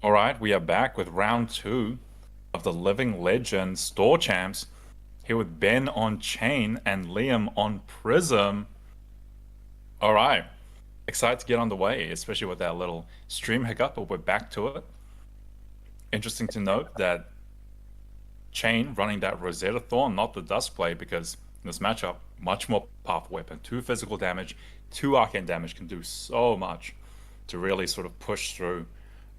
All right, we are back with round two of the Living Legends Store Champs. Here with Ben on Chain and Liam on Prism. All right, excited to get on the way, especially with that little stream hiccup, but we're back to it. Interesting to note that Chain running that Rosetta Thorn, not the Dust Blade, because in this matchup, much more powerful weapon. 2 physical damage, 2 arcane damage can do so much to really sort of push through.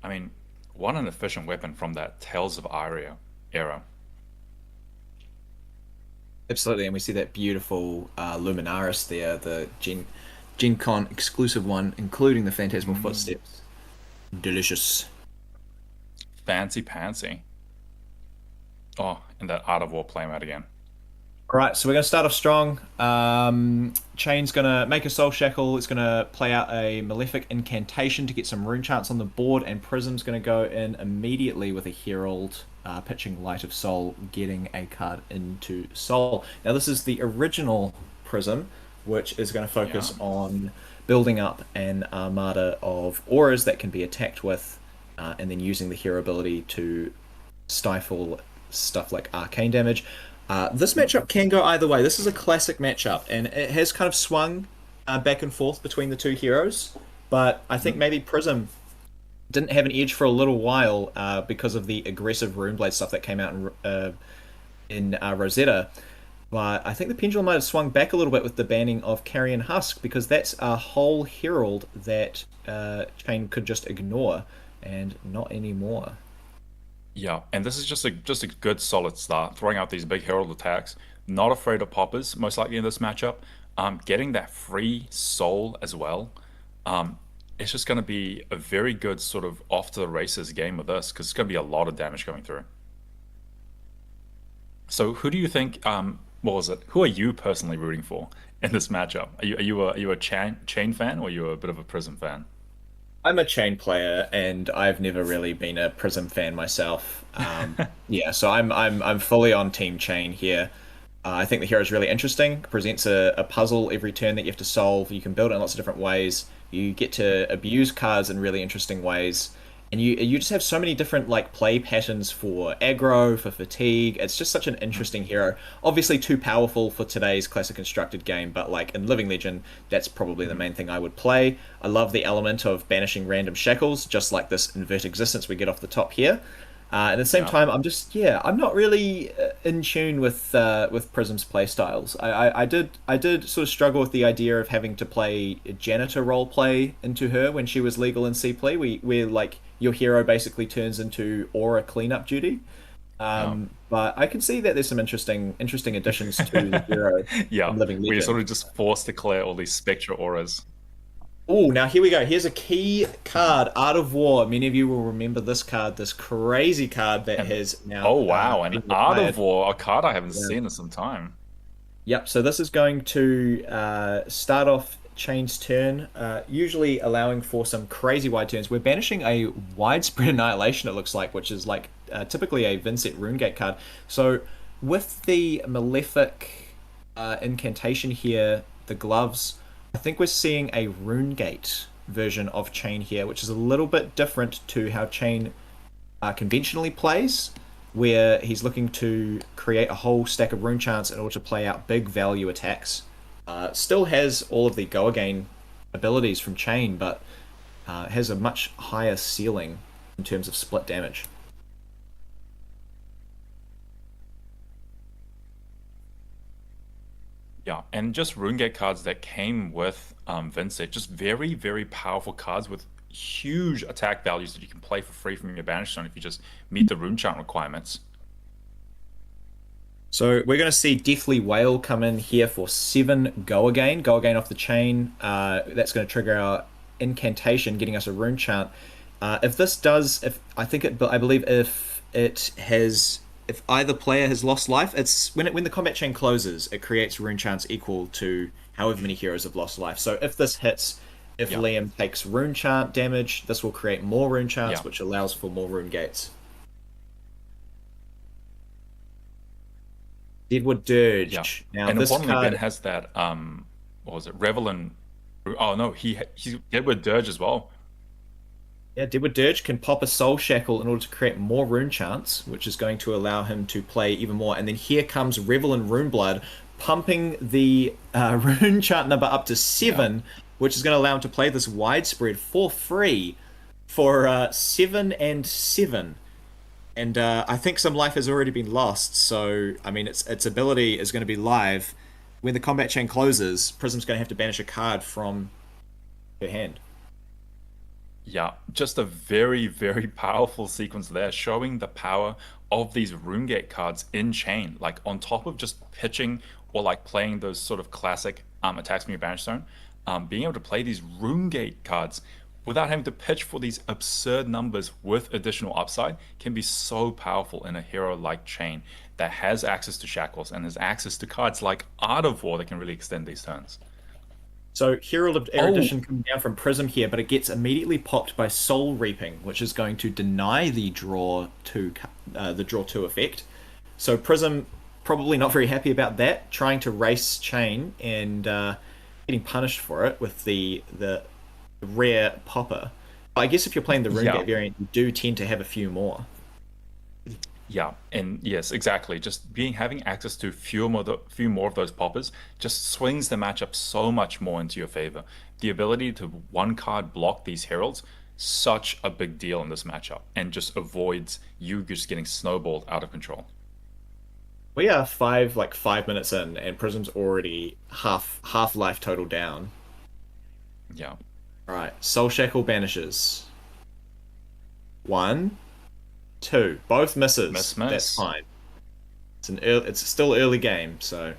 I mean, what an efficient weapon from that Tales of Aria era. Absolutely, and we see that beautiful Luminaris there, the Gen Con exclusive one, including the Phantasmal Footsteps. Delicious. Fancy pantsy. Oh, and that Art of War playmat again. All right, so we're going to start off strong. Chain's going to make a Soul Shackle. It's going to play out a Malefic Incantation to get some rune chants on the board, and Prism's going to go in immediately with a Herald, pitching Light of Soul, getting a card into Soul. Now, this is the original Prism, which is going to Yeah. focus on building up an armada of auras that can be attacked with, and then using the hero ability to stifle stuff like arcane damage. This matchup can go either way. This is a classic matchup, and it has kind of swung back and forth between the two heroes. But I think maybe Prism didn't have an edge for a little while because of the aggressive Runeblade stuff that came out in Rosetta. But I think the pendulum might have swung back a little bit with the banning of Carrion Husk because that's a whole herald that Chain could just ignore, and not anymore. Yeah, and this is just a good solid start. Throwing out these big herald attacks. Not afraid of poppers, most likely in this matchup. Getting that free soul as well. Um, it's just going to be a very good sort of off to the races game with this because it's going to be a lot of damage coming through. So who do you think? What was it? Who are you personally rooting for in this matchup? Are you a chain fan or are you a bit of a Prism fan? I'm a Chain player, and I've never really been a Prism fan myself. Yeah, so I'm fully on Team Chain here. I think the hero is really interesting. Presents a puzzle every turn that you have to solve. You can build it in lots of different ways. You get to abuse cards in really interesting ways, and you just have so many different like play patterns for aggro, for fatigue. It's just such an interesting hero. Obviously, too powerful for today's classic constructed game, but like in Living Legend, that's probably the main thing I would play. I love the element of banishing random shackles, just like this invert existence we get off the top here. At the same Yeah. time, I'm just I'm not really in tune with Prism's play styles. I did sort of struggle with the idea of having to play janitor role play into her when she was legal in C play, where like your hero basically turns into aura cleanup duty. Yeah. But I can see that there's some interesting additions to the hero Yeah, in Living where you're Legend. sort of just forced to clear all these spectra auras. Oh, now here we go. Here's a key card, Art of War. Many of you will remember this card, this crazy card that And has now oh wow, an been Art of retired. War, a card I haven't Yeah. seen in some time. Yep, so this is going to start off Chain's turn, usually allowing for some crazy wide turns. We're banishing a widespread annihilation, it looks like, which is like typically a Vincent Runegate card. So with the Malefic incantation here, the gloves, I think we're seeing a Runegate version of Chain here, which is a little bit different to how Chain conventionally plays, where he's looking to create a whole stack of rune chants in order to play out big value attacks. Still has all of the go again abilities from Chain, but has a much higher ceiling in terms of split damage. Yeah, and just RuneGate cards that came with Vincent, just very, very powerful cards with huge attack values that you can play for free from your banish zone if you just meet the rune chant requirements. So we're going to see Deathly Whale come in here for 7 go again off the chain. That's going to trigger our incantation, getting us a rune chant. If this does, if I think it, I believe if it has, if either player has lost life, it's when the combat chain closes, it creates rune chants equal to however many heroes have lost life. So if this hits, if Yeah, Liam takes rune chant damage, this will create more rune chants, yeah, which allows for more rune gates. Deadwood yeah. Dirge. Now And this importantly, Ben card. has that what was it, Revel and oh no, he's Edward Dirge as well. Yeah, Deadwood Dirge can pop a Soul Shackle in order to create more rune chants, which is going to allow him to play even more. And then here comes Revel in Runeblood, pumping the rune chant number up to Yeah. 7, which is going to allow him to play this widespread for free for 7 and 7. And I think some life has already been lost. So, I mean, its ability is going to be live. When the combat chain closes, Prism's going to have to banish a card from her hand. Yeah, just a very, very powerful sequence there, showing the power of these RuneGate cards in chain. Like on top of just pitching or like playing those sort of classic attacks from your banish zone, being able to play these RuneGate cards without having to pitch for these absurd numbers with additional upside can be so powerful in a hero like Chain that has access to shackles and has access to cards like Art of War that can really extend these turns. So Herald of Oh, Erudition coming down from Prism here, but it gets immediately popped by Soul Reaping, which is going to deny the draw two effect. So Prism probably not very happy about that, trying to race Chain and getting punished for it with the rare popper. I guess if you're playing the yeah. RuneGate variant, you do tend to have a few more. Yeah, and yes, exactly. Just being having access to few more of those poppers just swings the matchup so much more into your favor. The ability to one card block these heralds, such a big deal in this matchup, and just avoids you just getting snowballed out of control. We are 5 minutes in, and Prism's already half life total down. Yeah, All right, Soul Shackle banishes. One, two, both misses. miss, That's miss. fine. It's still early game, so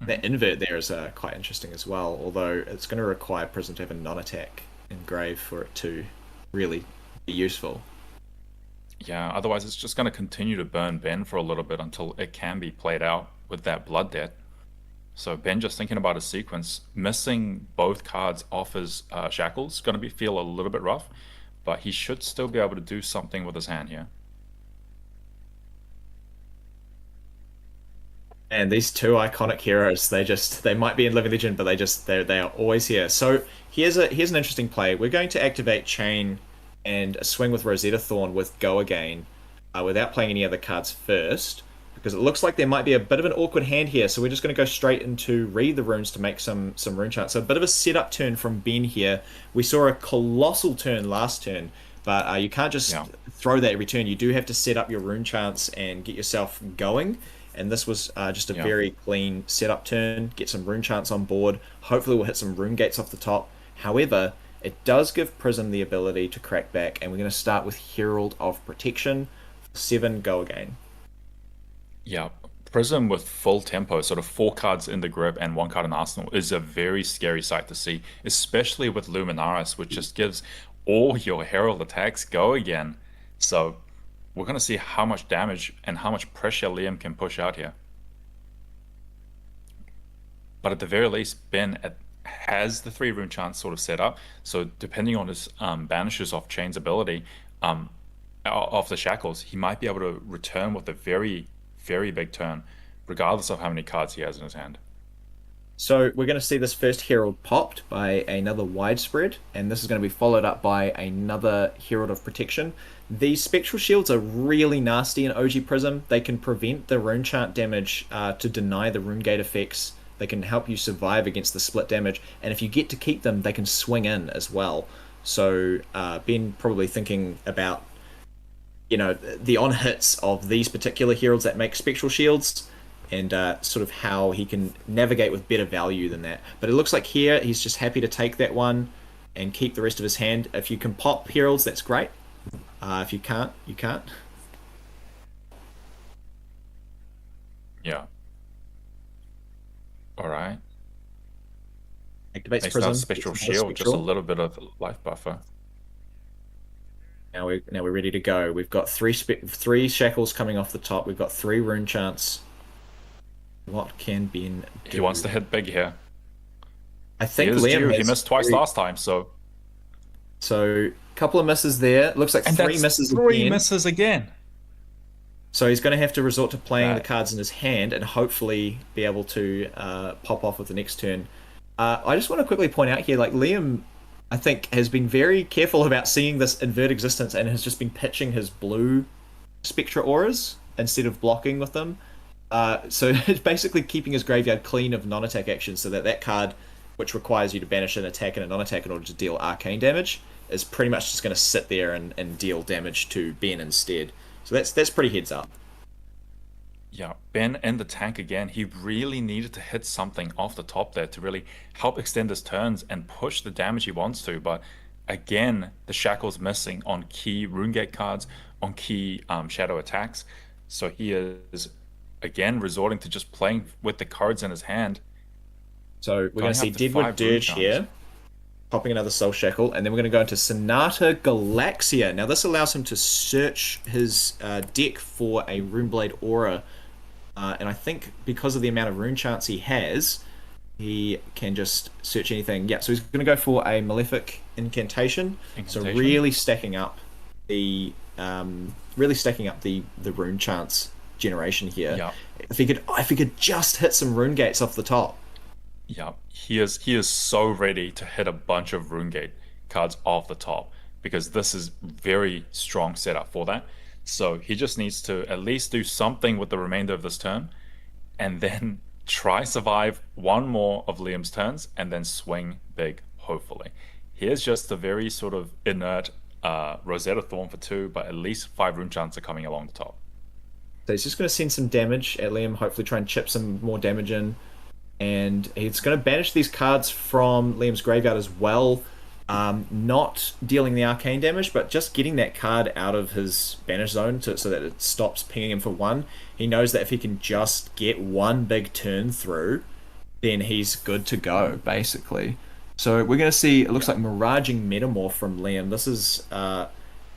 Mhm. that invert there is quite interesting as well. Although it's going to require Prism to have a non-attack engrave for it to really be useful. Yeah, otherwise it's just going to continue to burn Ben for a little bit until it can be played out with that blood debt. So Ben just thinking about his sequence, missing both cards off his shackles, going to be feel a little bit rough, but he should still be able to do something with his hand here. And these two iconic heroes, they might be in Living Legend, but they are always here. So here's an interesting play. We're going to activate Chain and a swing with Rosetta Thorn with Go Again, without playing any other cards first, because it looks like there might be a bit of an awkward hand here. So we're just going to go straight into Read the Runes to make some rune charts. So a bit of a setup turn from Ben here. We saw a colossal turn last turn, but you can't just Yeah, throw that every turn. You do have to set up your rune charts and get yourself going. And this was just a yeah. very clean setup turn. Get some rune chants on board. Hopefully, we'll hit some rune gates off the top. However, it does give Prism the ability to crack back, and we're going to start with Herald of Protection. 7, go again. Yeah, Prism with full tempo, sort of four cards in the grip and one card in Arsenal, is a very scary sight to see, especially with Luminaris, which just gives all your Herald attacks go again. So we're going to see how much damage and how much pressure Liam can push out here. But at the very least, has the three rune chance sort of set up. So depending on his banishes off Chain's ability, um, off the shackles, he might be able to return with a very, very big turn, regardless of how many cards he has in his hand. So we're going to see this first Herald popped by another widespread, and this is going to be followed up by another Herald of Protection. These Spectral Shields are really nasty in OG Prism. They can prevent the rune chant damage to deny the rune gate effects. They can help you survive against the split damage, and if you get to keep them, they can swing in as well. So Ben probably thinking about the on hits of these particular heralds that make spectral shields, and sort of how he can navigate with better value than that. But it looks like here he's just happy to take that one and keep the rest of his hand. If you can pop heralds, that's great. If you can't, you can't. Yeah. All right. Activates Makes that Prism. spectral Gets another shield just a spectral. little bit of life buffer. Now we're ready to go. We've got three shackles coming off the top. We've got 3 rune chants. What can Ben He wants do? to hit big here. I He think is due. Liam He has missed twice three. last time, so So a couple of misses there. Looks like and 3 that's misses three again. misses again. So he's going to have to resort to playing the That cards in his hand and hopefully be able to pop off with the next turn. I just want to quickly point out here, like Liam I think, has been very careful about seeing this invert existence and has just been pitching his blue Spectra auras instead of blocking with them. So it's basically keeping his graveyard clean of non-attack actions so that that card, which requires you to banish an attack and a non-attack in order to deal arcane damage, is pretty much just going to sit there and deal damage to Ben instead. So that's pretty heads up. Yeah, Ben in the tank again. He really needed to hit something off the top there to really help extend his turns and push the damage he wants to. But again, the shackle's missing on key Runegate cards, on key shadow attacks. So he is again resorting to just playing with the cards in his hand. So we're going Going to see up to Deadwood five rune Dirge charms. here, popping another Soul Shackle, and then we're going to go into Sonata Galaxia. Now this allows him to search his deck for a Runeblade Aura, and I think because of the amount of rune chance he has, he can just search anything. Yeah, so he's going to go for a Malefic Incantation. So Incantation. really stacking up the rune chance generation here. Yeah. If he could just hit some rune gates off the top. Yeah, he is so ready to hit a bunch of Runegate cards off the top because this is very strong setup for that. So he just needs to at least do something with the remainder of this turn, and then try survive one more of Liam's turns, and then swing big. Hopefully, here's just a very sort of inert Rosetta Thorn for 2, but at least 5 rune chants are coming along the top. So he's just going to send some damage at Liam, hopefully try and chip some more damage in. And he's going to banish these cards from Liam's graveyard as well. Not dealing the arcane damage, but just getting that card out of his banish zone so that it stops pinging him for 1. He knows that if he can just get one big turn through, then he's good to go, basically. So we're going to see, it looks like Miraging Metamorph from Liam. This is a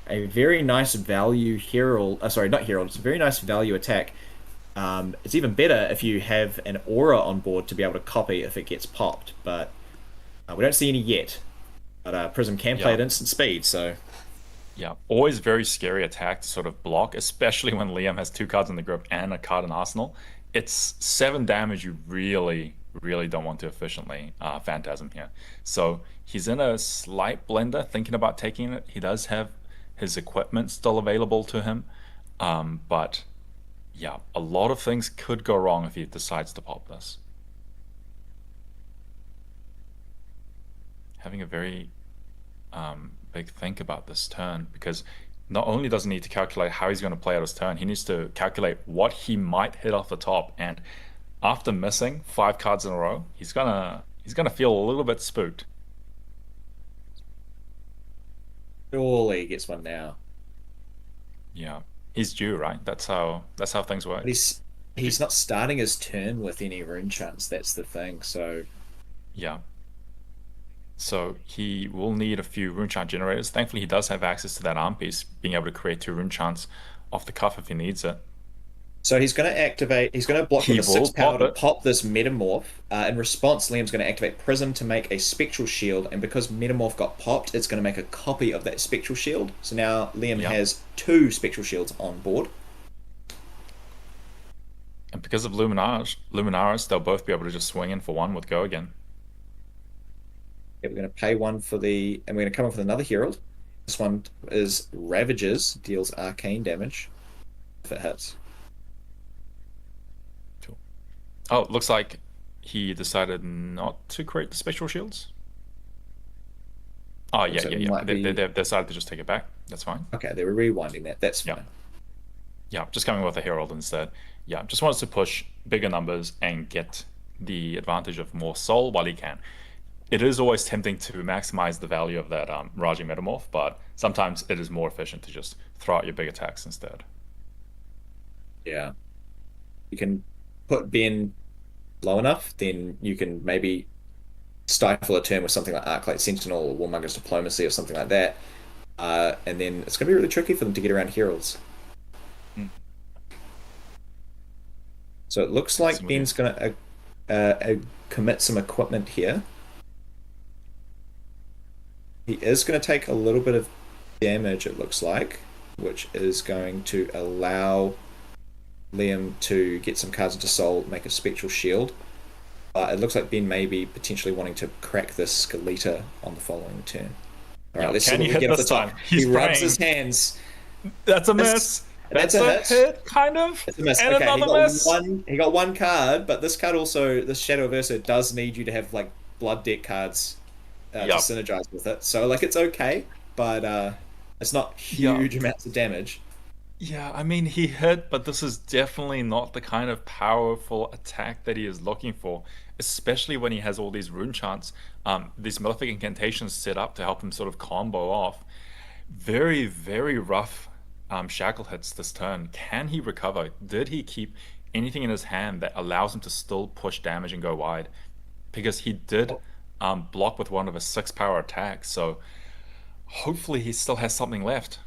very nice value Herald. Sorry, not Herald. It's a very nice value attack. It's even better if you have an aura on board to be able to copy if it gets popped, but we don't see any yet. But Prism can play Yeah. at instant speed, so Yeah, always very scary attack to sort of block, especially when Liam has 2 cards in the grip and a card in Arsenal. It's 7 damage you really, really don't want to efficiently Phantasm here. So he's in a slight blender thinking about taking it. He does have his equipment still available to him. But yeah, a lot of things could go wrong if he decides to pop this. Having a very big think about this turn because not only does he need to calculate how he's going to play out his turn, he needs to calculate what he might hit off the top. And after missing 5 cards in a row, he's gonna feel a little bit spooked. surely he gets one now. Yeah, he's due, right? That's how things work. But he's not starting his turn with any rune chance. That's the thing. So Yeah. So he will need a few rune chant generators. Thankfully, he does have access to that arm piece, being able to create 2 rune chants off the cuff if he needs it. he's going to activate. He's going to block He with a 6 will power pop to it. pop this Metamorph. In response, Liam's going to activate Prism to make a Spectral Shield, and because Metamorph got popped, it's going to make a copy of that Spectral Shield. So now Liam Yeah. has 2 Spectral Shields on board. And because of Luminaris, they'll both be able to just swing in for 1 with Go again. Yeah, we're going to pay 1 for the, and we're going to come up with another Herald. This one is Ravages, deals arcane damage if it hits. Cool. Oh, looks like he decided not to create the spectral shields. Oh, yeah, So yeah, it yeah. might be- They've decided to just take it back. That's fine. Okay, they were rewinding that. That's Yeah. fine. Yeah, just coming with a Herald instead. Yeah, just wants to push bigger numbers and get the advantage of more soul while he can. It is always tempting to maximize the value of that Raging Metamorph, but sometimes it is more efficient to just throw out your big attacks instead. Yeah. You can put Ben low enough, then you can maybe stifle a turn with something like Arclight Sentinel or Warmonger's Diplomacy or something like that. And then it's going to be really tricky for them to get around Heralds. Mm. So it looks like Some of Ben's going to commit some equipment here. He is going to take a little bit of damage, it looks like, which is going to allow Liam to get some cards into Soul, make a Spectral Shield. It looks like Ben may be potentially wanting to crack this Skeleta on the following turn. All right, Yeah, let's see can what he we hit get off the this top. time? He He's rubs his praying. hands. That's a That's miss. that's That's a a hit. hit, kind of. It's a miss. And Okay, another miss. he got one card, but this card also, this Shadow of Ursa does need you to have like blood deck cards to Yep. synergize with it. So like it's okay, but it's not Yeah. huge amounts of damage. Yeah, I mean, he hit, but this is definitely not the kind of powerful attack that he is looking for, especially when he has all these rune chants, these malefic incantations set up to help him sort of combo off. Very, very rough shackle hits this turn. Can he recover? Did he keep anything in his hand that allows him to still push damage and go wide? Because he did block with one of his 6 power attacks, so hopefully he still has something left.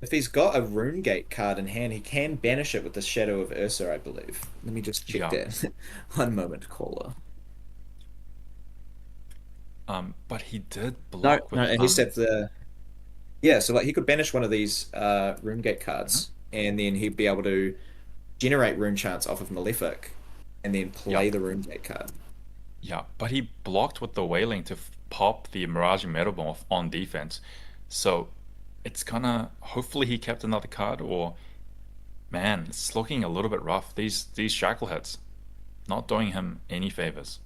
If he's got a Rune Gate card in hand, he can banish it with the Shadow of Ursa, I believe. Let me just check Yeah. that. One moment, caller. But he did No, block with no, he said the yeah. So like he could banish one of these Rune Gate mhm. cards, and then he'd be able to generate rune chants off of Malefic, and then Yeah, play the Rune Gate card. yeah, but he blocked with the Wailing to pop the Mirage Metamorph on defense. So it's gonna hopefully he kept another card or man, it's looking a little bit rough. These shackle hits not doing him any favors.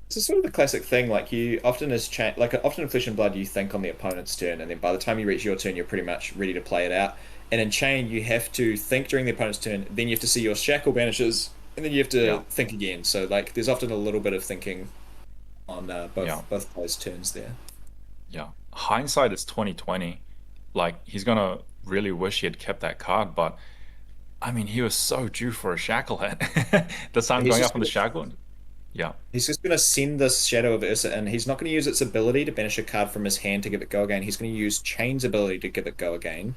This is sort of the classic thing. Like you often as cha like often in Flesh and Blood, you think on the opponent's turn, and then by the time you reach your turn, you're pretty much ready to play it out. And in Chain, you have to think during the opponent's turn, then you have to see your shackle banishes, and then you have Yeah, to think again. So like, there's often a little bit of thinking on yeah, both those turns there. yeah. Hindsight is 2020. Like he's gonna really wish he had kept that card, but I mean he was so due for a shackle hit. This time He's going just up on the gonna shackle. Yeah, he's just gonna send this Shadow of Ursa, and he's not gonna use its ability to banish a card from his hand to give it go again. He's gonna use Chain's ability to give it go again.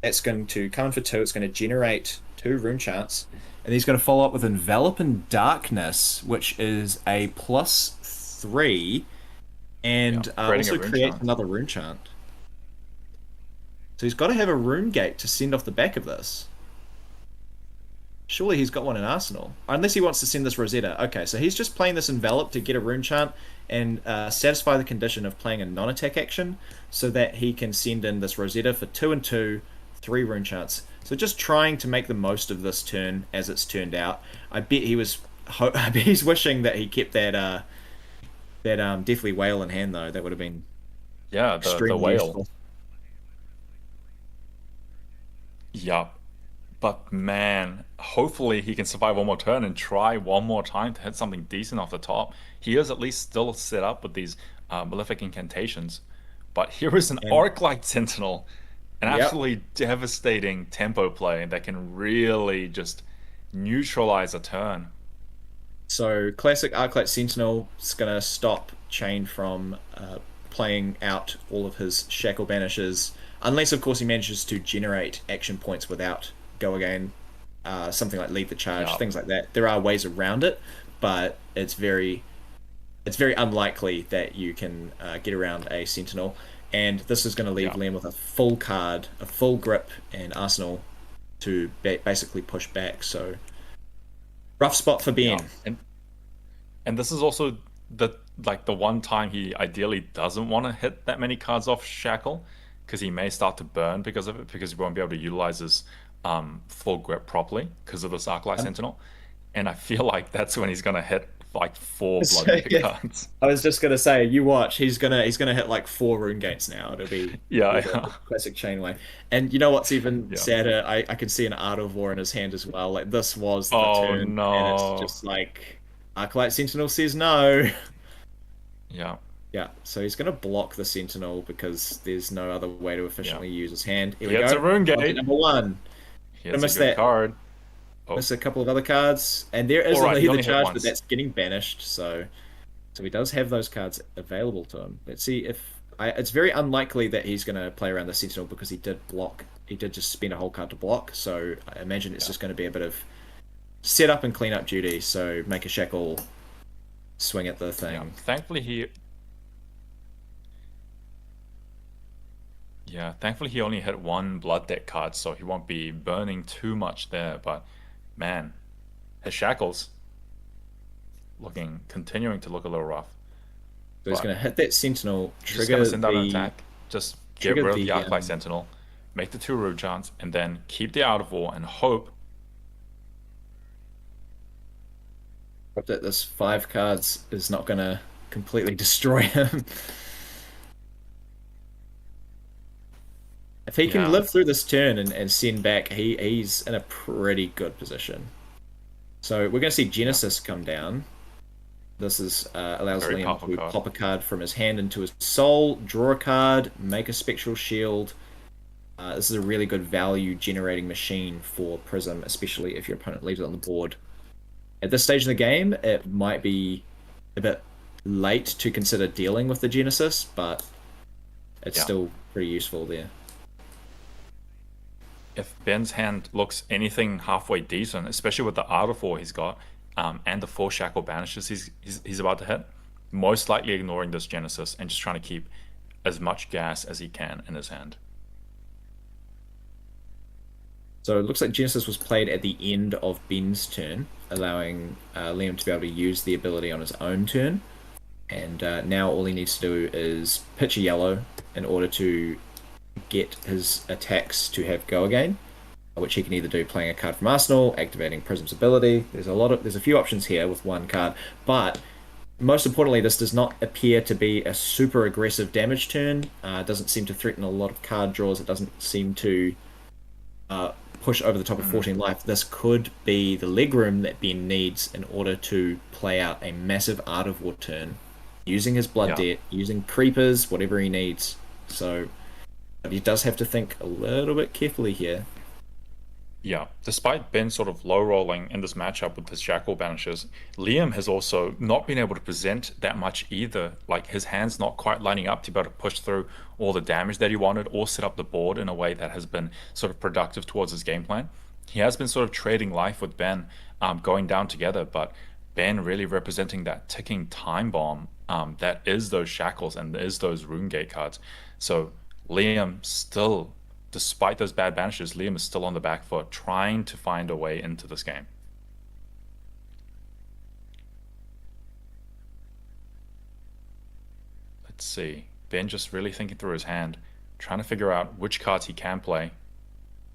It's going to come in for two. It's going to generate two rune chants. And he's going to follow up with Envelop in Darkness, which is a +3, yeah. and Creating a also rune creates chant. another rune chant. So he's got to have a rune gate to send off the back of this. Surely he's got one in Arsenal. Unless he wants to send this Rosetta. Okay, so he's just playing this Envelop to get a rune chant and satisfy the condition of playing a non-attack action so that he can send in this Rosetta for 2 and 2, 3 rune chants. So just trying to make the most of this turn as it's turned out. I bet he was I bet he's wishing that he kept that Deathly Whale in hand though. That would have been Yeah, the extremely whale. useful. Yup. But man, hopefully he can survive one more turn and try one more time to hit something decent off the top. He is at least still set up with these malefic incantations. But here is an And Arc-Light Sentinel, an yep. absolutely devastating tempo play that can really just neutralize a turn. So classic Arclight Sentinel is gonna stop Chain from playing out all of his shackle banishes, unless of course he manages to generate action points without go again, something like lead the charge, Yeah, things like that. There are ways around it, but it's very unlikely that you can get around a Sentinel. And this is going to leave yeah, Liam with a full card, a full grip, and Arsenal to basically push back. So rough spot for yeah. Ben. And this is also the like the one time he ideally doesn't want to hit that many cards off Shackle because he may start to burn because of it because he won't be able to utilize his full grip properly because of this Arclight Um, Sentinel. And I feel like that's when he's gonna hit like 4 so, blood dagger yeah, cards. I was just gonna say, you watch. He's gonna hit like 4 rune gates now. It'll be Yeah, the yeah, classic chain way. And you know what's even yeah. sadder? I can see an Art of War in his hand as well. Like this was the Oh turn, and it's no. just like Arclight Sentinel says no. Yeah, Yeah, so he's gonna block the Sentinel because there's no other way to yeah. efficiently use his hand. Here He we hits a go. rune Object gate. number one. He Gonna hits a miss good that. card. Oh, Miss a couple of other cards, and there is all a right. He lead the only hit charge, but once. that's getting banished. So he does have those cards available to him. Let's see if it's very unlikely that he's going to play around the Sentinel because he did block. He did just spend a whole card to block. So I imagine it's Yeah, just going to be a bit of set up and clean up duty. So make a shackle, swing at the yeah. thing. Thankfully he only hit one blood deck card, so he won't be burning too much there. But man, his shackles. continuing to look a little rough. So he's But going to hit that Sentinel, just gonna send out an attack. Just get trigger rid of the the Arclight Sentinel, make the 2 Rune Chants, and then keep the Out of War and hope. hope that this 5 cards is not going to completely destroy him. If he can live through this turn and send back, he's in a pretty good position. So we're going to see Genesis come down. This is allows Very Liam to powerful card. pop a card from his hand into his soul, draw a card, make a spectral shield. This is a really good value generating machine for Prism, especially if your opponent leaves it on the board. At this stage of the game, it might be a bit late to consider dealing with the Genesis, but it's still pretty useful there. If Ben's hand looks anything halfway decent, especially with the Art of War he's got, and the 4 Shackle Banishes he's about to hit, most likely ignoring this Genesis and just trying to keep as much gas as he can in his hand. So it looks like Genesis was played at the end of Ben's turn, allowing Liam to be able to use the ability on his own turn. And now all he needs to do is pitch a yellow in order to get his attacks to have go again, which he can either do playing a card from Arsenal, activating Prism's ability. There's a few options here with one card, but most importantly, this does not appear to be a super aggressive damage turn. It doesn't seem to threaten a lot of card draws. It doesn't seem to push over the top of 14 life. This could be the legroom that Ben needs in order to play out a massive Art of War turn, using his blood debt, using creepers, whatever he needs. So but he does have to think a little bit carefully here. Yeah, despite Ben sort of low rolling in this matchup with his Shackle Banishes, Liam has also not been able to present that much either. Like, his hand's not quite lining up to be able to push through all the damage that he wanted or set up the board in a way that has been sort of productive towards his game plan. He has been sort of trading life with Ben, going down together, but Ben really representing that ticking time bomb that is those Shackles and is those Rune Gate cards. So Liam still, despite those bad banishes, Liam is still on the back foot, trying to find a way into this game. Let's see. Ben just really thinking through his hand, trying to figure out which cards he can play,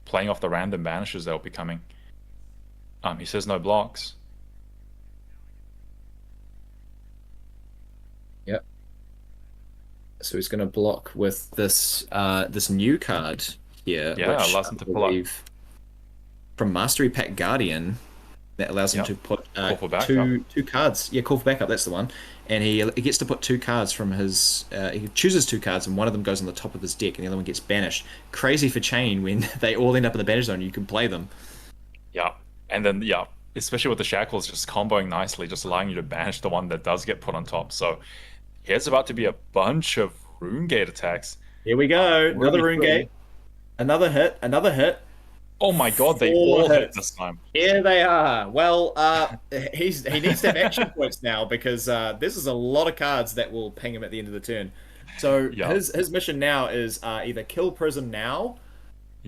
playing off the random banishes that will be coming. He says no blocks. Yep. So he's going to block with this this new card here, Yeah, which allows him to pull up from Mastery Pack Guardian. That allows him to put two cards. Yeah, call for backup. That's the one. And he gets to put 2 cards from his. He chooses 2 cards, and one of them goes on the top of his deck, and the other one gets banished. Crazy for Chain when they all end up in the banish zone. You can play them. Yeah, and then especially with the Shackles just comboing nicely, just allowing you to banish the one that does get put on top. So here's about to be a bunch of Rune Gate attacks. Here we go. Another Rune Gate. Another hit. Another hit. Oh my god, they all hit this time. Here they are. Well, he needs to have action points now because this is a lot of cards that will ping him at the end of the turn. So his mission now is either kill Prism now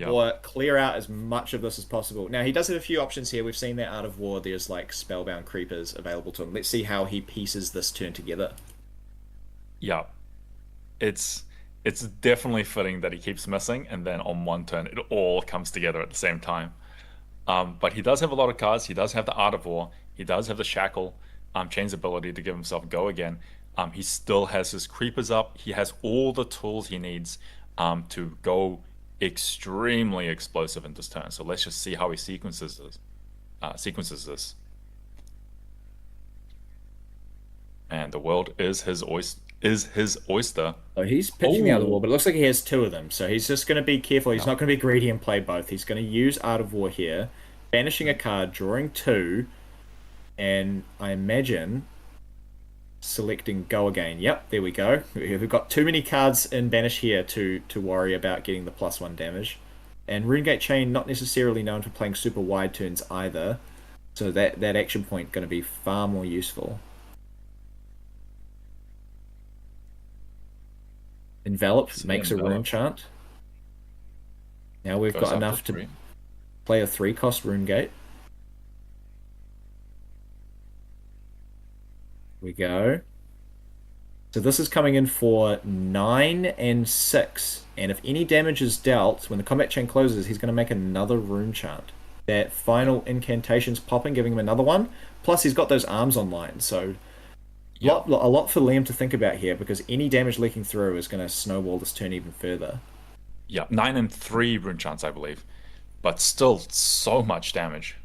or clear out as much of this as possible. Now, he does have a few options here. We've seen that Art of War. There's like Spellbound Creepers available to him. Let's see how he pieces this turn together. Yeah. It's definitely fitting that he keeps missing, and then on one turn it all comes together at the same time. But he does have a lot of cards. He does have the Art of War. He does have the Shackle Chain's ability to give himself go again. He still has his creepers up. He has all the tools he needs to go extremely explosive in this turn. So let's just see how he sequences this. And the world is his oyster. So he's pitching the Art of War, but it looks like he has 2 of them. So he's just going to be careful. He's not going to be greedy and play both. He's going to use Art of War here, banishing a card, drawing 2, and I imagine selecting go again. Yep, there we go. We've got too many cards in banish here to worry about getting the +1 damage. And Runegate Chain not necessarily known for playing super wide turns either. So that action point going to be far more useful. Envelop makes a rune chant. Now we've got enough to play a 3-cost Rune Gate. We go. So this is coming in for 9 and 6. And if any damage is dealt, when the combat chain closes, he's going to make another rune chant. That final incantation's popping, giving him another one. Plus, he's got those arms online. So Yeah. a lot for Liam to think about here, because any damage leaking through is going to snowball this turn even further. Yeah. 9 and 3 rune chants, I believe. But still so much damage.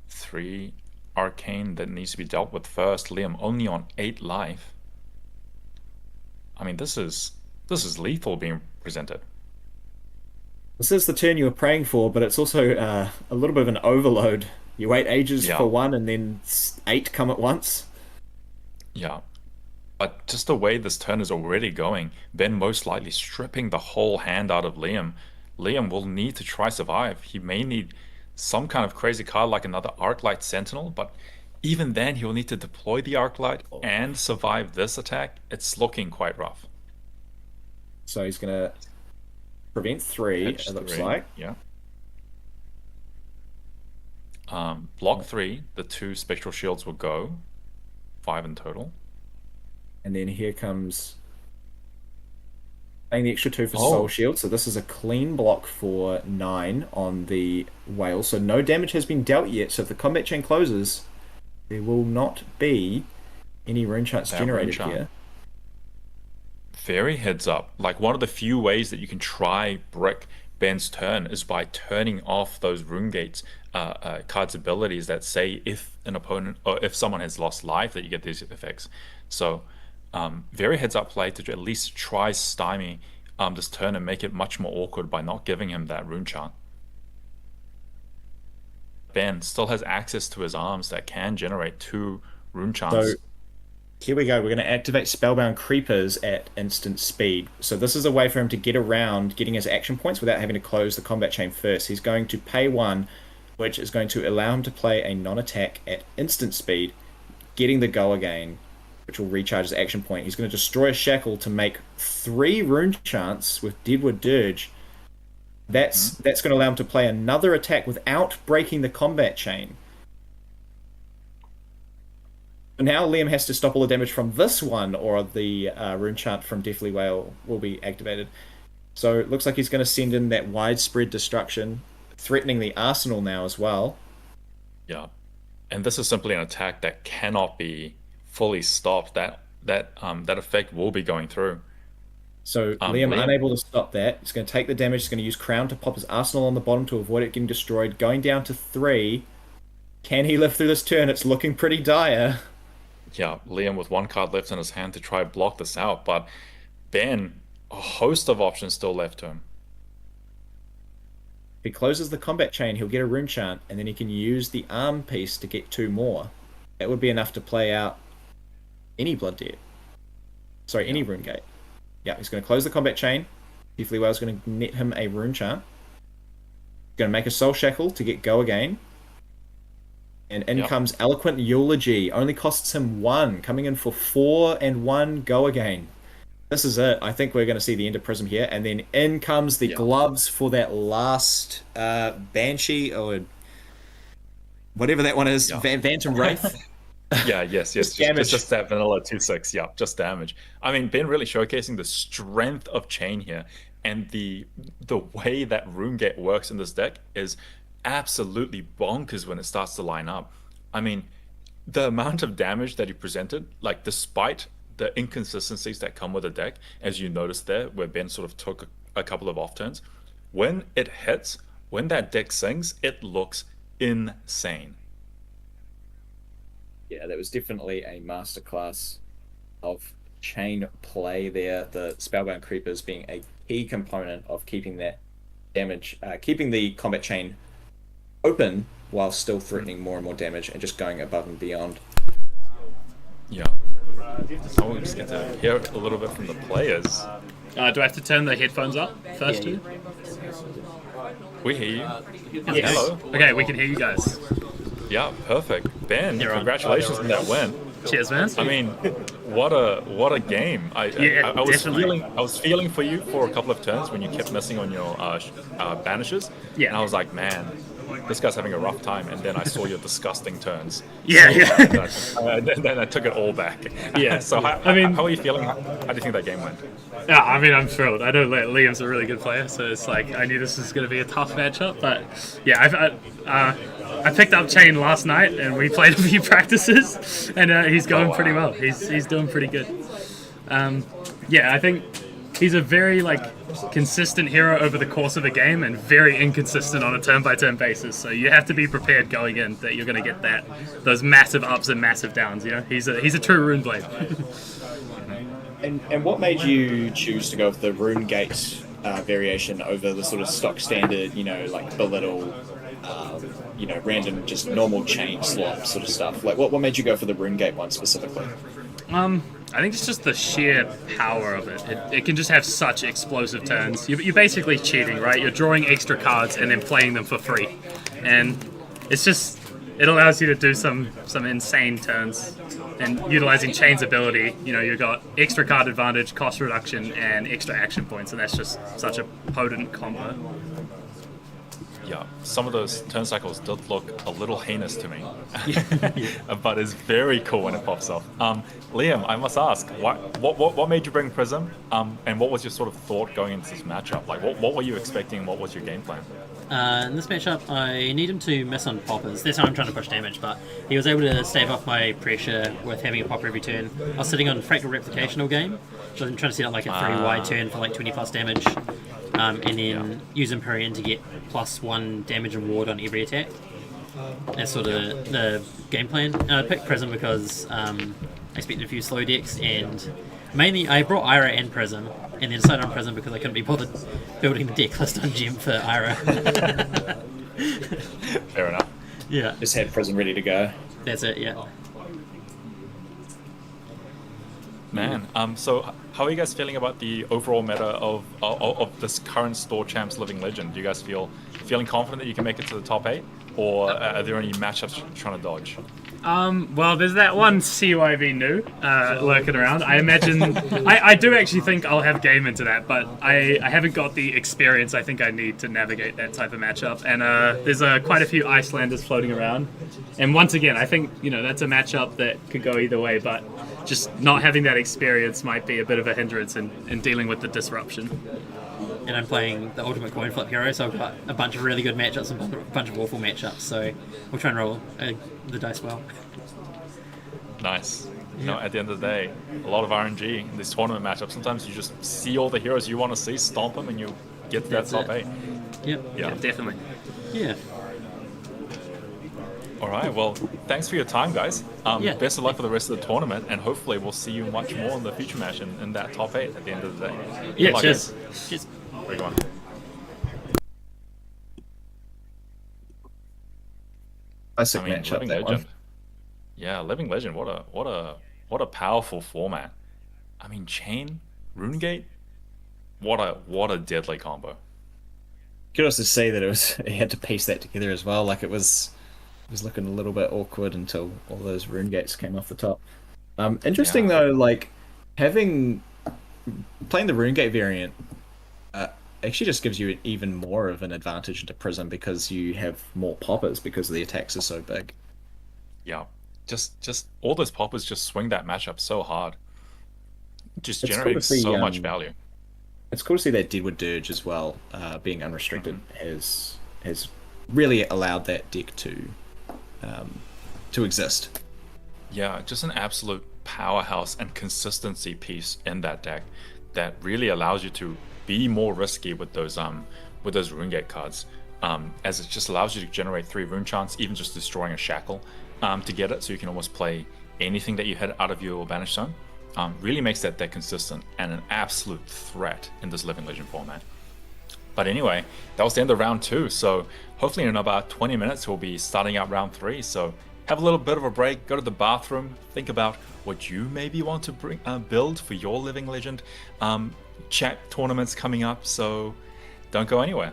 3 arcane that needs to be dealt with first. Liam only on 8 life. I mean, this is lethal being presented. This is the turn you were praying for, but it's also a little bit of an overload. You wait ages Yeah. for one, and then 8 come at once. Yeah. But just the way this turn is already going, Ben most likely stripping the whole hand out of Liam. Liam will need to try survive. He may need some kind of crazy card like another Arclight Sentinel, but even then he'll need to deploy the Arclight and survive this attack. It's looking quite rough. So he's going to prevent 3, Pitch it looks 3, like. yeah. Block 3, the 2 spectral shields will go. 5 in total. And then here comes paying the extra 2 for Oh. Soul Shield. So this is a clean block for 9 on the whale. So no damage has been dealt yet. So if the combat chain closes, there will not be any rune chants That generated rune chant. here. Very heads up. Like one of the few ways that you can try brick Ben's turn is by turning off those rune gates cards abilities that say if an opponent or if someone has lost life that you get these effects. So very heads up play to at least try stymie this turn and make it much more awkward by not giving him that rune chant. Ben still has access to his arms that can generate 2 rune chants. So here we go. We're going to activate Spellbound Creepers at instant speed. So this is a way for him to get around getting his action points without having to close the combat chain first. He's going to pay 1, which is going to allow him to play a non-attack at instant speed, getting the go again, which will recharge his action point. He's going to destroy a shackle to make 3 rune chants with Deadwood Dirge. That's going to allow him to play another attack without breaking the combat chain. Now Liam has to stop all the damage from this one, or the rune chant from Deathly Whale will be activated. So it looks like he's going to send in that widespread destruction, threatening the arsenal now as well. Yeah, and this is simply an attack that cannot be fully stopped. That effect will be going through. So Liam, unable to stop that, he's going to take the damage. He's going to use Crown to pop his arsenal on the bottom to avoid it getting destroyed. Going down to 3. Can he live through this turn? It's looking pretty dire. Yeah, Liam with 1 card left in his hand to try block this out, but Ben, a host of options still left to him. If he closes the combat chain, he'll get a rune chant, and then he can use the arm piece to get 2 more. That would be enough to play out any Blood Debt. Sorry, any rune gate. Yeah, he's going to close the combat chain. Deathly Whale's going to net him a rune chant. Going to make a Soul Shackle to get go again. And in comes Eloquent Eulogy. Only costs him 1, coming in for 4 and 1 go again. This is it. I think we're going to see the end of Prism here. And then in comes the gloves for that last Banshee, or whatever that one is. Phantom Wraith. Yes. Just that vanilla 2/6. Yeah, just damage. I mean, Ben really showcasing the strength of Chain here. And the way that Rune Gate works in this deck is absolutely bonkers when it starts to line up. I mean, the amount of damage that he presented, like despite the inconsistencies that come with the deck, as you noticed there, where Ben sort of took a couple of off turns, when it hits, when that deck sings, it looks insane. Yeah, that was definitely a masterclass of chain play there. The Spellbound Creepers being a key component of keeping that damage, keeping the combat chain open while still threatening more and more damage and just going above and beyond. Yeah. Oh, we just get to hear a little bit from the players. Do I have to turn the headphones up first? Yeah, We hear you. Yes. Hello. Okay, we can hear you guys. Yeah, perfect. Ben, You're on. congratulations on that win. Cheers, man. I mean, what a game! I was definitely. feeling for you for a couple of turns when you kept missing on your banishes. Yeah. And I was like, man, this guy's having a rough time, and then I saw your disgusting turns. Yeah, Then I took it all back. Yeah. So how are you feeling? How do you think that game went? Yeah, I mean, I'm thrilled. I know Liam's a really good player, so it's like I knew this was going to be a tough matchup. But yeah, I picked up Chain last night, and we played a few practices, and he's going pretty well. He's doing pretty good. Yeah, I think he's a very consistent hero over the course of a game, and very inconsistent on a turn-by-turn basis. So you have to be prepared going in that you're going to get those massive ups and massive downs. You know, he's a true Rune Blade. And what made you choose to go with the Rune Gate variation over the sort of stock standard, belittle, random just normal chain swap sort of stuff? Like, what made you go for the Rune Gate one specifically? I think it's just the sheer power of it. It can just have such explosive turns. You're basically cheating, right? You're drawing extra cards and then playing them for free. And it allows you to do some insane turns. And utilizing Chain's ability, you've got extra card advantage, cost reduction, and extra action points. And that's just such a potent combo. Yeah, some of those turn cycles did look a little heinous to me, but it's very cool when it pops off. Liam, I must ask, what made you bring Prism, and what was your sort of thought going into this matchup? Like, what were you expecting? What was your game plan? In this matchup, I need him to miss on poppers. That's how I'm trying to push damage, but he was able to stave off my pressure with having a popper every turn. I was sitting on Fractal Replication all game, so I'm trying to set up like a 3 wide turn for like 20 plus damage. And then use Empyrean to get +1 damage and ward on every attack. That's sort of the game plan. And I picked Prism because I expected a few slow decks, and mainly I brought Ira and Prism, and then decided on Prism because I couldn't be bothered building the deck list on Gem for Ira. Fair enough. Yeah. Just had Prism ready to go. That's it, yeah. Man, so how are you guys feeling about the overall meta of this current Store Champs Living Legend? Do you guys feeling confident that you can make it to the top 8? Or are there any matchups you're trying to dodge? Well, there's that one CYV new lurking around. I imagine... I do actually think I'll have game into that, but I haven't got the experience I think I need to navigate that type of matchup. And there's quite a few Icelanders floating around. And once again, I think, that's a matchup that could go either way, but just not having that experience might be a bit of a hindrance in dealing with the disruption. And I'm playing the ultimate coin flip hero, so I've got a bunch of really good matchups and a bunch of awful matchups, so we'll try and roll the dice well. Nice. At the end of the day, a lot of RNG in these tournament matchups. Sometimes you just see all the heroes you want to see, stomp them, and you get to that top 8. Yep. Yeah, definitely. Yeah. All right, well, thanks for your time, guys. Yeah. Best of luck for the rest of the tournament, and hopefully we'll see you much more in the future match in that top 8 at the end of the day. Yeah, Good luck, cheers. guys. Cheers. Where you going? Classic matchup, Living that Legend. one. Yeah, Living Legend. What a powerful format. I mean, Chain, Runegate. What a deadly combo. Could also say that he had to piece that together as well. Like it was looking a little bit awkward until all those Rune Gates came off the top. Interesting though, like playing the Rune Gate variant actually just gives you even more of an advantage into Prism because you have more poppers because the attacks are so big. Yeah, just all those poppers just swing that matchup so hard. Just generating so much value. It's cool to see that Deadwood Dirge as well, being unrestricted, has really allowed that deck to exist. Yeah, just an absolute powerhouse and consistency piece in that deck that really allows you to be more risky with those Runegate cards, as it just allows you to generate 3 rune chants, even just destroying a shackle to get it, so you can almost play anything that you hit out of your banish zone. Really makes that deck consistent and an absolute threat in this Living Legend format. But anyway, that was the end of round 2, so hopefully in about 20 minutes we'll be starting out round 3, so have a little bit of a break, go to the bathroom, think about what you maybe want to build for your Living Legend chat tournaments coming up, so don't go anywhere.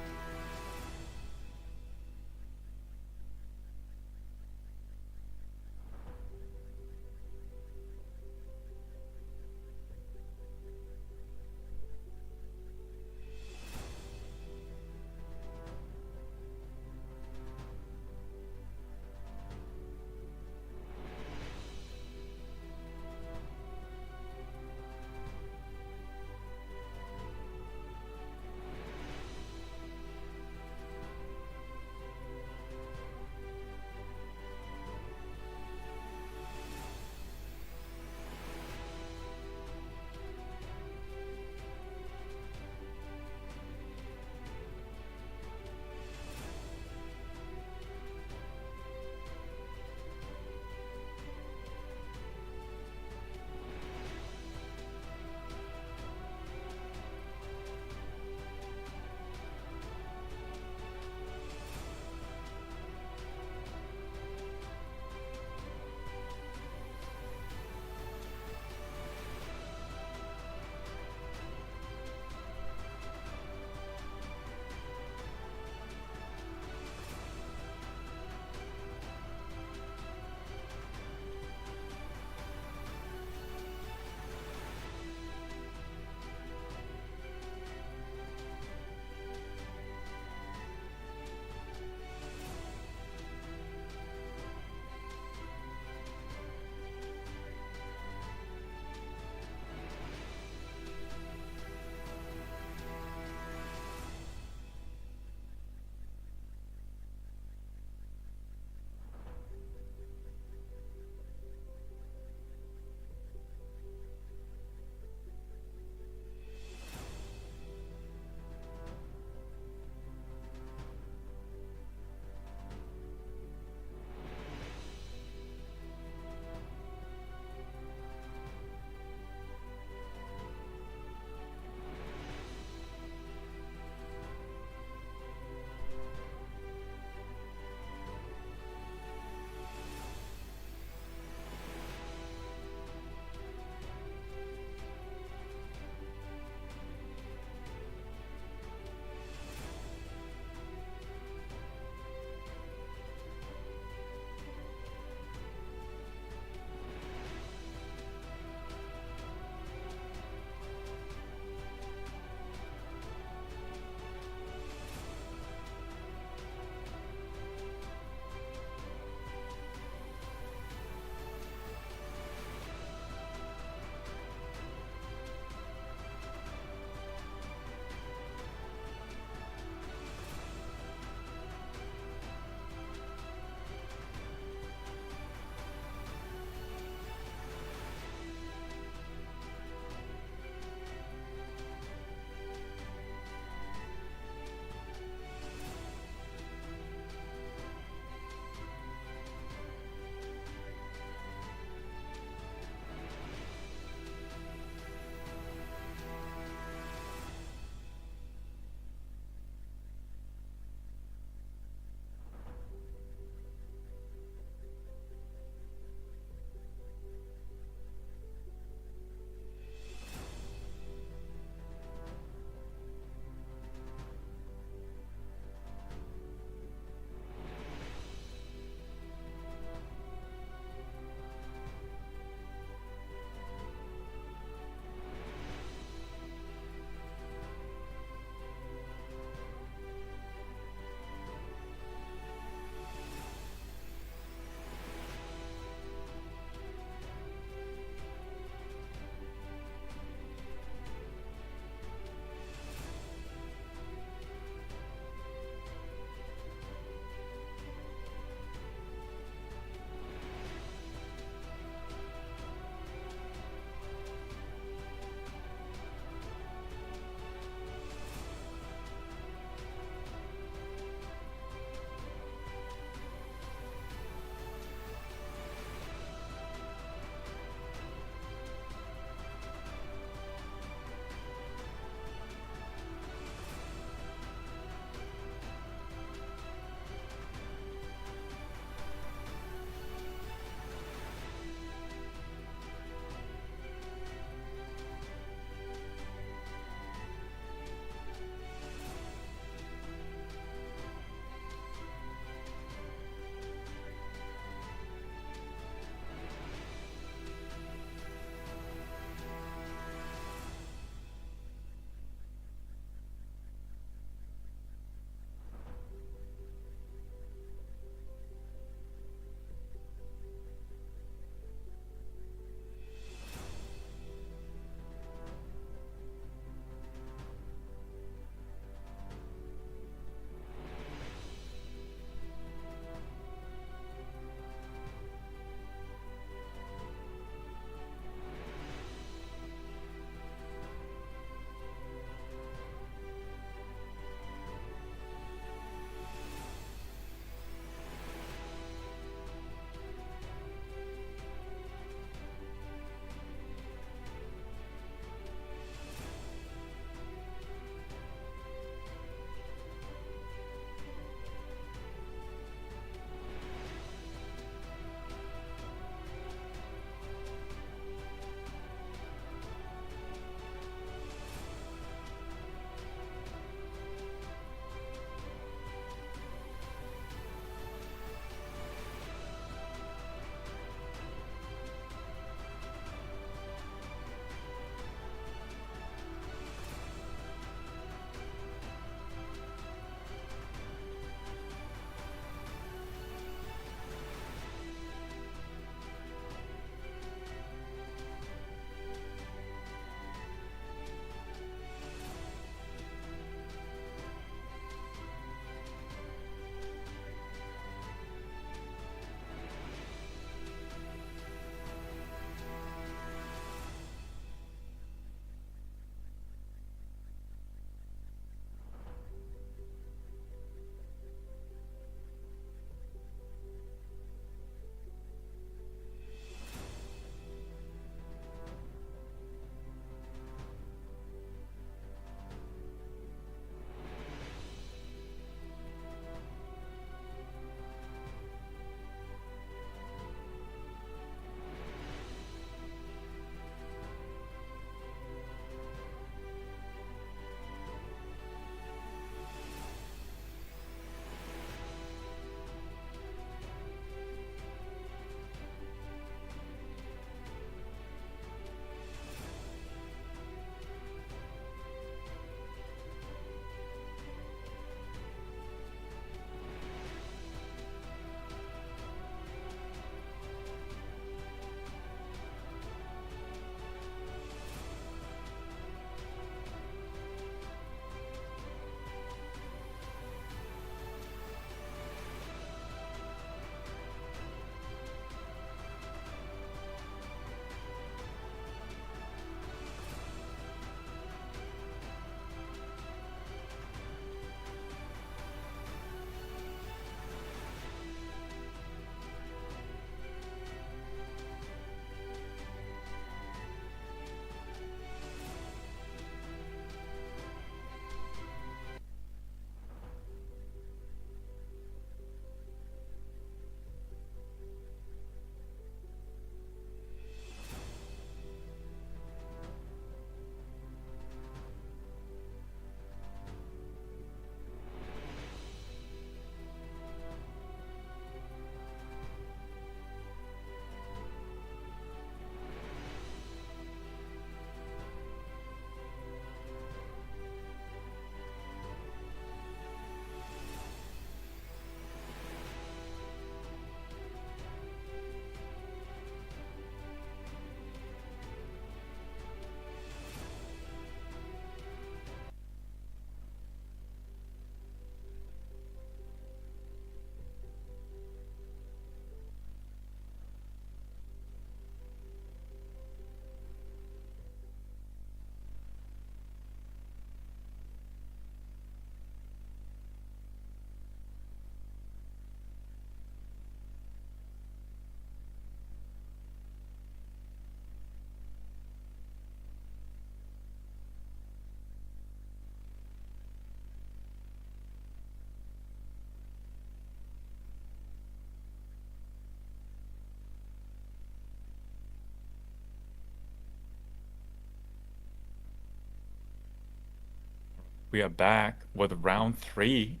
We are back with round three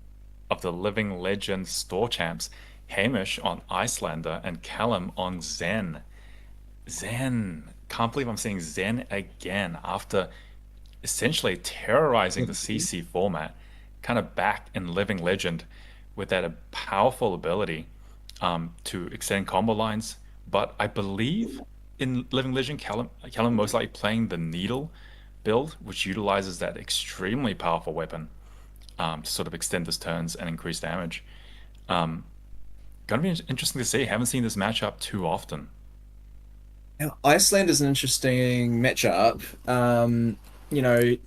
of the Living Legends Store Champs. Hamish on Icelander and Callum on Zen. Zen. Can't believe I'm seeing Zen again after essentially terrorizing the CC format. Kind of back in Living Legend with that powerful ability to extend combo lines. But I believe in Living Legend, Callum most likely playing the Needle build, which utilizes that extremely powerful weapon to sort of extend his turns and increase damage. Um, Gonna be interesting to see. Haven't seen this matchup too often. Now, Iceland is an interesting matchup.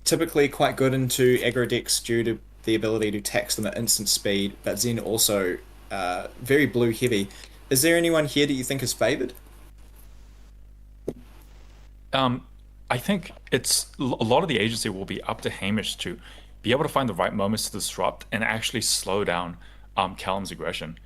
Typically quite good into aggro decks due to the ability to tax them at instant speed, but Zen also very blue heavy. Is there anyone here that you think is favored? Um, I think a lot of the agency will be up to Hamish to be able to find the right moments to disrupt and actually slow down Callum's aggression.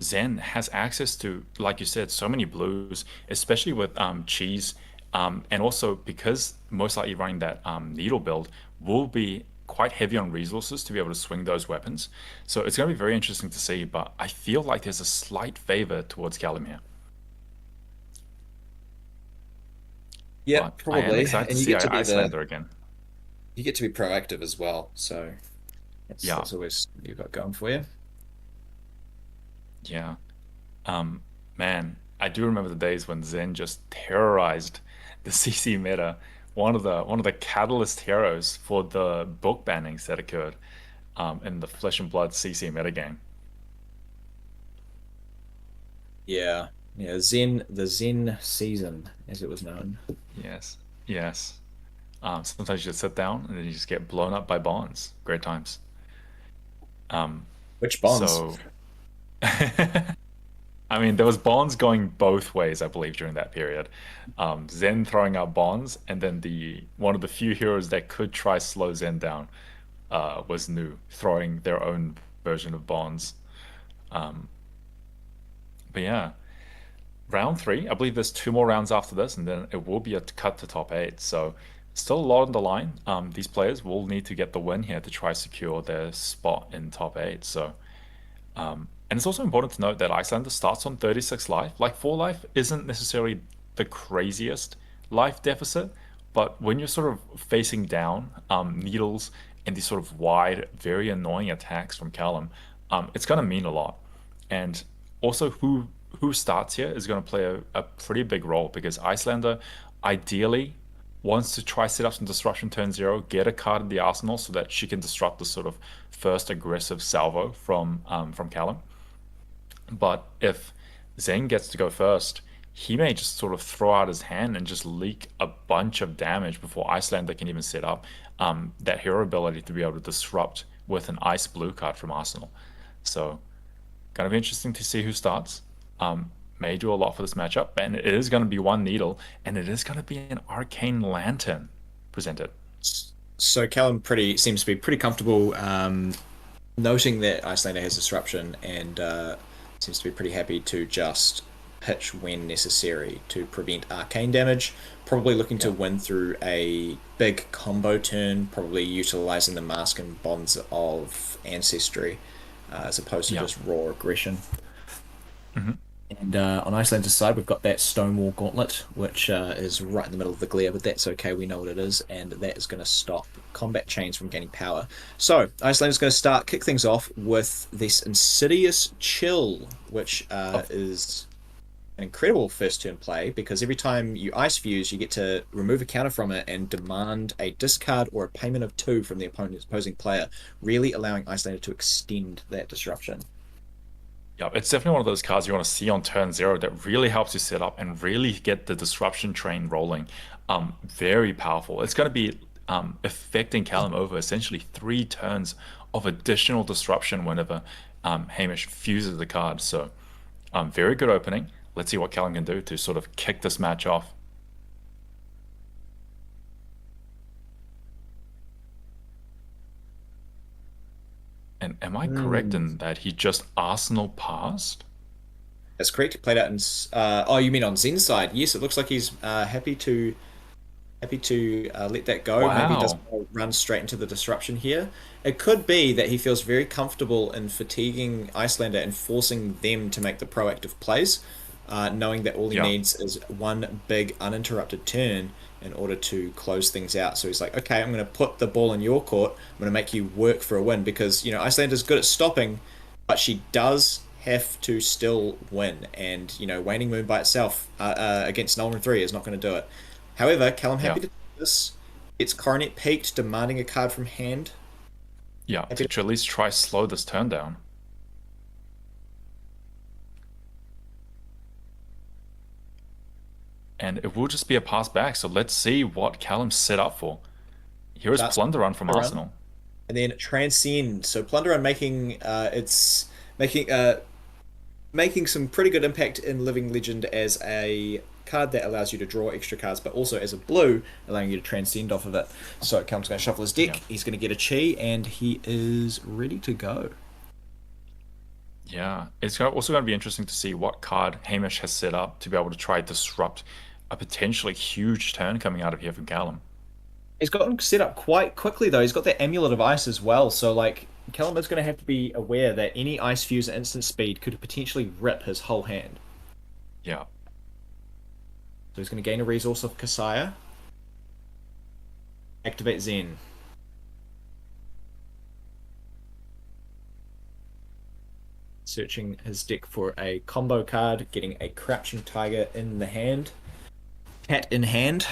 Zen has access to, like you said, so many blues, especially with Cheese, and also because most likely running that needle build will be quite heavy on resources to be able to swing those weapons. So it's going to be very interesting to see, but I feel like there's a slight favor towards Callum here. Yeah, But I am probably. excited to And you see get to be Icelander again. proactive as well. So Yeah, that's always you've got going for you. yeah. Um, Man, I do remember the days when Zen just terrorized the CC meta. One of the catalyst heroes for the book bannings that occurred in the Flesh and Blood CC metagame. Yeah. Yeah, the Zen season, as it was known. Yes, yes. Sometimes you just sit down and then you just get blown up by bonds. Great times. Um, Which bonds? so, I mean, there was bonds going both ways, I believe, during that period. Zen throwing out bonds, and then the one of the few heroes that could try slow Zen down was Nu, throwing their own version of bonds. Um, but yeah, round three, I believe there's two more rounds after this, and then it will be a cut to top eight. So still a lot on the line. These players will need to get the win here to try secure their spot in top eight. So and it's also important to note that Icelander starts on 36 life. Like 4 life isn't necessarily the craziest life deficit, but when you're sort of facing down needles and these sort of wide, very annoying attacks from Callum, it's going to mean a lot. And also, who starts here is going to play a pretty big role because Icelander ideally wants to try set up some disruption turn zero, get a card in the arsenal so that she can disrupt the sort of first aggressive salvo from Callum. But if Zane gets to go first, he may just sort of throw out his hand and just leak a bunch of damage before Icelander can even set up that hero ability to be able to disrupt with an ice blue card from Arsenal. So, gonna be interesting to see who starts. May do a lot for this matchup, and it is gonna be one needle, and it is gonna be an arcane lantern presented. So Callum pretty seems to be pretty comfortable noting that Icelander has disruption and seems to be pretty happy to just pitch when necessary to prevent arcane damage. Probably looking to Yeah. win through a big combo turn, probably utilizing the mask and bonds of ancestry as opposed to Yeah. just raw aggression. Hmm. And on Icelander's side, we've got that Stonewall Gauntlet, which is right in the middle of the glare, but that's okay, we know what it is, and that is going to stop combat chains from gaining power. So, Icelander's going to kick things off with this Insidious Chill, which Oh, is an incredible first turn play, because every time you Ice Fuse, you get to remove a counter from it and demand a discard or a payment of 2 from the opposing player, really allowing Icelander to extend that disruption. yeah, it's definitely one of those cards you want to see on turn zero that really helps you set up and really get the disruption train rolling. Very powerful. It's going to be affecting Callum over essentially 3 turns of additional disruption whenever Hamish fuses the card. So, very good opening. Let's see what Callum can do to sort of kick this match off. And am I correct Mm. in that he just Arsenal passed? That's correct. Played out in. Oh, you mean on Zen's side? Yes, it looks like he's happy to Happy to let that go. Maybe he doesn't Wow. run straight into the disruption here. It could be that he feels very comfortable in fatiguing Icelander and forcing them to make the proactive plays, knowing that all he Yeah. needs is one big uninterrupted turn in order to close things out. So he's like, okay, I'm going to put the ball in your court. I'm going to make you work for a win because, Icelander's good at stopping, but she does have to still win. And, Waning Moon by itself against Null 3 is not going to do it. However, Callum Yeah. happy to do this. It's Coronet peaked, demanding a card from hand. Yeah. Happy To at least try slow this turn down. And it will just be a pass back. So let's see what Callum's set up for. Here is That's Plunder Run from Plunder Run. Arsenal. And then Transcend. So Plunder Run making some pretty good impact in Living Legend as a card that allows you to draw extra cards, but also as a blue, allowing you to transcend off of it. So Callum's going to shuffle his deck. Yeah. He's going to get a Chi, and he is ready to go. Yeah, it's also going to be interesting to see what card Hamish has set up to be able to try disrupt a potentially huge turn coming out of here from Callum. He's gotten set up quite quickly though. He's got that Amulet of Ice as well. So like Callum is going to have to be aware that any Ice Fuse at instant speed could potentially rip his whole hand. Yeah, So he's going to gain a resource of Kasaya. Activate Zen. Searching his deck for a combo card, getting a Crouching Tiger in the hand. Cat in hand.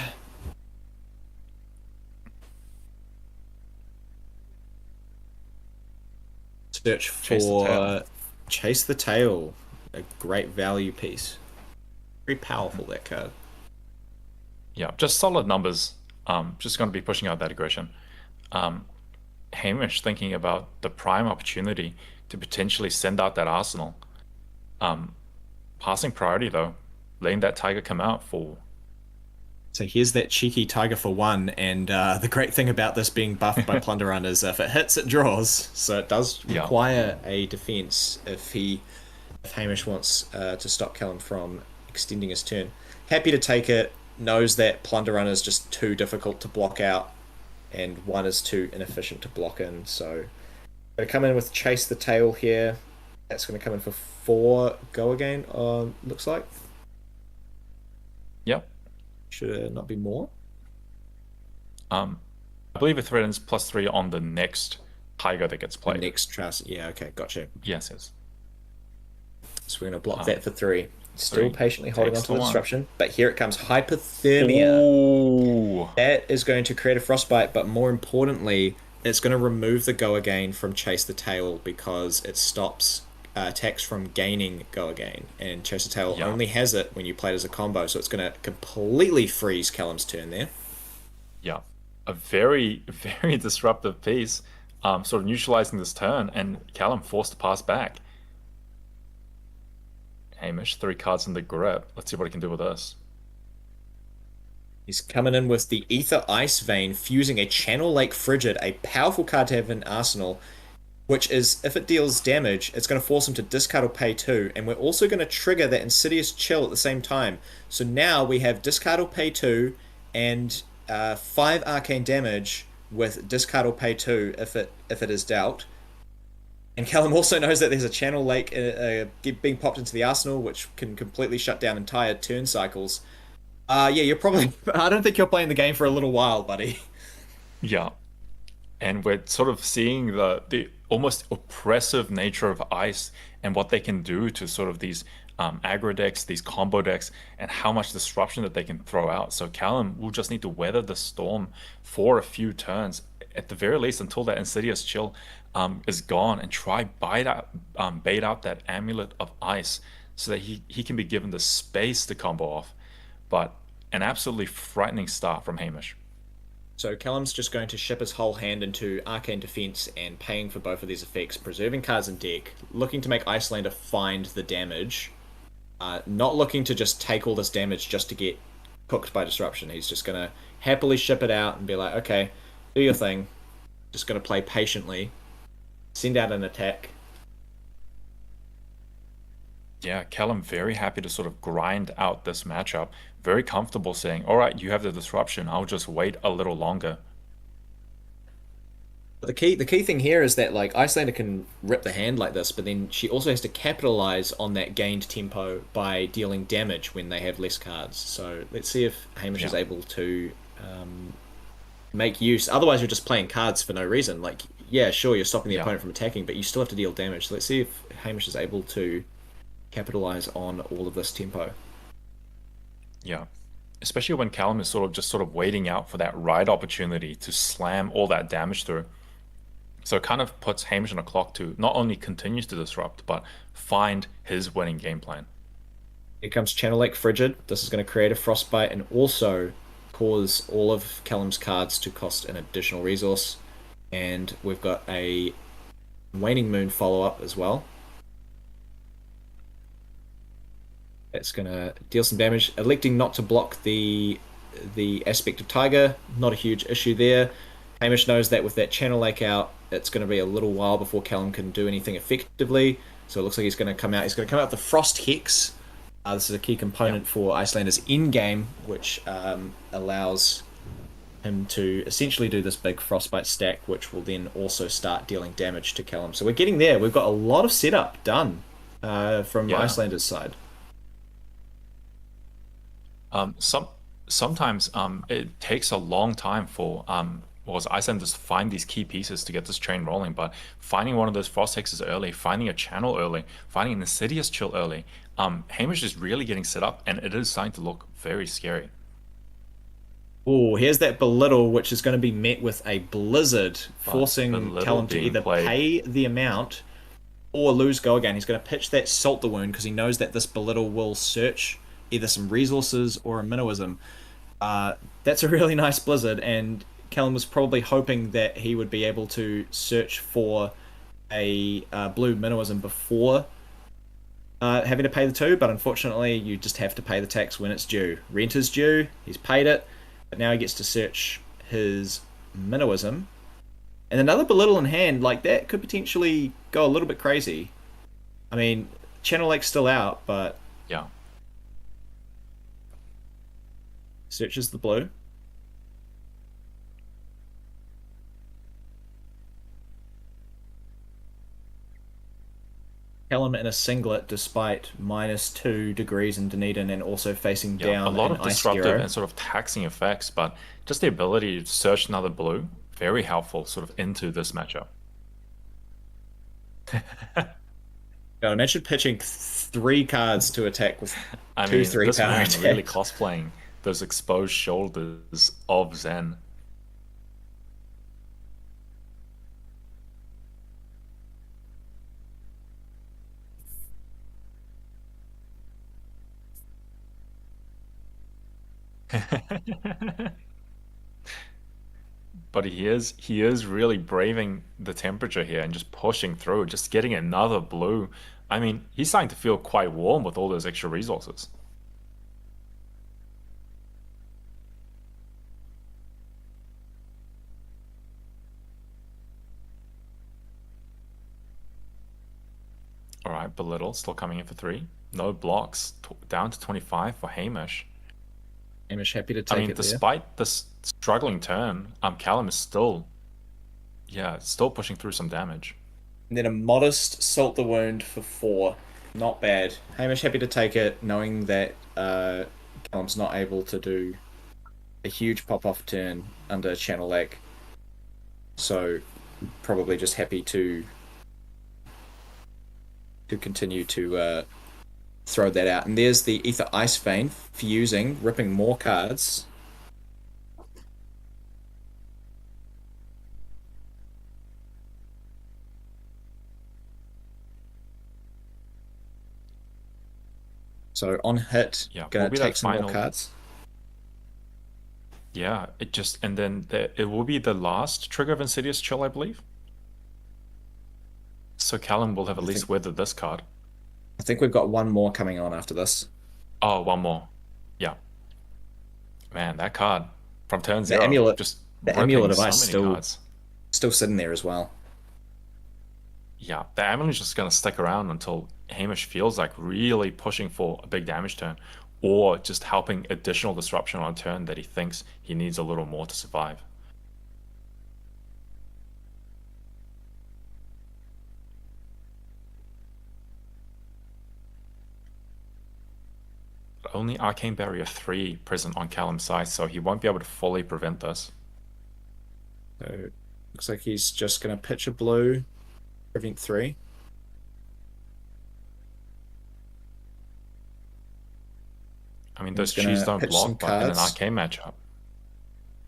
Search Chase the for Tail. Chase the Tail. A great value piece. Very powerful, that card. yeah, just solid numbers. Just going to be pushing out that aggression. Hamish thinking about the prime opportunity to potentially send out that Arsenal. Passing priority though, letting that Tiger come out for. So here's that cheeky Tiger for one, and the great thing about this being buffed by Plunder Run is if it hits, it draws. So it does Yeah. require a defense if Hamish wants to stop Callum from extending his turn. Happy to take it, knows that Plunder Run is just too difficult to block out, and one is too inefficient to block in. So going to come in with Chase the Tail here. That's going to come in for 4 go again, looks like. Yep. Should it not be more? I believe it threatens +3 on the next Tiger that gets played. Next trust. Yeah, okay, gotcha. Yes, yes. So we're going to block that for 3. Still 3 patiently holding takes on to the the 1. disruption, but here it comes. Hypothermia. Ooh. That is going to create a frostbite, but more importantly, it's going to remove the go again from Chase the Tail because it stops attacks from gaining go again. And Chase the Tail Yeah. only has it when you play it as a combo, so it's going to completely freeze Callum's turn there. Yeah, a very, very disruptive piece, sort of neutralizing this turn, and Callum forced to pass back. Hamish, 3 cards in the grip. Let's see what he can do with this. He's coming in with the Ether Ice Vein, fusing a Channel Lake Frigid, a powerful card to have in Arsenal, which is, if it deals damage, it's going to force him to discard or pay 2, and we're also going to trigger that Insidious Chill at the same time. So now we have discard or pay 2, and 5 arcane damage with discard or pay 2 if it is dealt. And Callum also knows that there's a Channel Lake being popped into the Arsenal, which can completely shut down entire turn cycles. Yeah, you're probably... I don't think you're playing the game for a little while, buddy. Yeah, and we're sort of seeing the almost oppressive nature of ice and what they can do to sort of these aggro decks, these combo decks, and how much disruption that they can throw out. So Callum will just need to weather the storm for a few turns, at the very least, until that Insidious Chill is gone, and try bait out that Amulet of Ice so that he can be given the space to combo off. But an absolutely frightening start from Hamish. So Callum's just going to ship his whole hand into Arcane Defense and paying for both of these effects, preserving cards in deck, looking to make Icelander find the damage, not looking to just take all this damage just to get cooked by disruption. He's just going to happily ship it out and be like, okay, do your thing. Just going to play patiently, send out an attack. Yeah, Callum very happy to sort of grind out this matchup very comfortable saying, all right, you have the disruption. I'll just wait a little longer. But the key thing here is that like Icelander can rip the hand like this, but then she also has to capitalize on that gained tempo by dealing damage when they have less cards. So let's see if Hamish is Yeah. able to make use. Otherwise, you're just playing cards for no reason. Like, yeah, sure, you're stopping the Yeah. opponent from attacking, but you still have to deal damage. So let's see if Hamish is able to capitalize on all of this tempo. Yeah. Especially when Callum is sort of waiting out for that right opportunity to slam all that damage through. So it kind of puts Hamish on a clock to not only continues to disrupt, but find his winning game plan. Here comes Channel Lake Frigid. This is going to create a frostbite and also cause all of Callum's cards to cost an additional resource. And we've got a Waning Moon follow-up as well. That's going to deal some damage. Electing not to block the aspect of Tiger, not a huge issue there. Hamish knows that with that Channel Lake out, it's going to be a little while before Callum can do anything effectively. So it looks like he's going to come out. He's going to come out with the Frost Hex. This is a key component for Icelander's in-game, which allows him to essentially do this big Frostbite stack, which will then also start dealing damage to Callum. So we're getting there. We've got a lot of setup done from Yeah. Icelander's side. Sometimes it takes a long time for Icelanders to find these key pieces to get this train rolling, but finding one of those frost hexes early, finding a channel early, finding an insidious chill early, Hamish is really getting set up, and it is starting to look very scary. Oh, here's that belittle, which is going to be met with a blizzard, forcing Belittle Callum to being either played. pay the amount or lose go again. He's going to pitch that Salt the Wound because he knows that this belittle will search either some resources or a minnowism. That's a really nice blizzard, and Callum was probably hoping that he would be able to search for a blue minnowism before having to pay the 2, but unfortunately you just have to pay the tax when it's due. Rent is due, he's paid it, but now he gets to search his minnowism. And another belittle in hand, like that could potentially go a little bit crazy. I mean, Channel Lake's still out, but Yeah. searches the blue. Callum in a singlet despite -2 degrees in Dunedin and also facing Yeah, a down lot an of ice disruptive hero. and sort of taxing effects, but just the ability to search another blue, very helpful sort of into this matchup. God, imagine pitching 3 cards to attack with I two mean, 3 this power man really attacks. cosplaying those exposed shoulders of Zen. But he is really braving the temperature here and just pushing through, just getting another blue. I mean, he's starting to feel quite warm with all those extra resources. All right, Belittle still coming in for 3. No blocks, down to 25 for Hamish. Hamish happy to I take mean, it there. despite this struggling turn, Callum is still, yeah, still pushing through some damage. And then a modest Salt the Wound for 4. Not bad. Hamish happy to take it, knowing that Callum's not able to do a huge pop-off turn under Channel Lake. So probably just happy to continue to throw that out. And there's the Ether Ice Vein fusing, ripping more cards. So on hit, Yeah, gonna will be take that some more final. cards. Yeah, and then it will be the last trigger of Insidious Chill, I believe. So Callum will have at least think- weathered this card. I think we've got one more coming on after this. Oh, one more. Yeah. Man, that card from turn 0, amulet- just the ripping amulet of so ice many still- cards. Still sitting there as well. Yeah, the amulet is just gonna stick around until Hamish feels like really pushing for a big damage turn. or just helping additional disruption on a turn that he thinks he needs a little more to survive. Only Arcane Barrier 3 present on Callum's side, so he won't be able to fully prevent this. So looks like he's just going to pitch a blue, prevent 3. I mean, those He's gonna cheese don't pitch some block, but in an cards. arcane matchup.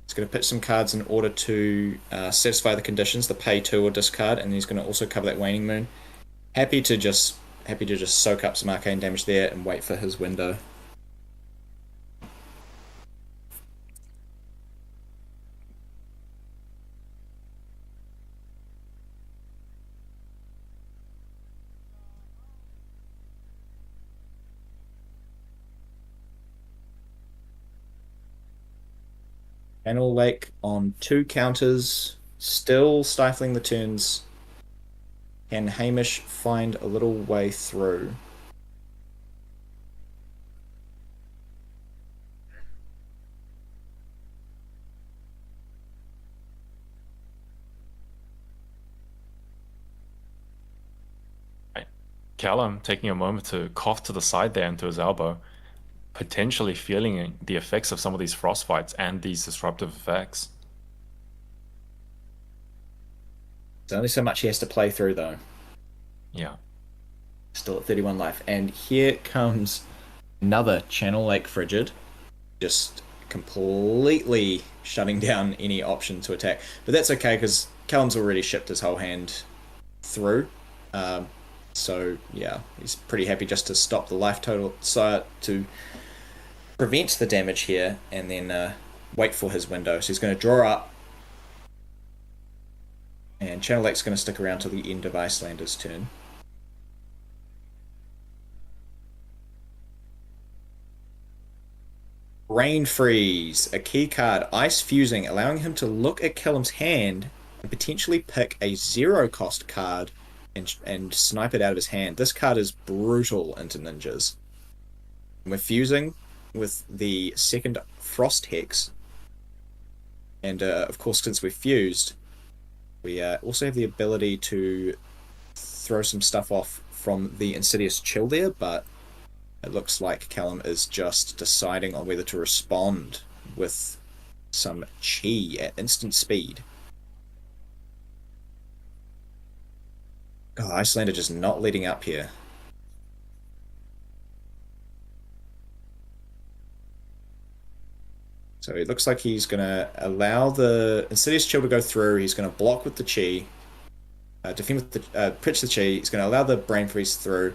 He's going to pitch some cards in order to satisfy the conditions, the pay 2 or discard, and he's going to also cover that Waning Moon. Happy to just soak up some arcane damage there and wait for his window. Channel Lake on 2 counters, still stifling the turns. Can Hamish find a little way through? Right. Callum taking a moment to cough to the side there into his elbow, potentially feeling the effects of some of these frostbites and these disruptive effects. There's only so much he has to play through, though. Yeah. Still at 31 life. And here comes another Channel Lake Frigid. Just completely shutting down any option to attack. But that's okay, because Callum's already shipped his whole hand through. So, yeah, he's pretty happy just to stop the life total, so to prevent the damage here, and then wait for his window. So he's going to draw up, and Channel Lake's going to stick around till the end of Icelander's turn. Rain Freeze, a key card, Ice Fusing, allowing him to look at Callum's hand and potentially pick a 0-cost card and snipe it out of his hand. This card is brutal into ninjas. We're fusing with the second Frost Hex, and of course, since we're fused, we also have the ability to throw some stuff off from the Insidious Chill there, but it looks like Callum is just deciding on whether to respond with some chi at instant speed. Oh, Icelander just not leading up here. So it looks like he's going to allow the Insidious Chill to go through. He's going to block with the chi. Defend with the pitch the chi. He's going to allow the Brain Freeze through.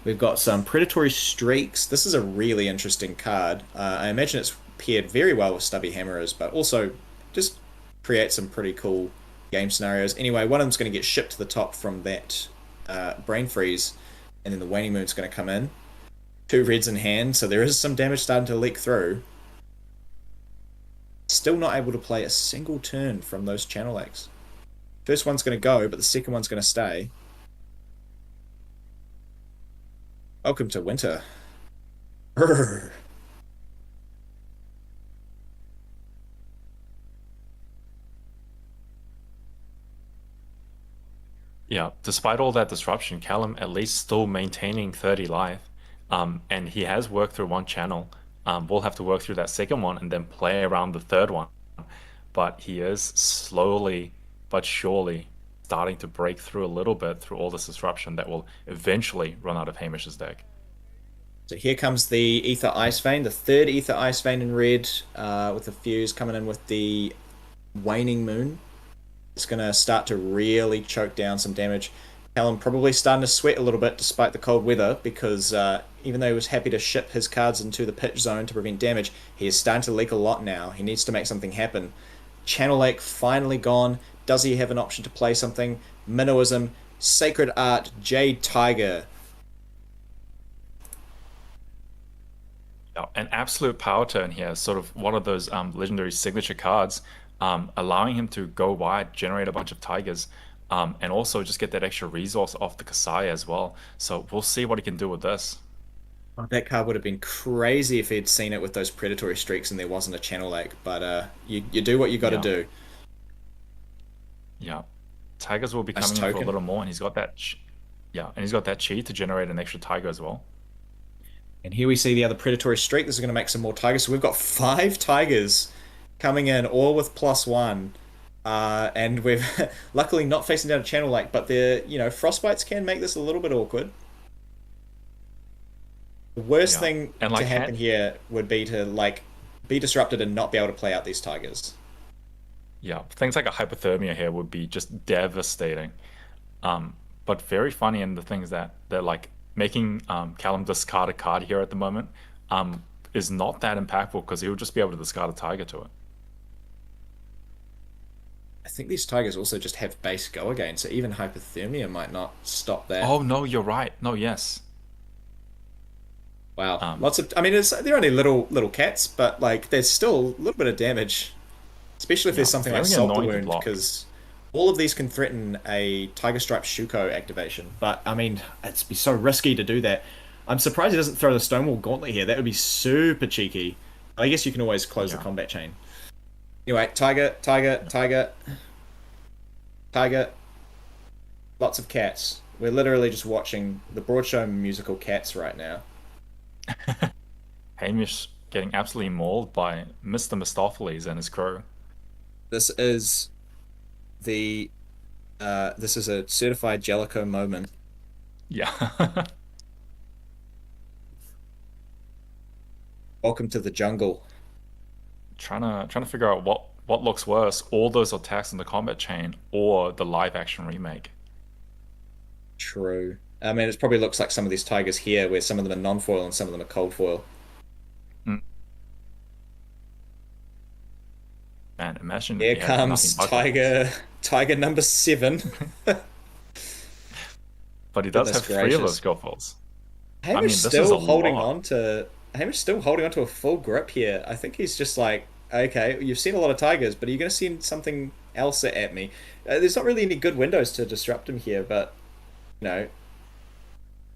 We've got some Predatory Streaks. This is a really interesting card. I imagine it's paired very well with Stubby Hammerers, but also just create some pretty cool game scenarios. Anyway, one of them's going to get shipped to the top from that Brain Freeze, and then the Waning Moon's going to come in. 2 reds in hand, so there is some damage starting to leak through. Still not able to play a single turn from those Channel Lakes. First one's going to go, but the second one's going to stay. Welcome to winter. Urgh. Yeah, despite all that disruption, Callum at least still maintaining 30 life. And he has worked through one channel. We'll have to work through that second one and then play around the third one. But he is slowly but surely starting to break through a little bit through all this disruption that will eventually run out of Hamish's deck. So here comes the Ether Ice Vein, the third Ether Ice Vein in red, with the fuse coming in with the Waning Moon. It's going to start to really choke down some damage. Callum probably starting to sweat a little bit despite the cold weather, because even though he was happy to ship his cards into the pitch zone to prevent damage, he is starting to leak a lot now. He needs to make something happen. Channel Lake finally gone. Does he have an option to play something? Minnowism, Sacred Art, Jade Tiger. An absolute power turn here, sort of one of those legendary signature cards, allowing him to go wide, generate a bunch of tigers, and also just get that extra resource off the Kasai as well. So we'll see what he can do with this. Oh, that card would have been crazy if he'd seen it with those predatory streaks and there wasn't a channel lake. But you do what you got to Yeah. do. Yeah. Tigers will be Nice coming in for a token. little more, and he's got that. Yeah, and he's got that chi to generate an extra tiger as well. And here we see the other predatory streak. This is going to make some more tigers. So we've got 5 tigers coming in, all with +1. And we've luckily not facing down a channel lake, but frostbites can make this a little bit awkward. The worst Yeah. thing And to like, happen here would be to be disrupted and not be able to play out these tigers. yeah, things like a hypothermia here would be just devastating. But very funny in the things that they're like making Callum discard a card here at the moment is not that impactful because he'll just be able to discard a tiger to it. I think these tigers also just have base go again, so even hypothermia might not stop that. Oh no, you're right. No, yes. Wow, lots of. I mean, they're only little cats, but there's still a little bit of damage, especially if there's something like very Salt the annoying to Wound, block. because all of these can threaten a Tiger Stripe Shuko activation. But I mean, it'd be so risky to do that. I'm surprised he doesn't throw the Stonewall Gauntlet here. That would be super cheeky. I guess you can always close the Yeah. combat chain. Anyway, tiger, tiger, tiger, tiger. Lots of cats. We're literally just watching the Broadshow musical Cats right now. Hamish getting absolutely mauled by Mr. Mistopheles and his crew. This is this is a certified Jellicoe moment. Yeah. Welcome to the jungle. trying to figure out what looks worse, all those attacks in the combat chain or the live action remake. True. I mean, it probably looks like some of these tigers here, where some of them are non-foil and some of them are cold foil. Man, imagine Here if he had comes nothing but tiger number 7. but he does Goodness have 3 of gracious. those Gothels. Hamish this is still a holding lot. on to Hamish still holding on to a full grip here. I think he's just like, okay, you've seen a lot of tigers, but are you going to send something else at me? There's not really any good windows to disrupt him here, but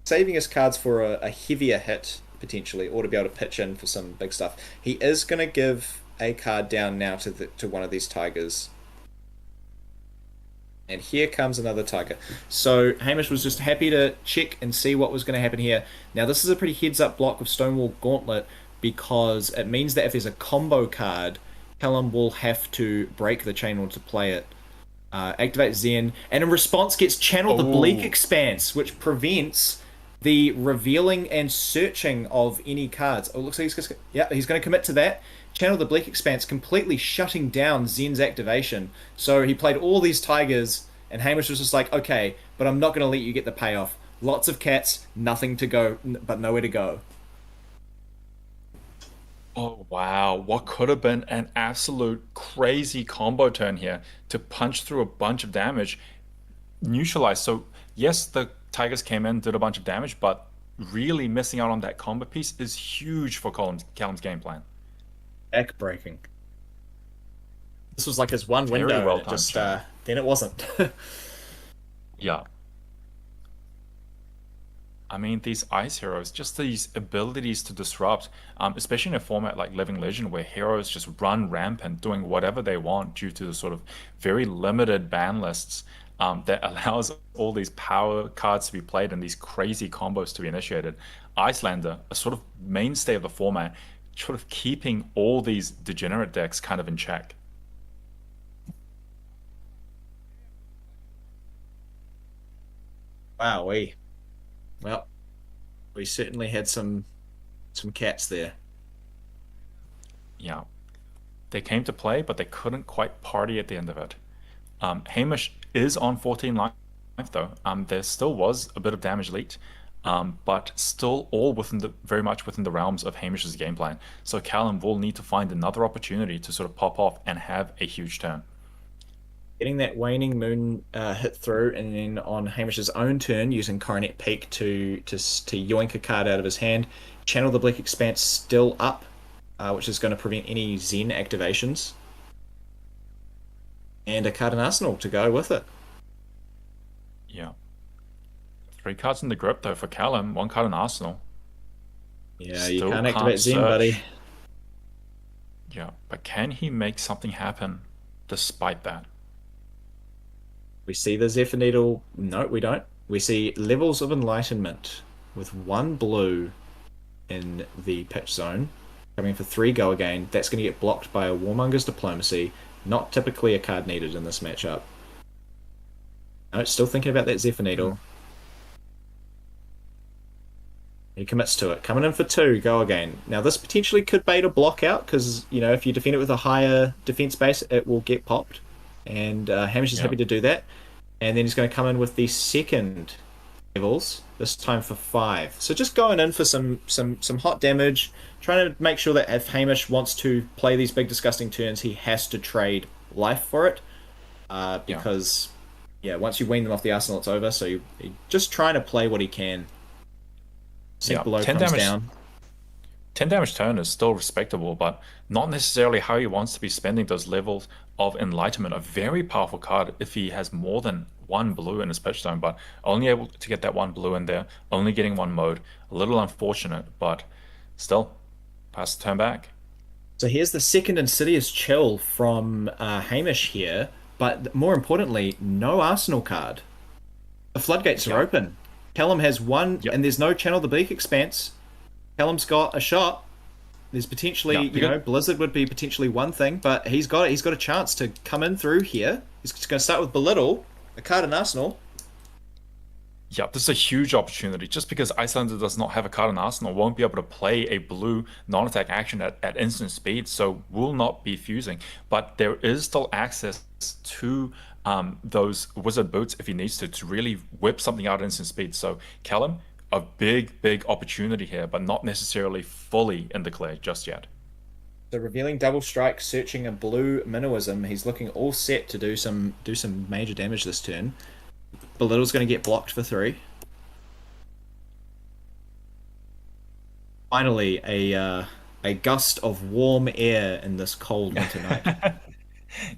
saving his cards for a heavier hit potentially, or to be able to pitch in for some big stuff. He is going to give a card down now to one of these tigers. And here comes another tiger. So Hamish was just happy to check and see what was going to happen here. Now this is a pretty heads-up block with Stonewall Gauntlet, because it means that if there's a combo card, Callum will have to break the chain or to play it. Activate Zen, and in response gets Channel the Bleak Oh. Expanse, which prevents the revealing and searching of any cards. Oh, it looks like he's going to commit to that. Channel the Bleak Expanse, completely shutting down Zen's activation. So he played all these tigers, and Hamish was just like, okay, but I'm not going to let you get the payoff. Lots of cats, nothing to go, but nowhere to go. Oh wow, what could have been an absolute crazy combo turn here to punch through a bunch of damage, neutralize. So yes, the Tigers came in, did a bunch of damage, but really missing out on that combo piece is huge for Callum's game plan. Back breaking. This was like his one Very window, well and it just timed, then it wasn't. Yeah. I mean, these ice heroes, just these abilities to disrupt, especially in a format like Living Legend, where heroes just run rampant, doing whatever they want due to the sort of very limited ban lists, that allows all these power cards to be played and these crazy combos to be initiated. Icelander, a sort of mainstay of the format, sort of keeping all these degenerate decks kind of in check. Wow, well, we certainly had some cats there. Yeah. They came to play, but they couldn't quite party at the end of it. Hamish is on 14 life though. There still was a bit of damage leaked, but still all very much within the realms of Hamish's game plan. So Callum will need to find another opportunity to sort of pop off and have a huge turn. Getting that waning moon hit through, and then on Hamish's own turn, using Coronet Peak to yoink a card out of his hand. Channel the Bleak Expanse still up, which is going to prevent any Zen activations. And a card in Arsenal to go with it. Yeah. 3 cards in the grip though for Callum, 1 card in Arsenal. Yeah, you Still can't can't activate Zen, buddy. search. Yeah, but can he make something happen despite that? We see the Zephyr Needle. No, we don't. We see levels of enlightenment with one blue in the pitch zone, coming for 3 go again. That's going to get blocked by a Warmonger's Diplomacy. Not typically a card needed in this matchup. No, still thinking about that Zephyr Needle. He commits to it. Coming in for 2, go again. Now this potentially could bait a block out because, you know, if you defend it with a higher defense base, it will get popped. And Hamish is happy to do that. And then he's going to come in with the second levels, this time for 5. So just going in for some hot damage, trying to make sure that if Hamish wants to play these big disgusting turns, he has to trade life for it. Because, once you wean them off the arsenal, it's over. So he just trying to play what he can. Sink below 10 comes damage. down. 10 damage turn is still respectable, but not necessarily how he wants to be spending those levels of enlightenment. A very powerful card if he has more than 1 blue in his pitch zone, but only able to get that 1 blue in there, only getting 1 mode. A little unfortunate, but still, pass the turn back. So here's the second Insidious Chill from Hamish here, but more importantly, no Arsenal card. The floodgates are open. Callum has 1, and there's no Channel the Bleak Expanse. Callum's got a shot. There's potentially, Blizzard would be potentially one thing, but he's got it. He's got a chance to come in through here. He's going to start with Belittle, a card in Arsenal. Yeah, this is a huge opportunity. Just because Icelander does not have a card in Arsenal, won't be able to play a blue non-attack action at instant speed, so will not be fusing. But there is still access to those Wizard Boots if he needs to really whip something out at instant speed. So Callum, a big opportunity here, but not necessarily fully in the clear just yet. So revealing Double Strike, searching a blue Minnowism. He's looking all set to do some major damage this turn. Belittle's going to get blocked for 3. Finally, a gust of warm air in this cold winter night.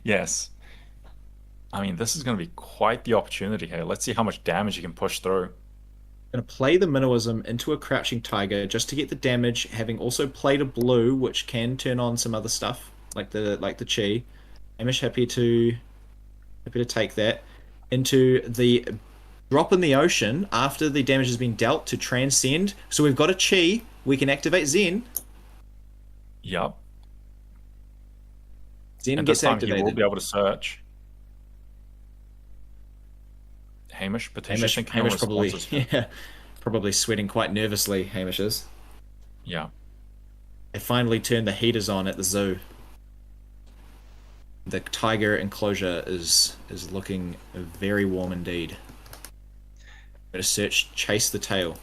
Yes. I mean, this is going to be quite the opportunity here. Let's see how much damage you can push through. Going to play the Minnowism into a Crouching Tiger just to get the damage, having also played a blue, which can turn on some other stuff, like the Chi. Hamish happy to take that. Into the drop in the ocean after the damage has been dealt to transcend. So we've got a Chi. We can activate Zen. Yep. Zen And gets this time activated. he will be able to search. Hamish potentially thinking Hamish of probably, responses. probably sweating quite nervously. Hamish is. Yeah. They finally turned the heaters on at the zoo. The tiger enclosure is looking very warm indeed. Better search, chase the tail.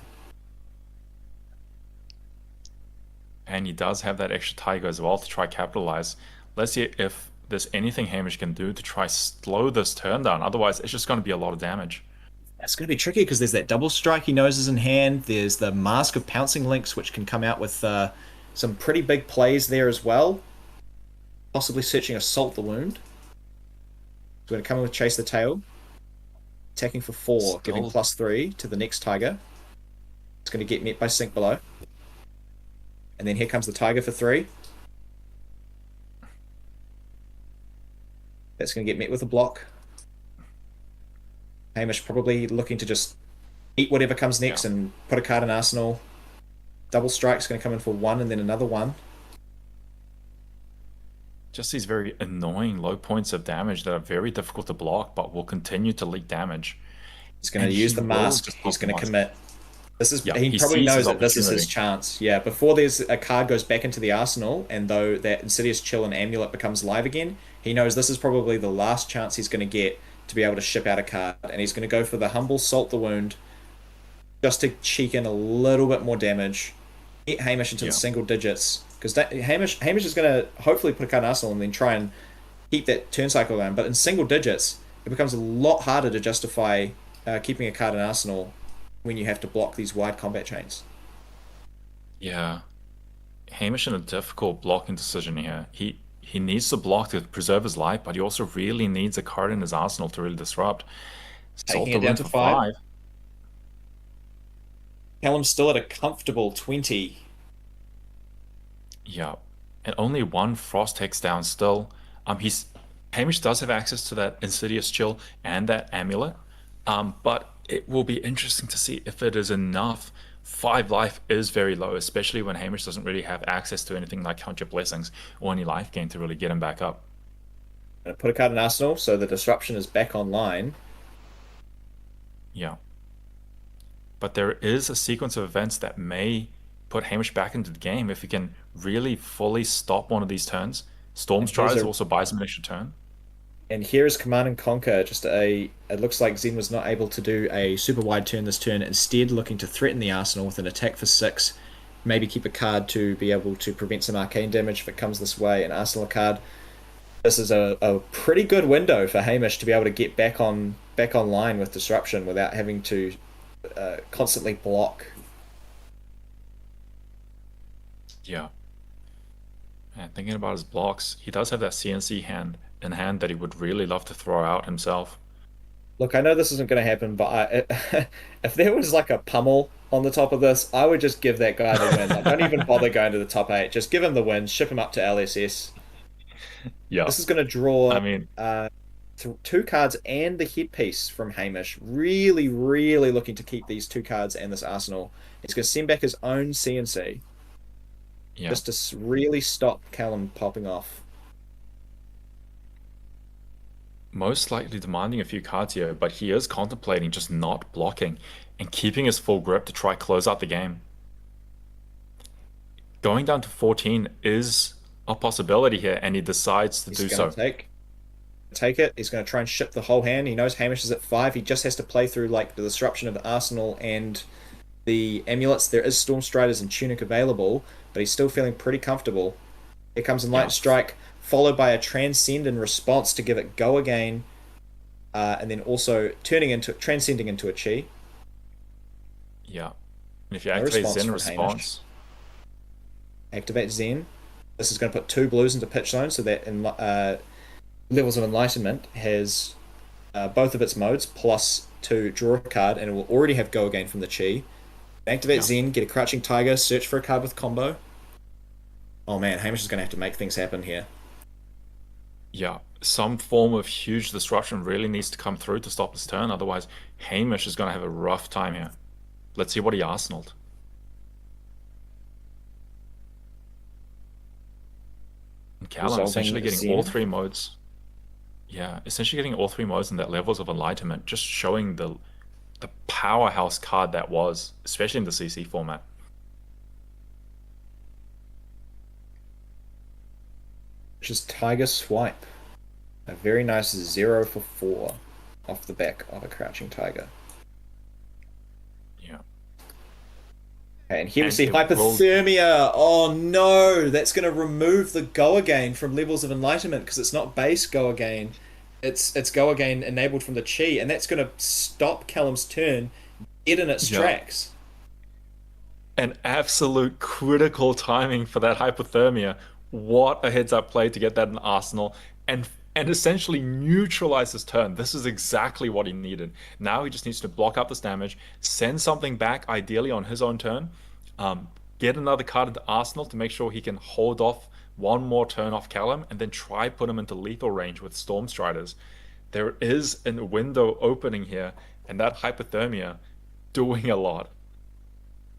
And he does have that extra tiger as well to try capitalize. Let's see if there's anything Hamish can do to try slow this turn down. Otherwise, it's just going to be a lot of damage. It's going to be tricky because there's that double strike he knows is in hand. There's the Mask of Pouncing Links, which can come out with some pretty big plays there as well. Possibly searching Assault the Wound. So we're going to come in with Chase the Tail. Attacking for 4, giving +3 to the next Tiger. It's going to get met by Sink Below. And then here comes the Tiger for 3. That's going to get met with a block. Hamish probably looking to just eat whatever comes next and put a card in Arsenal. Double Strike's going to come in for 1 and then another 1. Just these very annoying low points of damage that are very difficult to block, but will continue to leak damage. He's going to use the mask. He's going to commit. This is he probably knows that this is his chance. Yeah, before there's a card goes back into the arsenal, and though that Insidious Chill and Amulet becomes live again, he knows this is probably the last chance he's going to get to be able to ship out a card, and he's going to go for the Humble Salt the Wound, just to cheek in a little bit more damage, get Hamish into the single digits, because Hamish is going to hopefully put a card in arsenal and then try and keep that turn cycle going. But in single digits, it becomes a lot harder to justify keeping a card in arsenal when you have to block these wide combat chains. Yeah. Hamish in a difficult blocking decision here. He needs to block to preserve his life, but he also really needs a card in his arsenal to really disrupt. Taking it down to 5. Callum's still at a comfortable 20. Yeah, and only one Frost Hex down still. He's Hamish does have access to that Insidious Chill and that amulet. But it will be interesting to see if it is enough. 5 life is very low, especially when Hamish doesn't really have access to anything like Count Your Blessings or any life gain to really get him back up. Gonna put a card in Arsenal, so the disruption is back online. Yeah. But there is a sequence of events that may put Hamish back into the game if he can really fully stop one of these turns. Storm And here's Strides a also buys him an extra turn. And here is Command and Conquer. Just a. It looks like Zen was not able to do a super wide turn this turn. Instead, looking to threaten the Arsenal with an attack for 6. Maybe keep a card to be able to prevent some arcane damage if it comes this way. An Arsenal card. This is a pretty good window for Hamish to be able to get back online with disruption without having to constantly block. Yeah. And thinking about his blocks, he does have that CNC hand in hand that he would really love to throw out himself. Look, I know this isn't going to happen, but if there was like a pummel on the top of this, I would just give that guy the win. Like, don't even bother going to the top 8. Just give him the win, ship him up to LSS. Yeah. This is going to draw I mean, 2 cards and the headpiece from Hamish. Really, really looking to keep these 2 cards and this Arsenal. He's going to send back his own CNC yeah. just to really stop Callum popping off. Most likely demanding a few cards here, but he is contemplating just not blocking and keeping his full grip to try close out the game. Going down to 14 is a possibility here, and he decides to do He's so. going to take it. He's going to try and ship the whole hand. He knows Hamish is at 5. He just has to play through like the disruption of the Arsenal and the amulets. There is Storm Striders and Tunic available, but he's still feeling pretty comfortable. Here comes Enlightened Strike, followed by a Transcend in response to give it Go Again, and then also transcending into a Chi. Yeah. And if you No activate response Zen from response, Activate Zen. This is going to put 2 blues into pitch zone, so that in Levels of Enlightenment has both of its modes plus 2 draw a card, and it will already have Go Again from the Chi. Activate Zen, get a Crouching Tiger, search for a card with combo. Oh man, Hamish is going to have to make things happen here. yeah, some form of huge disruption really needs to come through to stop this turn. Otherwise, Hamish is going to have a rough time here. Let's see what he arsenaled. And Callum essentially getting all 3 modes. Yeah, essentially getting all 3 modes in that Levels of Enlightenment, just showing the powerhouse card that was, especially in the CC format. Which is Tiger Swipe. A very nice 0 for 4 off the back of a Crouching Tiger. Yeah. Okay, and here we And see it will- Hypothermia. Oh no, that's going to remove the Go Again from Levels of Enlightenment because it's not base Go Again. It's Go Again enabled from the Chi, and that's going to stop Callum's turn dead in its Yeah. tracks. An absolute critical timing for that Hypothermia. What a heads-up play to get that in Arsenal and essentially neutralize his turn. This is exactly what he needed. Now he just needs to block up this damage, send something back, ideally on his own turn, get another card into Arsenal to make sure he can hold off one more turn off Callum, and then try put him into lethal range with Storm Striders. There is a window opening here, and that Hypothermia doing a lot.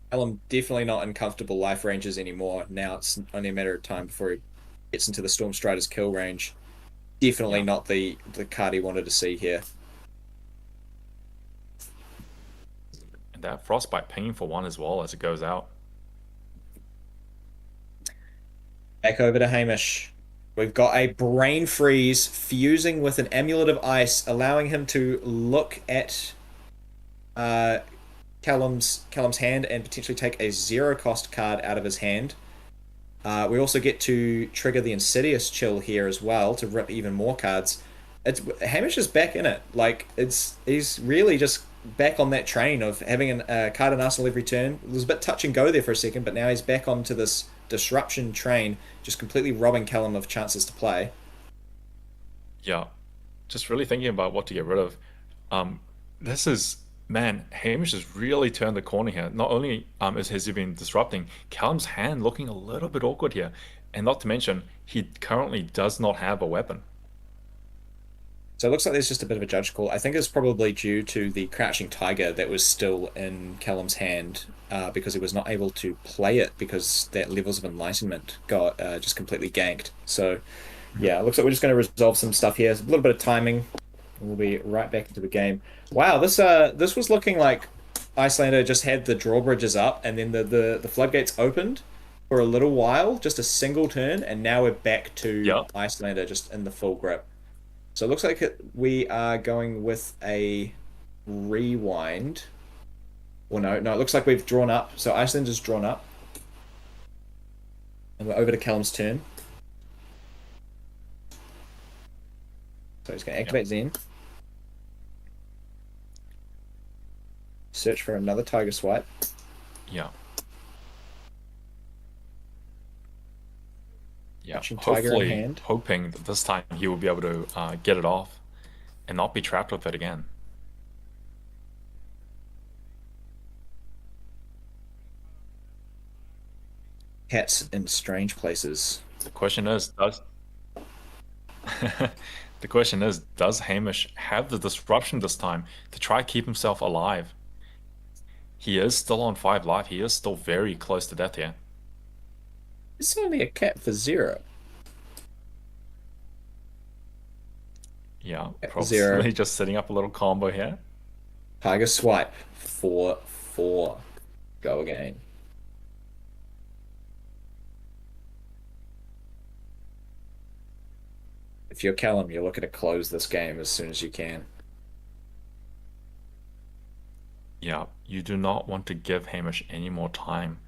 Callum definitely not in comfortable life ranges anymore. Now it's only a matter of time before he gets into the Storm Strider's kill range. Definitely not the card he wanted to see here. And that Frostbite pinging for 1 as well as it goes out. Back over to Hamish. We've got a Brain Freeze fusing with an Amulet of Ice, allowing him to look at Callum's hand and potentially take a 0-cost card out of his hand. We also get to trigger the Insidious Chill here as well to rip even more cards. Hamish is back in it. Like he's really just back on that train of having a card in Arsenal every turn. It was a bit touch and go there for a second, but now he's back onto this disruption train, just completely robbing Callum of chances to play. Yeah, just really thinking about what to get rid of. This is Man, Hamish has really turned the corner here. Not only has he been disrupting, Callum's hand looking a little bit awkward here. And not to mention, he currently does not have a weapon. So it looks like there's just a bit of a judge call. I think it's probably due to the crouching tiger that was still in Callum's hand because he was not able to play it because that levels of enlightenment got just completely ganked. So yeah, it looks like we're just going to resolve some stuff here. A little bit of timing. And we'll be right back into the game. Wow, this was looking like Icelander just had the drawbridges up and then the floodgates opened for a little while, just a single turn, and now we're back to Yep. Icelander just in the full grip. So it looks like we are going with a rewind. Well, no, it looks like we've drawn up. So Icelander's drawn up. And we're over to Callum's turn. So he's going to activate Zen. Search for another Tiger Swipe. Yeah. Yeah, Catching tiger in hopefully, hand. hoping that this time he will be able to get it off and not be trapped with it again. Cats in strange places. The question is, does the question is, does Hamish have the disruption this time to try keep himself alive? He is still on 5 life. He is still very close to death here. It's only a cat for 0. Yeah, At probably 0. just setting up a little combo here. Tiger Swipe for 4. Go again. If you're Callum, you're looking to close this game as soon as you can. Yeah, you do not want to give Hamish any more time.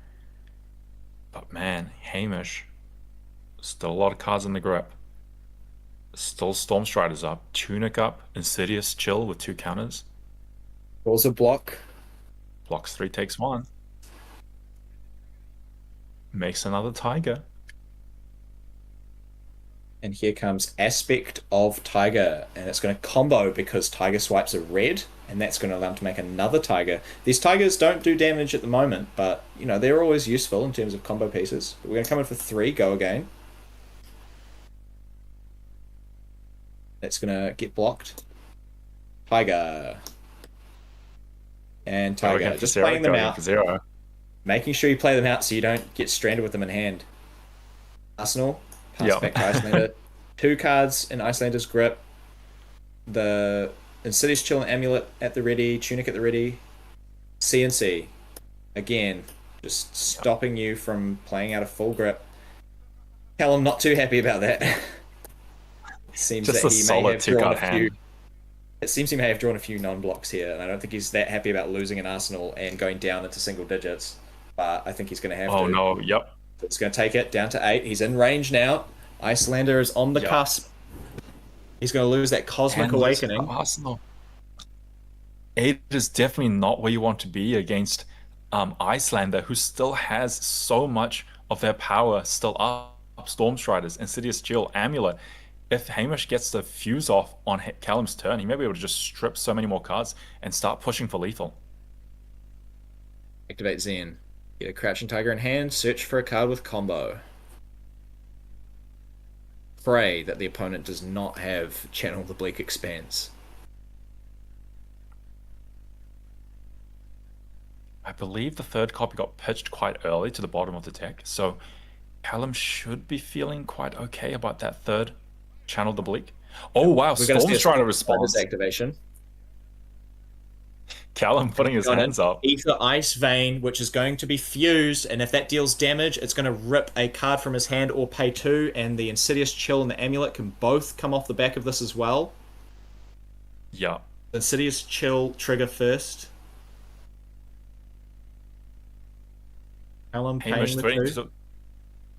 But man, Hamish, still a lot of cards in the grip. Still Storm Strider's up, Tunic up, Insidious Chill with 2 counters. Draws a block. Blocks 3, takes 1. Makes another Tiger. And here comes Aspect of Tiger. And it's going to combo because Tiger Swipes are red. And that's going to allow him to make another Tiger. These Tigers don't do damage at the moment. But, you know, they're always useful in terms of combo pieces. But we're going to come in for 3. Go again. That's going to get blocked. Tiger. And Go Tiger. again for Just 0, playing them go again out. for 0. Making sure you play them out so you don't get stranded with them in hand. Arsenal. Pass Yeah. back to Icelander. 2 cards in Icelander's grip. The Insidious Chill and Amulet at the ready. Tunic at the ready. CNC. Again, just stopping you from playing out a full grip. Callum not too happy about that. Seems Just that a he may solid have drawn 2-card a few. hand. It seems he may have drawn a few non-blocks here, and I don't think he's that happy about losing an Arsenal and going down into single digits. But I think he's going to have to. Oh no, yep. It's going to take it down to 8. He's in range now. Icelander is on the Yep. cusp. He's going to lose that Cosmic And lose Awakening. Arsenal. 8 is definitely not where you want to be against Icelander, who still has so much of their power still up. Storm Striders, Insidious Chill, Amulet. If Hamish gets the fuse off on Callum's turn, he may be able to just strip so many more cards and start pushing for lethal. Activate Zen. Get a Crouching Tiger in hand. Search for a card with combo. Pray that the opponent does not have Channel the Bleak Expanse. I believe the 3rd copy got pitched quite early to the bottom of the deck, so Callum should be feeling quite okay about that 3rd Channel the Bleak. Oh wow, We're going to Storm see Strider a response. activation. Callum putting his Got hands an up. Ether Ice Vein, which is going to be fused, and if that deals damage, it's going to rip a card from his hand or pay 2, and the Insidious Chill and the Amulet can both come off the back of this as well. Yeah. Insidious Chill trigger first. Callum Hamish paying the 2.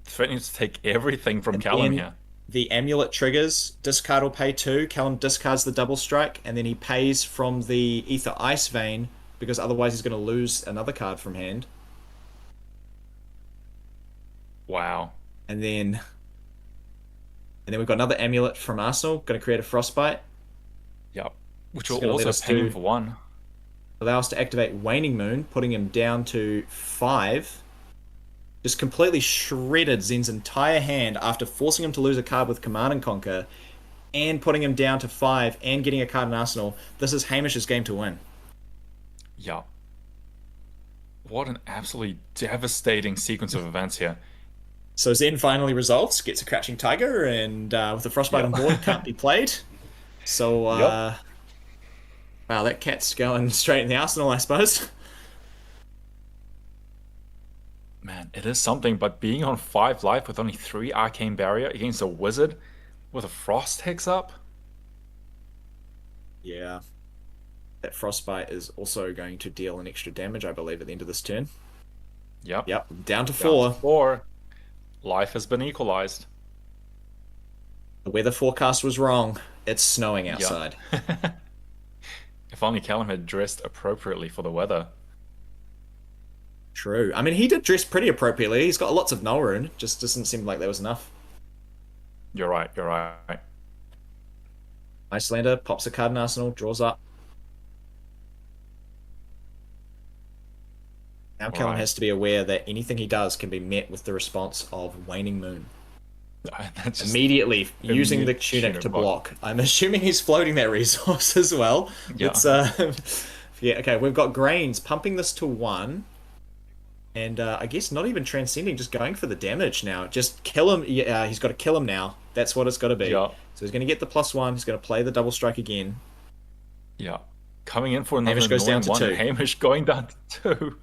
threatening to take everything from And Callum then here. The Amulet triggers, discard or pay 2. Callum discards the double strike, and then he pays from the Ether Ice Vein, because otherwise he's going to lose another card from hand. Wow. And then we've got another Amulet from Arsenal, going to create a Frostbite. Yep. Which It's will gonna let also us pay him do- for 1. Allow us to activate Waning Moon, putting him down to 5. Just completely shredded Zen's entire hand after forcing him to lose a card with Command and Conquer, and putting him down to 5 and getting a card in Arsenal. This is Hamish's game to win. Yeah. What an absolutely devastating sequence of events here. So Zen finally resolves, gets a Crouching Tiger, and with the Frostbite on board, can't be played. So, wow, that cat's going straight in the Arsenal, I suppose. Man, it is something, but being on 5 life with only 3 Arcane Barrier against a Wizard with a Frost Hex up? Yeah. That Frostbite is also going to deal an extra damage, I believe, at the end of this turn. Yep. Yep, down to Down 4. to 4. Life has been equalized. The weather forecast was wrong. It's snowing outside. Yeah. If only Callum had dressed appropriately for the weather. True. I mean, he did dress pretty appropriately. He's got lots of null rune. Just doesn't seem like there was enough. You're right, you're right. Icelander pops a card in Arsenal, draws up. Now Callum has to be aware that anything he does can be met with the response of Waning Moon. That's just Immediately using the tunic to block. I'm assuming he's floating that resource as well. Yeah. It's yeah, okay, we've got Grains pumping this to 1. And I guess not even transcending, just going for the damage now. Just kill him. Yeah, he's got to kill him now. That's what it's got to be. Yeah. So he's going to get the +1. He's going to play the double strike again. Yeah. Coming in for another Hamish goes down to 1. 2. Hamish going down to 2.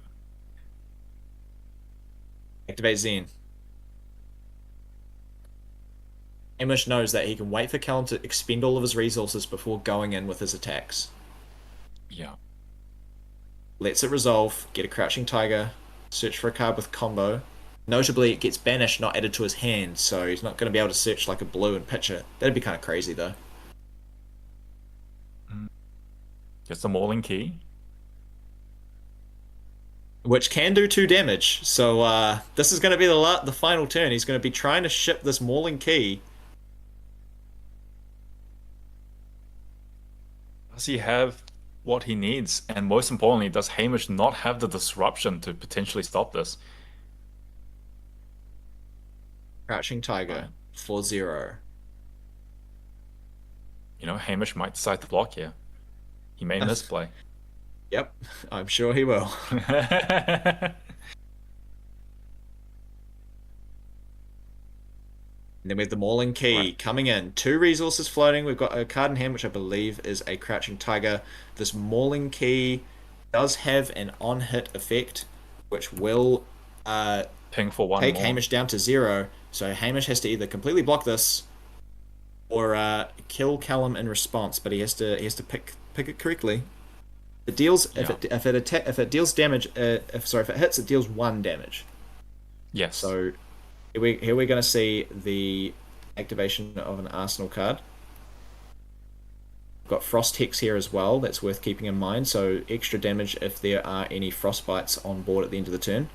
Activate Zen. Hamish knows that he can wait for Callum to expend all of his resources before going in with his attacks. Yeah. Lets it resolve, get a Crouching Tiger, search for a card with combo. Notably, it gets banished, not added to his hand, so he's not going to be able to search like a blue and pitch it. That'd be kind of crazy, though. Gets the Mauling Key. Which can do 2 damage, so this is going to be the final turn. He's going to be trying to ship this Mauling Key. Does he have what he needs? And most importantly, does Hamish not have the disruption to potentially stop this? Crouching Tiger for 0. You know, Hamish might decide to block here. He may misplay. Yep, I'm sure he will. And then we have the Mauling Key coming in. 2 resources floating. We've got a card in hand, which I believe is a Crouching Tiger. This Mauling Key does have an on-hit effect, which will Ping for 1 take more. Hamish down to 0. So Hamish has to either completely block this or kill Callum in response. But he has to pick it correctly. It deals if it deals damage. If it hits, it deals 1 damage. Yes. So here we're going to see the activation of an Arsenal card. We've got Frost Hex here as well. That's worth keeping in mind. So extra damage if there are any Frostbites on board at the end of the turn.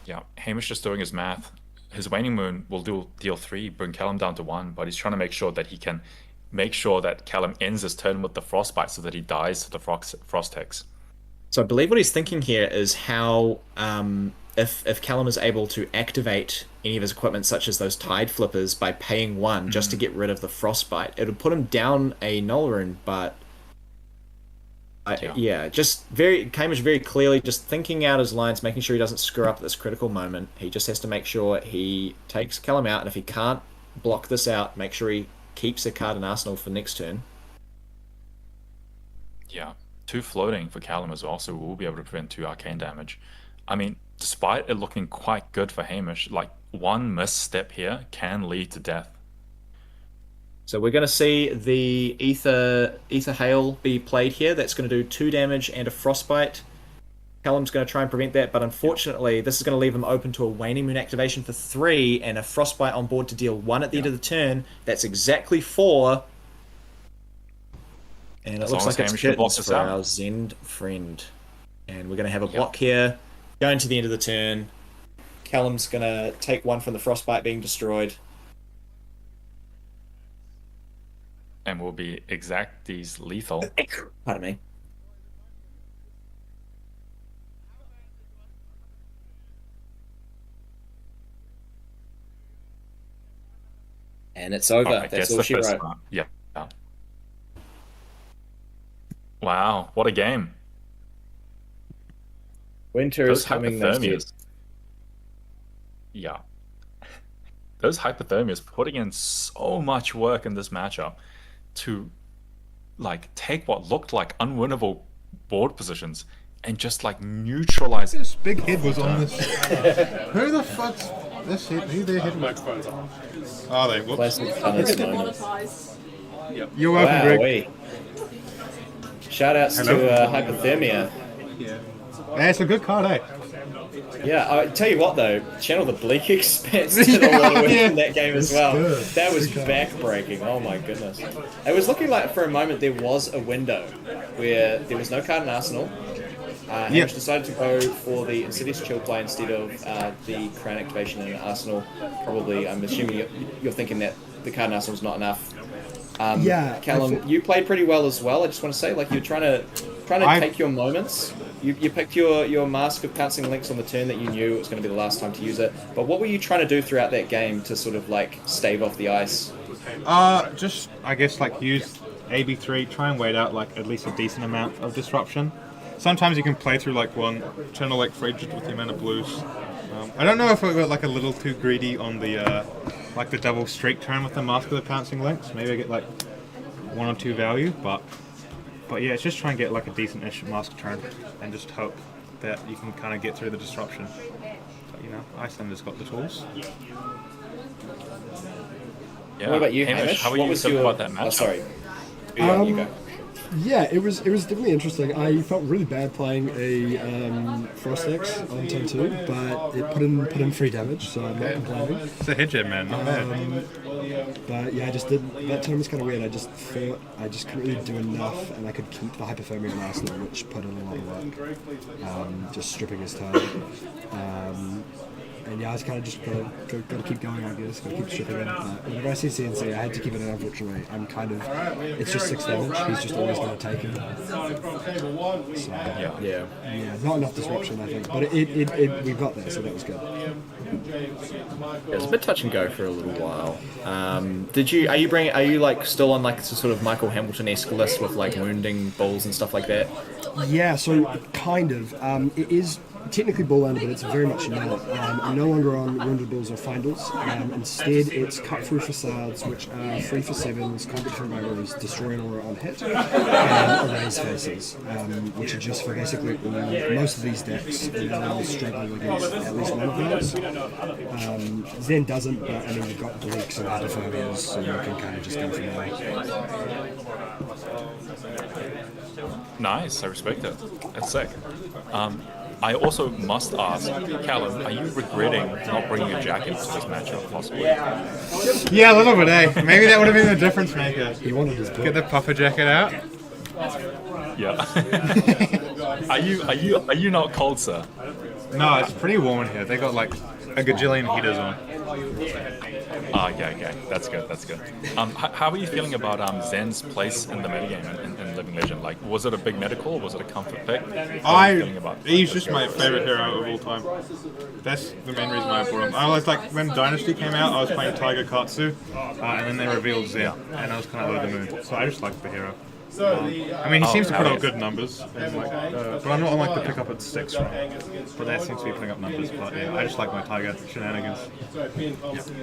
Yeah, Hamish just doing his math. His Waning Moon will deal 3, bring Callum down to 1, but he's trying to make sure that he can make sure that Callum ends his turn with the Frostbite so that he dies to the Frost Hex. So I believe what he's thinking here is how if Callum is able to activate any of his equipment, such as those Tide Flippers, by paying 1 just to get rid of the Frostbite, it would put him down a null rune, but just Hamish very clearly just thinking out his lines, making sure he doesn't screw up at this critical moment. He just has to make sure he takes Callum out, and if he can't block this out, make sure he keeps a card in Arsenal for next turn. Yeah, 2 floating for Callum as well, so we'll be able to prevent 2 arcane damage. I mean, despite it looking quite good for Hamish, like 1 misstep here can lead to death. So we're going to see the Ether Hail be played here. That's going to do 2 damage and a Frostbite. Callum's going to try and prevent that, but unfortunately, this is going to leave him open to a Waning Moon activation for 3 and a Frostbite on board to deal 1 at the end of the turn. That's exactly 4. And it looks like it's curtains for our Zend friend. And we're going to have a block here. Going to the end of the turn. Callum's going to take 1 from the Frostbite being destroyed. And will be Exacties lethal. Pardon me. And it's over. Alright, That's gets all the she first wrote. one. Yeah. Wow, what a game. Winter Those is coming, they said. hypothermias. Yeah. Those hypothermias putting in so much work in this matchup to like take what looked like unwinnable board positions and just like neutralize it. This big head was on this. Who the fuck's this head? Who their head was? Oh, they. Whoops. Classic tennis moment. You're welcome, Wow, Greg. Shout outs Hello. to Hypothermia. Yeah, it's a good card, eh? Yeah, I tell you what though, Channel the Bleak Expanse did a lot of work in that game as well. good. That was back-breaking, oh my goodness. It was looking like for a moment there was a window where there was no card in Arsenal. Hamish decided to go for the Insidious Chill play instead of the Crown activation in Arsenal. Probably, I'm assuming you're thinking that the card in Arsenal is not enough. Yeah, Callum, you played pretty well as well. I just want to say, like, you're trying to take your moments. You picked your Mask of Pouncing Links on the turn that you knew it was going to be the last time to use it. But what were you trying to do throughout that game to sort of like stave off the ice? Just I guess like use AB3, try and wait out like at least a decent amount of disruption. Sometimes you can play through like one channel like Frigid with the amount of blues. I don't know if I got like a little too greedy on the like the double streak turn with the Mask of the Pouncing Links. Maybe I get like 1 or 2 value, but yeah, it's just try and get like a decent-ish mask turn and just hope that you can kind of get through the disruption. But you know, Icelander's got the tools. Yeah. What about you, Hamish? Hamish? How are What you was feeling your... about that matchup? Oh, sorry. Yeah, you go. Yeah, it was definitely interesting. I felt really bad playing a Frost X on turn 2, but it put in 3 damage, so I'm not complaining. It's a headjet, man. Not bad. But yeah, I just didn't. That turn was kind of weird. I just thought I just couldn't really do enough, and I could keep the Hypothermia on Arsenal, which put in a lot of work. Just stripping his turn. And yeah, I was kind of just got to keep going, I guess. Got to keep stripping it. But whenever I see CNC, I had to keep it in, unfortunately. I'm kind of... It's just 6 damage. He's just always going to take it. So, Yeah. yeah, not enough disruption, I think. But we got there, so that was good. It was a bit touch and go for a little while. Are you like still on like some sort of Michael Hamilton-esque list with like wounding bulls and stuff like that? Yeah, so kind of. It is technically ball under, but it's very much not. I'm no longer on Wounded Bulls or Findles. Instead, it's Cut Through Facades, which are 3 for 7s, combat from arrows, destroy an aura on hit, and erase faces, which are just for basically most of these decks that struggle against at least one of those. Zen doesn't, but I mean, you've got Bleaks and Hypothermias, so you can kind of just go from there. Nice, I respect it. That's sick. I also must ask, Callum, are you regretting not bringing a jacket to this matchup, possibly? Yeah, a little bit, eh? Maybe that would have been the difference maker. He wanted his book. Get the puffer jacket out. Yeah. Are you not cold, sir? No, it's pretty warm in here. They got like a gajillion heaters on. Okay. That's good. How are you feeling about Zen's place in the metagame in Living Legend? Like, was it a big medical or was it a comfort pick? How are you feeling about it? He's just my favorite hero of all time. That's the main reason why I bought him. I was like, when Dynasty came out, I was playing Tiger Katsu, and then they revealed Zen, and I was kind of over the moon. So I just liked the hero. I mean, he seems to put out good numbers, and like, but I'm not on like the pick up at 6 from him. But that seems to be putting up numbers. But yeah, I just like my Tiger shenanigans.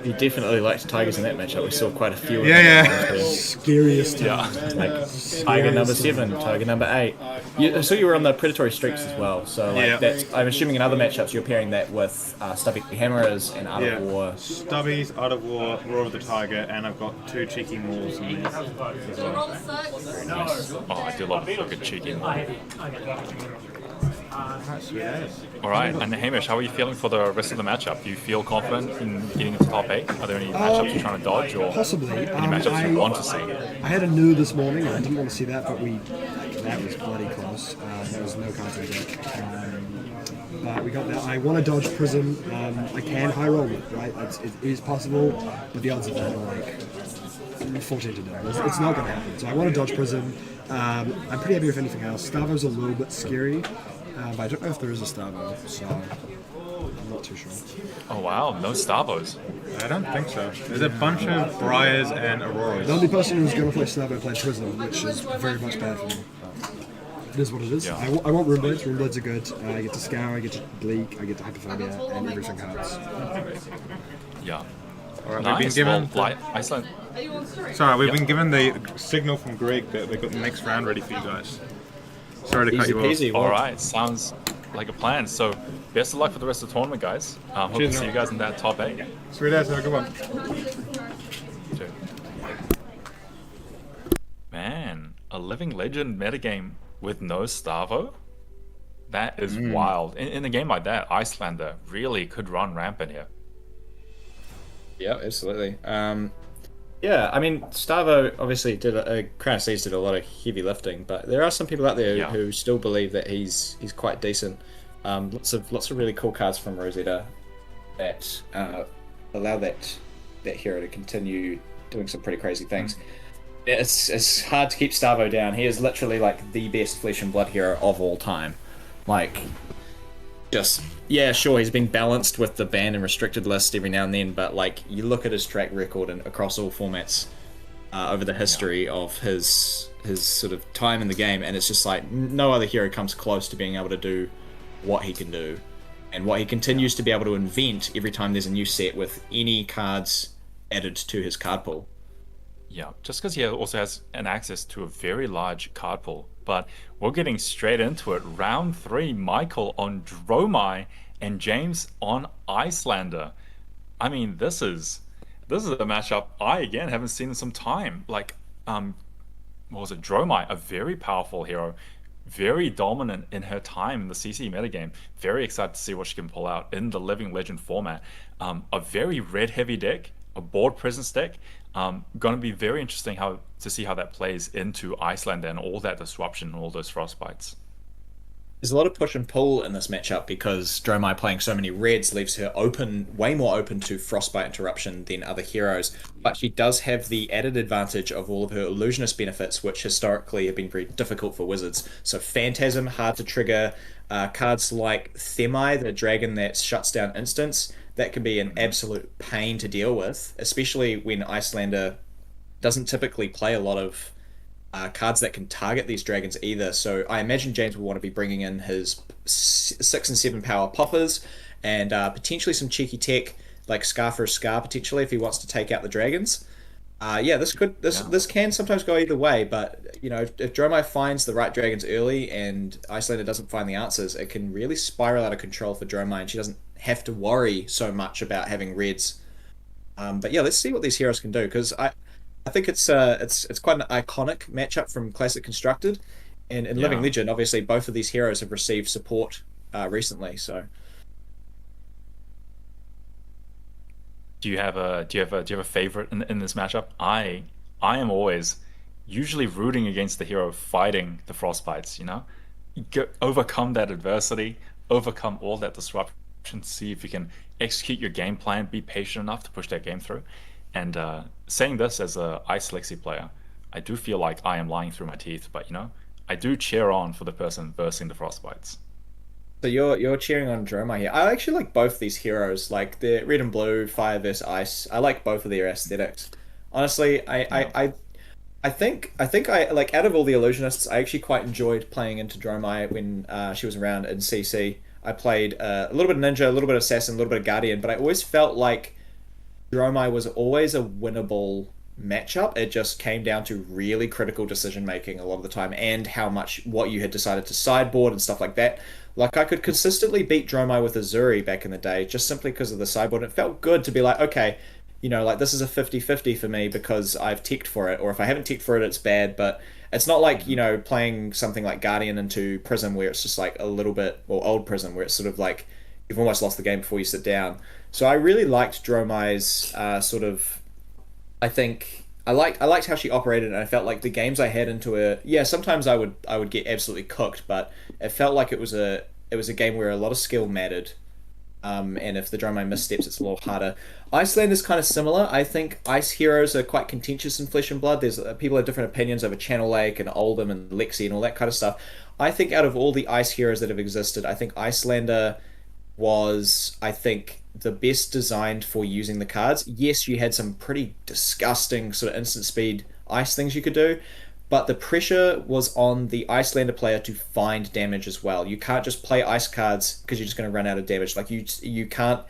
You definitely liked Tigers in that matchup. We saw quite a few. Yeah. Scariest time. Like Tiger number 7, Tiger number 8. I saw you were on the Predatory Streaks as well. So like that's, I'm assuming in other matchups you're pairing that with Stubby Hammerers and Art of War. Stubbies, Art of War, Roar of the Tiger, and I've got 2 cheeky mauls in there as well. Very nice. Oh, I do love a good cheeky one. Sweet as. Alright, and Hamish, how are you feeling for the rest of the matchup? Do you feel confident in getting into top 8? Are there any matchups you're trying to dodge or Possibly. any matchups you want to see? I had a new this morning, and I didn't want to see that, but that was bloody close. There was no cards in deck. But we got that. I want to dodge Prism. I can high roll it, right? It is possible, but the odds of that are like 14 to 9. It's not going to happen. So I want to dodge Prism. I'm pretty happy with anything else. Starvo's a little bit scary, but I don't know if there is a Starvo. So Not too sure. Oh wow, no Starvos. I don't think so. There's a bunch of Briars and Auroras. The only person who's going to play Snabo played Prism, which is very much bad for me. It is what it is. Yeah. I want Runeblades. Runeblades are good. I get to Scour, I get to Bleak, I get to Hyperphobia, and everything counts. Yeah. Alright, Nice. we've been given Well, Iceland. Sorry, we've been given the signal from Greg that they've got the next round ready for you guys. Sorry to cut Easy you off. peasy. All right, sounds like a plan. So, best of luck for the rest of the tournament, guys. Hope to Cheers, see man. you guys in that top 8. Sweet ass, have a good one. Cheers. Man, a living legend metagame with no Starvo? That is wild. In a game like that, Icelander really could run rampant here. Yeah, absolutely. Yeah, I mean, Starvo obviously Crown of Seas did a lot of heavy lifting, but there are some people out there Yeah. who still believe that he's quite decent. Lots of really cool cards from Rosetta that allow that hero to continue doing some pretty crazy things. It's hard to keep Starvo down. He is literally like the best Flesh and Blood hero of all time. Like, just, yeah, sure, he's been balanced with the banned and restricted list every now and then, but like, you look at his track record and across all formats over the history of his sort of time in the game, and it's just like no other hero comes close to being able to do what he can do, and what he continues to be able to invent every time there's a new set with any cards added to his card pool. Yeah, just because he also has an access to a very large card pool. But we're getting straight into it. Round 3, Michael on Dromai and James on Icelander. I mean, this is a matchup I again haven't seen in some time. Like, what was it? Dromai, a very powerful hero, very dominant in her time in the CC metagame. Very excited to see what she can pull out in the Living Legend format. A very red heavy deck, a board presence deck. Going to be very interesting to see how that plays into Iceland and all that disruption and all those frostbites. There's a lot of push and pull in this matchup because Dromai playing so many reds leaves her way more open to frostbite interruption than other heroes, but she does have the added advantage of all of her illusionist benefits, which historically have been very difficult for wizards. So Phantasm, hard to trigger, cards like Themai, the dragon that shuts down instants, that can be an absolute pain to deal with, especially when Icelander doesn't typically play a lot of cards that can target these dragons either. So I imagine James will want to be bringing in his 6 and 7 power poppers and potentially some cheeky tech like Scar for a Scar potentially if he wants to take out the dragons. Yeah, this can sometimes go either way, but you know, if Dromai finds the right dragons early and Icelander doesn't find the answers, it can really spiral out of control for Dromai, and she doesn't have to worry so much about having reds. But yeah, let's see what these heroes can do, because I think it's quite an iconic matchup from Classic Constructed, and in Living Legend, obviously both of these heroes have received support recently. So, do you have a favorite in this matchup? I am always usually rooting against the hero fighting the frostbites. You know, overcome that adversity, overcome all that disruption. See if you can execute your game plan, be patient enough to push that game through. And saying this as a Ice Lexi player, I do feel like I am lying through my teeth, but you know, I do cheer on for the person versing the frostbites. So you're cheering on Dromai here. I actually like both these heroes, like the red and blue, fire versus ice. I like both of their aesthetics. Honestly, I think I like, out of all the illusionists, I actually quite enjoyed playing into Dromai when she was around in CC. I played a little bit of Ninja, a little bit of Assassin, a little bit of Guardian, but I always felt like Dromai was always a winnable matchup. It just came down to really critical decision making a lot of the time, and how much what you had decided to sideboard and stuff like that. Like, I could consistently beat Dromai with Azuri back in the day just simply because of the sideboard. It felt good to be like, okay, you know, like this is a 50-50 for me because I've ticked for it, or if I haven't ticked for it, it's bad. But it's not like, you know, playing something like Guardian into Prism where it's just like a little bit, or Old Prism where it's sort of like you've almost lost the game before you sit down. So I really liked Dromai's sort of, I think I liked how she operated, and I felt like the games I had into her, yeah, sometimes I would get absolutely cooked, but it felt like it was a game where a lot of skill mattered. And if the Dromai missteps, it's a little harder. Iceland is kind of similar. I think Ice heroes are quite contentious in Flesh and Blood. There's people have different opinions over Channel Lake and Oldham and Lexi and all that kind of stuff. I think out of all the Ice heroes that have existed, I think Icelander was, I think, the best designed for using the cards. Yes, you had some pretty disgusting sort of instant speed ice things you could do, but the pressure was on the Icelander player to find damage as well. You can't just play ice cards because you're just going to run out of damage. Like you can't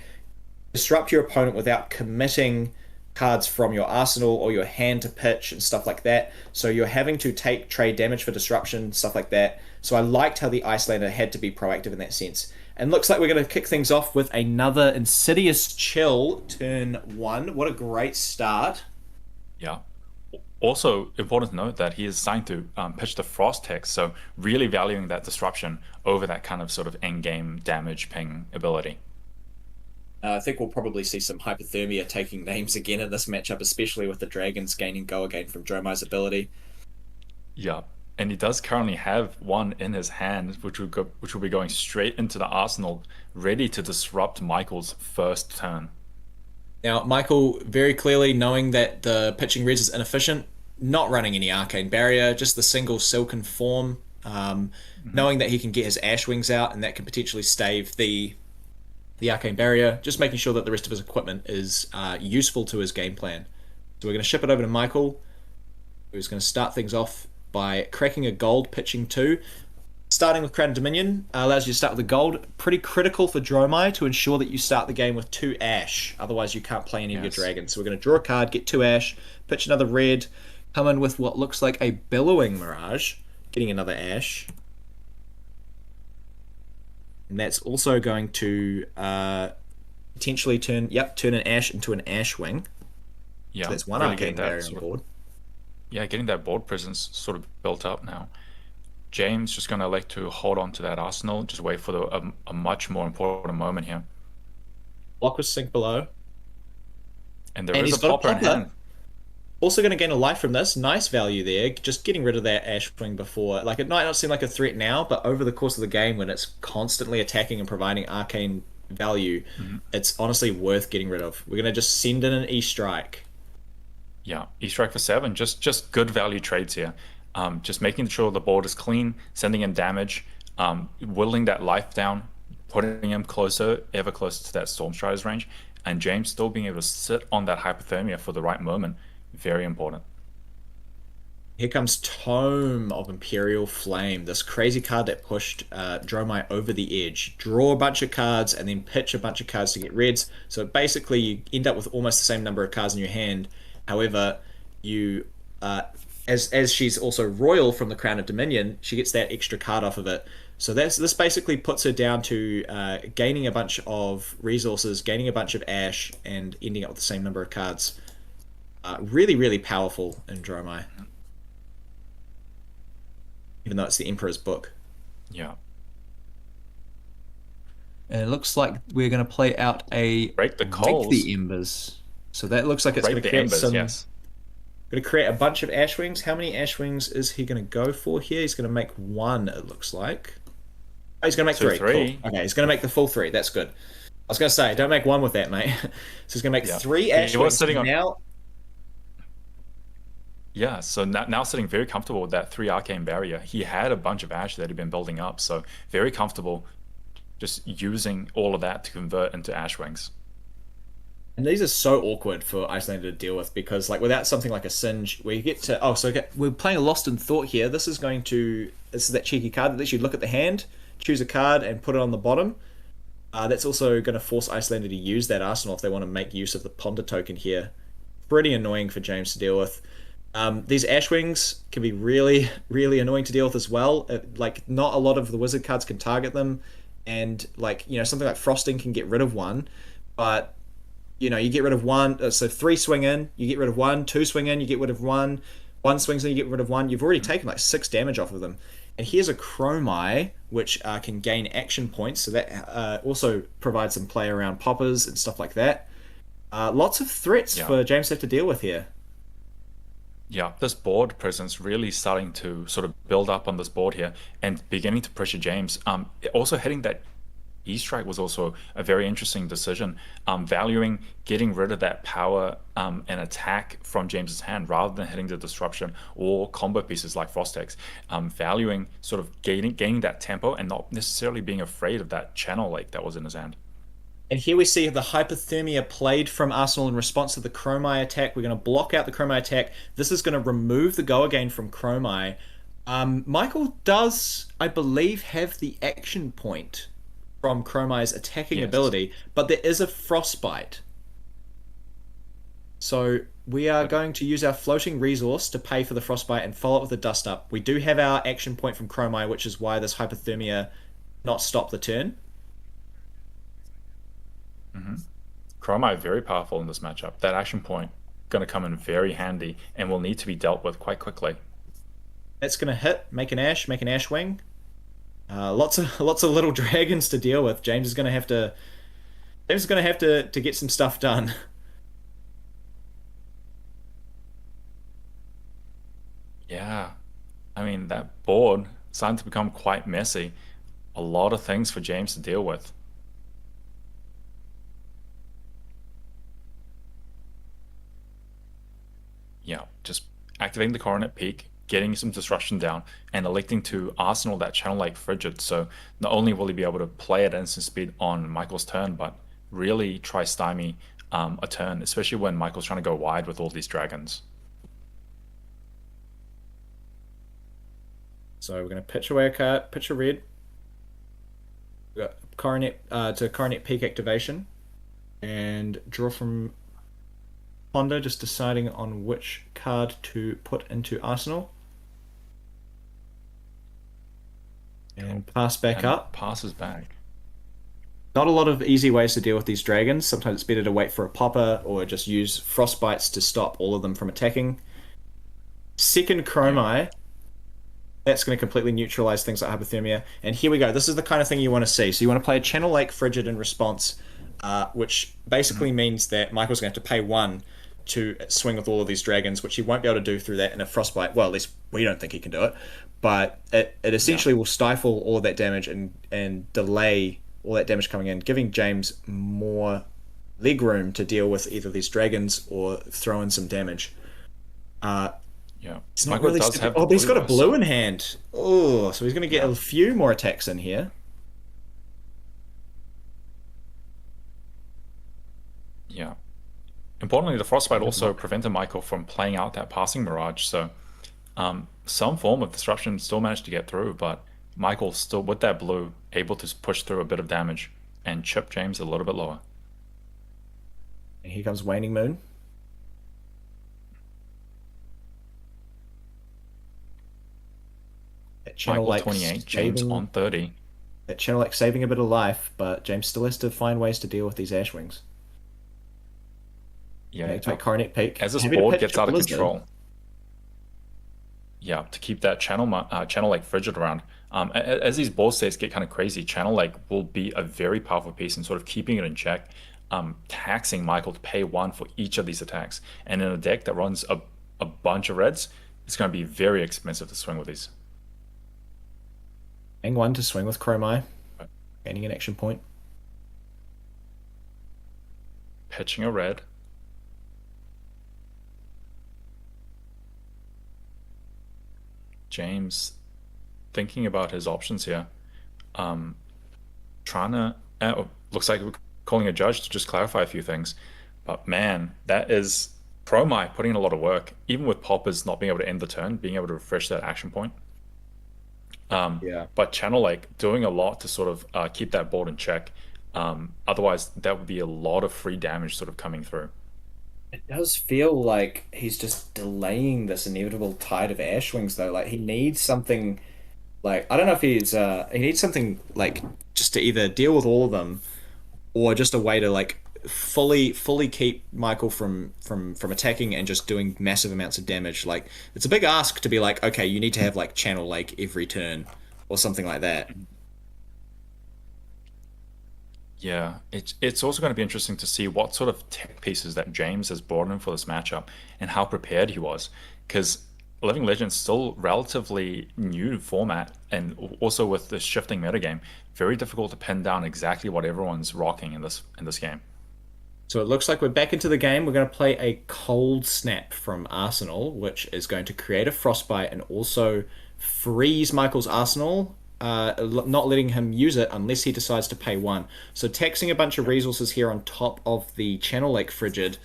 disrupt your opponent without committing cards from your arsenal or your hand to pitch and stuff like that. So you're having to trade damage for disruption, stuff like that. So I liked how the Icelander had to be proactive in that sense. And looks like we're going to kick things off with another Insidious Chill turn 1. What a great start. Yeah. Also, important to note that he is starting to pitch the Frost Hex, so really valuing that disruption over that kind of sort of endgame damage ping ability. I think we'll probably see some Hypothermia taking names again in this matchup, especially with the Dragons gaining Go Again from Dromai's ability. Yeah, and he does currently have one in his hand, which will be going straight into the arsenal, ready to disrupt Michael's first turn. Now, Michael, very clearly knowing that the pitching res is inefficient, not running any Arcane Barrier, just the single Silken Form, knowing that he can get his Ash Wings out and that can potentially stave the Arcane Barrier, just making sure that the rest of his equipment is useful to his game plan. So we're going to ship it over to Michael, who's going to start things off by cracking a gold, pitching 2. Starting with Crown Dominion allows you to start with a gold. Pretty critical for Dromai to ensure that you start the game with 2 Ash. Otherwise, you can't play any of your dragons. So we're going to draw a card, get 2 Ash, pitch another red, come in with what looks like a Billowing Mirage, getting another Ash. And that's also going to potentially turn an Ash into an Ash Wing. Yeah, so that's one really Arcane Barrier on board. Yeah, getting that board presence sort of built up now. James just going to elect to hold on to that arsenal, just wait for a much more important moment here. Block with Sink Below. And there is a popper in hand. Also going to gain a life from this. Nice value there. Just getting rid of that Ash Wing before. Like, it might not seem like a threat now, but over the course of the game, when it's constantly attacking and providing arcane value, it's honestly worth getting rid of. We're going to just send in an E-Strike. Yeah, E-Strike for 7. Just good value trades here. Just making sure the board is clean, sending in damage, whittling that life down, putting him ever closer to that Storm Strider's range, and James still being able to sit on that Hypothermia for the right moment. Very important. Here comes Tome of Imperial Flame, this crazy card that pushed Dromai over the edge. Draw a bunch of cards and then pitch a bunch of cards to get reds. So basically you end up with almost the same number of cards in your hand. However, you... As she's also royal from the Crown of Dominion, she gets that extra card off of it. So this basically puts her down to gaining a bunch of resources, gaining a bunch of Ash, and ending up with the same number of cards. Really, really powerful in Dromai. Even though it's the Emperor's Book. Yeah. And it looks like we're going to play out a Break the Coals. Break the Embers. So that looks like it's going to create some... Yes. Going to create a bunch of Ash Wings. How many Ash Wings is he going to go for here? He's going to make 1, it looks like. Oh, he's going to make 3. Cool. Okay, he's going to make the full 3. That's good. I was going to say, don't make 1 with that, mate. So he's going to make 3 Ash Wings. Sitting on... Now... Yeah, so now sitting very comfortable with that 3 Arcane Barrier. He had a bunch of Ash that had been building up, so very comfortable just using all of that to convert into Ash Wings. And these are so awkward for Icelander to deal with because, like, without something like a Singe, we get to... we're playing a Lost in Thought here. This is that cheeky card that lets you look at the hand, choose a card, and put it on the bottom. That's also going to force Icelander to use that arsenal if they want to make use of the Ponder token here. Pretty annoying for James to deal with. These Ash Wings can be really, really annoying to deal with as well. Like, not a lot of the wizard cards can target them, and, like, something like Frosting can get rid of one, but... you get rid of 1, so 3 swing in, you get rid of 1, 2 swing in, you get rid of 1, 1 swings in, you get rid of 1. You've already taken like 6 damage off of them. And here's a Chromai, which can gain action points, so that also provides some play around poppers and stuff like that. Lots of threats for James to have to deal with here. Yeah, this board presence really starting to sort of build up on this board here and beginning to pressure James. Also hitting that E-Strike was also a very interesting decision, valuing getting rid of that power and attack from James's hand rather than hitting the disruption or combo pieces like Frostex, valuing sort of gaining that tempo and not necessarily being afraid of that channel lake that was in his hand. And here we see the hypothermia played from Arsenal in response to the Chromai attack. We're going to block out the Chromai attack. This is going to remove the go again from Chromai. Michael does, I believe, have the action point from Chromai's attacking ability, but there is a frostbite. So we are going to use our floating resource to pay for the frostbite and follow up with a dust up. We do have our action point from Chromai, which is why this hypothermia not stop the turn. Chromai very powerful in this matchup. That action point going to come in very handy and will need to be dealt with quite quickly. That's going to hit, make an ash wing. Lots of little dragons to deal with. James is going to have to get some stuff done. Yeah, I mean that board starting to become quite messy. A lot of things for James to deal with. Yeah, just activating the Coronet Peak, getting some disruption down, and electing to Arsenal that channel like Frigid. So not only will he be able to play at instant speed on Michael's turn, but really try stymie a turn, especially when Michael's trying to go wide with all these dragons. So we're going to pitch away a card, pitch a red. We've got Coronet Peak activation, and draw from Ponder, just deciding on which card to put into Arsenal. And pass back And up. passes back. Not a lot of easy ways to deal with these dragons. Sometimes it's better to wait for a popper or just use frostbites to stop all of them from attacking. Second Chromai. That's going to completely neutralize things like hypothermia. And here we go. This is the kind of thing you want to see. So you want to play a Channel Lake Frigid in response, which basically means that Michael's going to have to pay 1 to swing with all of these dragons, which he won't be able to do through that in a frostbite. Well, at least we don't think he can do it. But it essentially will stifle all of that damage and delay all that damage coming in, giving James more leg room to deal with either these dragons or throw in some damage. Yeah, It's not really does have but he's got a blue, blue in hand. Oh, so he's going to get a few more attacks in here. Yeah. Importantly, the Frostbite also prevented Michael from playing out that passing Mirage, so some form of disruption still managed to get through, but Michael still, with that blue, able to push through a bit of damage and chip James a little bit lower. And here comes Waning Moon. That Channel Michael Lake 28, James saving, on 30. that Channel Lake saving a bit of life, but James still has to find ways to deal with these Ashwings. Yeah, Activate Coronet Peak. as this Happy to board pitch gets out of Blizzard. control. Yeah, to keep that channel like Frigid around. As these board states get kind of crazy, Channel Lake will be a very powerful piece in sort of keeping it in check, taxing Michael to pay 1 for each of these attacks. And in a deck that runs a bunch of reds, it's going to be very expensive to swing with these. Paying 1 to swing with Chromai. Gaining an action point. Pitching a red. James thinking about his options here. Trying to... looks like we're calling a judge to just clarify a few things. But man, that is Chromai putting in a lot of work. Even with Poppers not being able to end the turn, being able to refresh that action point. Yeah. But Channel Lake doing a lot to sort of keep that board in check. Otherwise, that would be a lot of free damage sort of coming through. It does feel like he's just delaying this inevitable tide of Ashwings, though. Like, he needs something... Like, I don't know if he needs something, like, just to either deal with all of them, or just a way to, like, fully keep Michael from attacking and just doing massive amounts of damage. Like, it's a big ask to be like, okay, you need to have, like, Channel Lake every turn, or something like that. Yeah, it's also going to be interesting to see what sort of tech pieces that James has brought in for this matchup and how prepared he was. Because Living Legends still relatively new format, and also with the shifting metagame, very difficult to pin down exactly what everyone's rocking in this game. So it looks like we're back into the game. We're going to play a cold snap from Arsenal, which is going to create a frostbite and also freeze Michael's Arsenal, not letting him use it unless he decides to pay one. So taxing a bunch of resources here on top of the Channel Lake Frigid,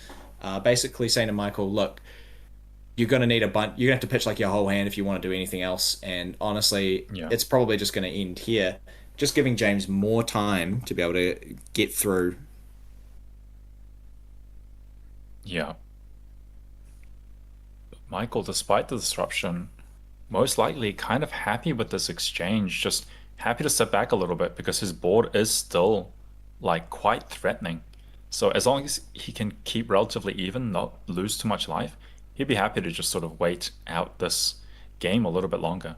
basically saying to Michael, look, you're going to need a bunch. You're going to have to pitch like your whole hand if you want to do anything else. And honestly, Yeah. it's probably just going to end here. Just giving James more time to be able to get through. Yeah. Michael, despite the disruption, most likely kind of happy with this exchange, just happy to step back a little bit because his board is still like quite threatening. So as long as he can keep relatively even, not lose too much life, he'd be happy to just sort of wait out this game a little bit longer.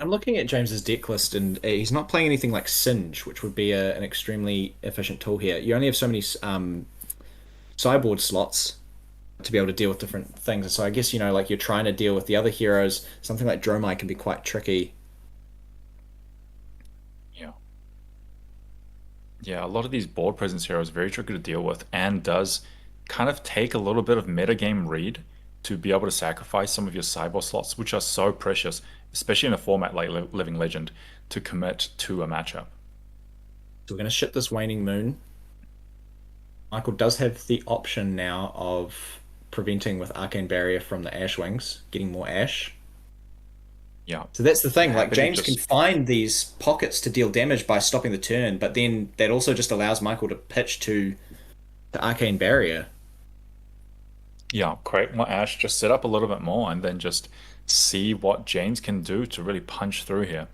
I'm looking at James's deck list, and he's not playing anything like Singe, which would be an extremely efficient tool here. You only have so many sideboard slots to be able to deal with different things. And so I guess, like you're trying to deal with the other heroes, something like Dromai can be quite tricky. Yeah. Yeah, a lot of these board presence heroes are very tricky to deal with and does kind of take a little bit of metagame read to be able to sacrifice some of your sideboard slots, which are so precious, especially in a format like Living Legend, to commit to a matchup. So we're going to ship this Waning Moon. Michael does have the option now of preventing with Arcane Barrier from the Ash Wings, getting more Ash. Yeah. So that's the thing, like Happy to James just- can find these pockets to deal damage by stopping the turn, but then that also just allows Michael to pitch to the Arcane Barrier. Yeah, create more Ash, just set up a little bit more, and then just see what James can do to really punch through here.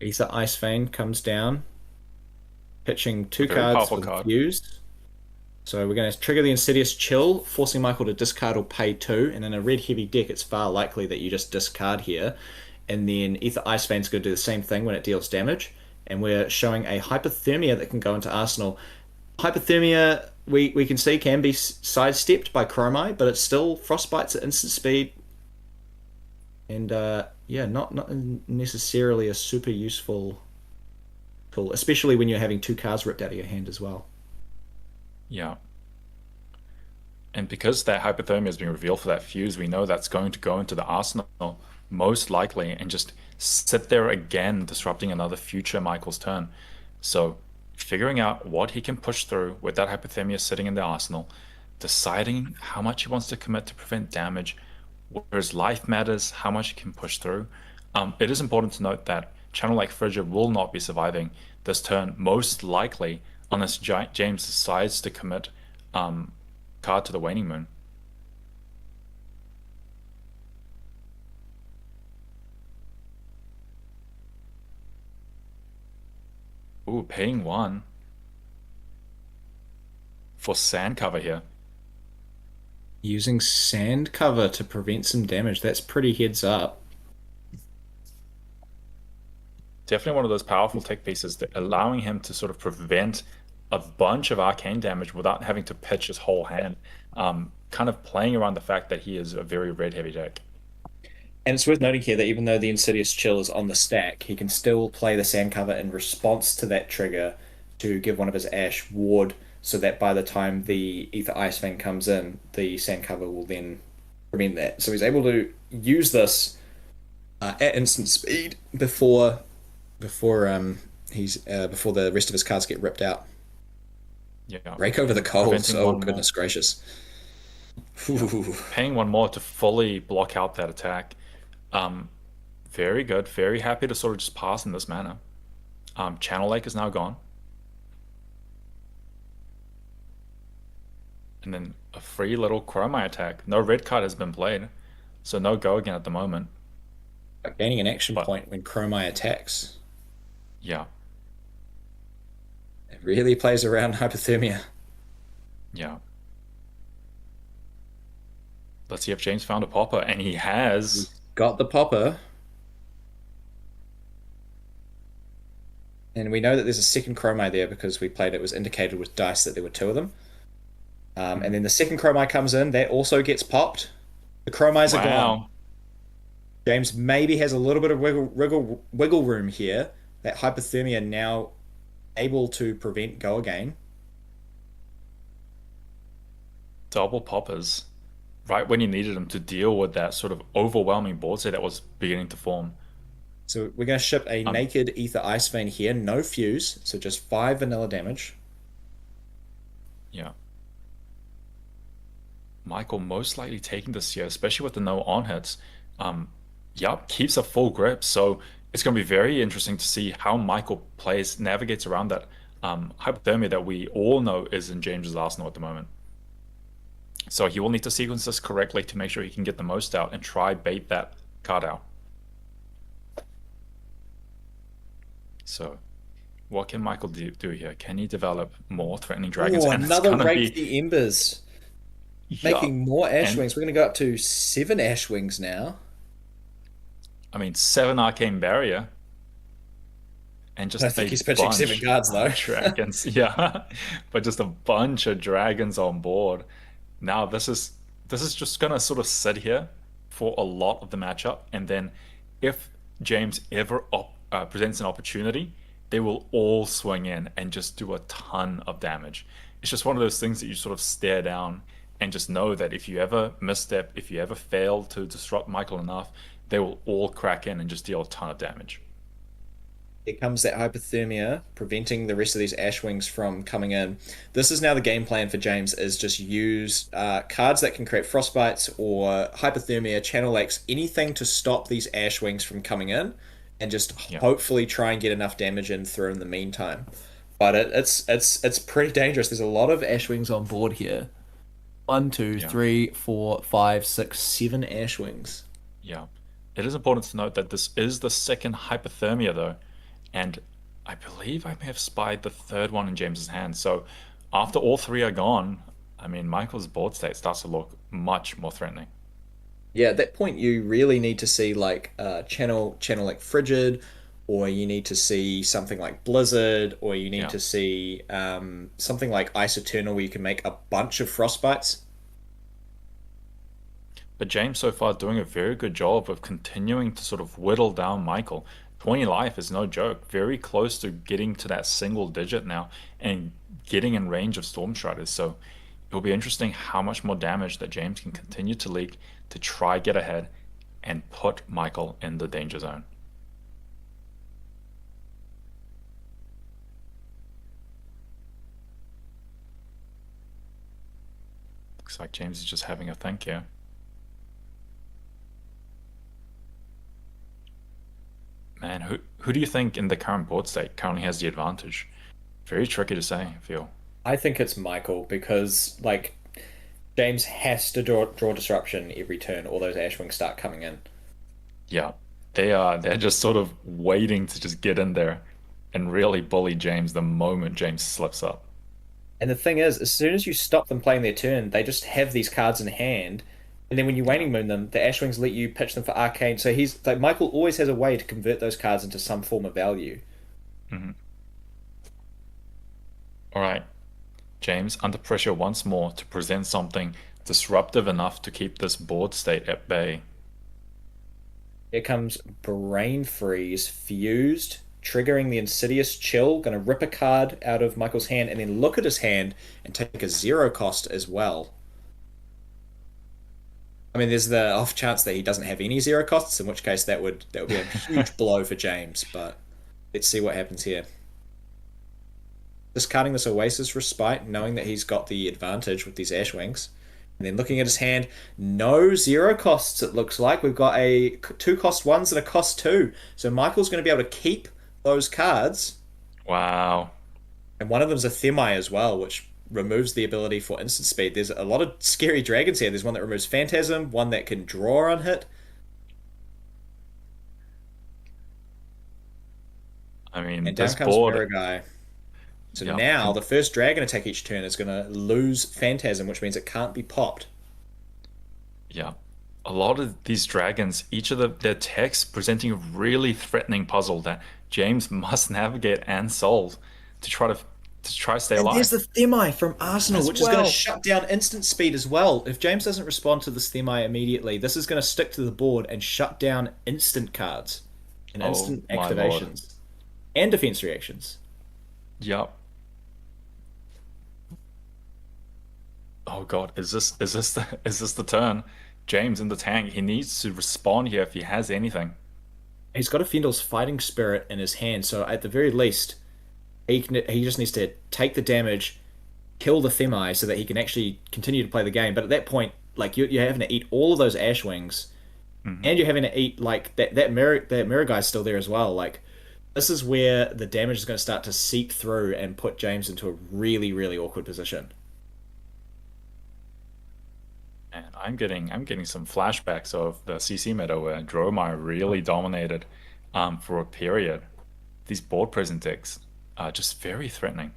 Ether Ice Vein comes down, pitching two Very cards powerful for the card. fused. So we're going to trigger the Insidious Chill, forcing Michael to discard or pay two. And in a red heavy deck, it's far likely that you just discard here. And then Ether Ice Vein's going to do the same thing when it deals damage. And we're showing a Hypothermia that can go into Arsenal. Hypothermia, we can see, can be sidestepped by Chromai, but it's still Frostbite's at instant speed. And yeah, not necessarily a super useful tool, especially when you're having two cards ripped out of your hand as well. Yeah. And because that hypothermia has been revealed for that fuse, we know that's going to go into the arsenal most likely and just sit there again, disrupting another future Michael's turn. So figuring out what he can push through with that hypothermia sitting in the arsenal, deciding how much he wants to commit to prevent damage, where his life matters, how much he can push through. It is important to note that Channel Lake Frigid will not be surviving this turn, most likely, unless James decides to commit card to the Waning Moon. Ooh, paying one for sand cover here. Using sand cover to prevent some damage. That's pretty heads up. Definitely one of those powerful tech pieces that allowing him to sort of prevent a bunch of arcane damage without having to pitch his whole hand. Kind of playing around the fact that he is a very red heavy deck. And it's worth noting here that even though the Insidious Chill is on the stack, he can still play the sand cover in response to that trigger to give one of his Ash ward, so that by the time the Ether Ice Vein comes in, the sand cover will then prevent that. So he's able to use this at instant speed before before the rest of his cards get ripped out. Yeah. Break over the coals. Preventing Oh one more. goodness gracious. Ooh. Paying one more to fully block out that attack. Very good. Very happy to sort of just pass in this manner. Channel Lake is now gone. And then a free little Chromai attack. No red card has been played, so no go again at the moment. Gaining an action But- point when Chromai attacks. Yeah, It really plays around hypothermia. yeah. Let's see if James found a popper, and he has. Got the popper. And we know that there's a second Chromai there because we played it was indicated with dice that there were two of them. And then the second Chromite comes in, that also gets popped. The Chromites are gone. Wow. James maybe has a little bit of wiggle room here. That hypothermia now able to prevent go again. Double poppers. Right when you needed them to deal with that sort of overwhelming board state that was beginning to form. So we're going to ship a naked Ether Ice Vein here, no fuse, so just 5 vanilla damage. Yeah. Michael most likely taking this here, especially with the no on hits. Yep, keeps a full grip, so it's going to be very interesting to see how Michael navigates around that hypothermia that we all know is in James's arsenal at the moment. So he will need to sequence this correctly to make sure he can get the most out and try bait that card out. So, what can Michael do here? Can he develop more threatening dragons? Oh, And it's another gonna Rake be the Embers. yeah. Making more And Ashwings. We're going to go up to 7 Ashwings now. I mean, 7 arcane barrier and just I think a he's pitching 7 bunch cards, though. of dragons. Yeah, but just a bunch of dragons on board. Now this is just gonna sort of sit here for a lot of the matchup, and then if James ever presents an opportunity, they will all swing in and just do a ton of damage. It's just one of those things that you sort of stare down and just know that if you ever misstep, if you ever fail to disrupt Michael enough, they will all crack in and just deal a ton of damage. Here comes that hypothermia, preventing the rest of these Ashwings from coming in. This is now the game plan for James, is just use cards that can create Frostbites or hypothermia, Channel Lakes, anything to stop these Ashwings from coming in, and just Yeah. hopefully try and get enough damage in through in the meantime. But it's pretty dangerous. There's a lot of Ashwings on board here. 1, 2, Yeah. 3, 4, 5, 6, 7 Ashwings. Yeah. It is important to note that this is the second hypothermia, though, and I believe I may have spied the third one in James's hand. So after all 3 are gone, I mean, Michael's board state starts to look much more threatening. Yeah, at that point you really need to see like channel like Frigid, or you need to see something like Blizzard, or you need Yeah. to see something like Ice Eternal where you can make a bunch of Frostbites. But James so far doing a very good job of continuing to sort of whittle down Michael. 20 life is no joke. Very close to getting to that single digit now and getting in range of Storm Striders. So it'll be interesting how much more damage that James can continue to leak to try get ahead and put Michael in the danger zone. Looks like James is just having a think here. Man, who do you think in the current board state currently has the advantage? Very tricky to say, I feel. I think it's Michael because like James has to draw disruption every turn, or those Ashwings start coming in. Yeah, they're just sort of waiting to just get in there and really bully James the moment James slips up. And the thing is, as soon as you stop them playing their turn, they just have these cards in hand. And then when you Waning Moon them, the Ashwings let you pitch them for Arcane. So he's like Michael always has a way to convert those cards into some form of value. All right, James under pressure once more to present something disruptive enough to keep this board state at bay. Here comes Brain Freeze, Fused, triggering the Insidious Chill. Going to rip a card out of Michael's hand and then look at his hand and take a 0 cost as well. I mean, there's the off chance that he doesn't have any 0 costs, in which case that would be a huge blow for James. But let's see what happens here. Discarding this Oasis Respite, knowing that he's got the advantage with these Ashwings. And then looking at his hand, no 0 costs, it looks like. We've got 2 cost 1s and a cost 2. So Michael's going to be able to keep those cards. Wow. And one of them's a Themi as well, which removes the ability for instant speed. There's a lot of scary dragons here. There's one that removes Phantasm, one that can draw on hit. I mean, And down this comes board. Paraguay. So Yeah. now the first dragon attack each turn is going to lose Phantasm, which means it can't be popped. Yeah. A lot of these dragons, each of their techs presenting a really threatening puzzle that James must navigate and solve to try to to try to stay And there's alive. the Themi from Arsenal, As which is going to well. shut down instant speed as well. If James doesn't respond to this Themi immediately, this is going to stick to the board and shut down instant cards and Oh instant my lord. activations and defense reactions. Yep. Oh god, is this the turn? James in the tank. He needs to respond here if he has anything. He's got a Fendel's fighting spirit in his hand, so at the very least, he just needs to take the damage, kill the Themi, so that he can actually continue to play the game. But at that point, like you're having to eat all of those Ash Wings, and you're having to eat like that mirror guy's still there as well. Like this is where the damage is going to start to seep through and put James into a really, really awkward position. And I'm getting some flashbacks of the CC meta where Dromai really dominated for a period. These board prison decks are just very threatening.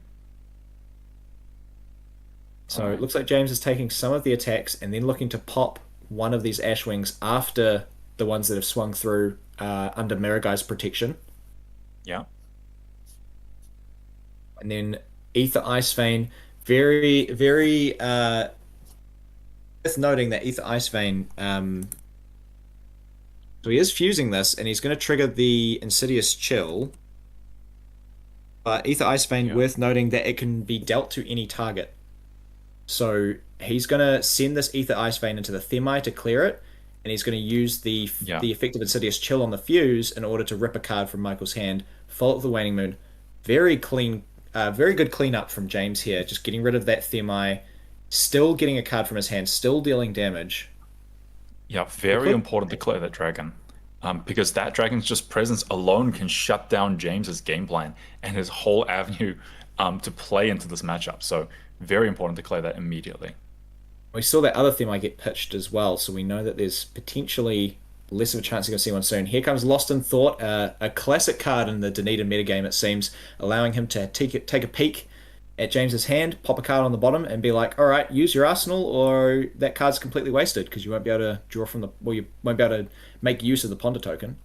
So it looks like James is taking some of the attacks and then looking to pop one of these Ash Wings after the ones that have swung through under Miragai's protection. Yeah. And then Ether Ice Vein, very, very worth noting that Ether Ice Vein, so he is fusing this and he's going to trigger the Insidious Chill. But Ether Ice Vein, Yeah. worth noting that it can be dealt to any target. So he's going to send this Ether Ice Vein into the Themi to clear it, and he's going to use Yeah. the effective Insidious Chill on the fuse in order to rip a card from Michael's hand, follow up with the Waning Moon. Very clean, very good cleanup from James here, just getting rid of that Themi, still getting a card from his hand, still dealing damage. Yeah, very important to clear that dragon. Because that dragon's just presence alone can shut down James's game plan and his whole avenue to play into this matchup. So very important to clear that immediately. We saw that other Themi get pitched as well, so we know that there's potentially less of a chance you're going to see one soon. Here comes Lost in Thought, a classic card in the Dunedin metagame, it seems, allowing him to take a peek at James's hand, pop a card on the bottom, and be like, all right, use your arsenal, or that card's completely wasted, because you won't be able to draw from the... Well, you won't be able to make use of the Ponder token.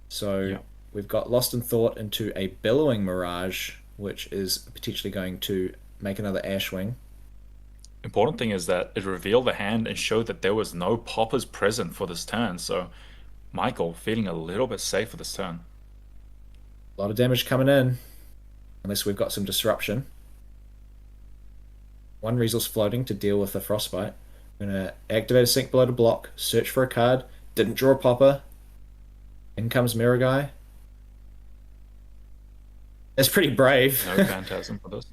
So Yeah. we've got Lost in Thought into a Billowing Mirage, which is potentially going to make another Ashwing. Important thing is that it revealed the hand and showed that there was no poppers present for this turn. So Michael feeling a little bit safe for this turn. A lot of damage coming in, unless we've got some disruption. One resource floating to deal with the Frostbite. I'm going to activate a Sink Below to block, search for a card, didn't draw a popper. In comes Mirror Guy. That's pretty brave. No Phantasm for this.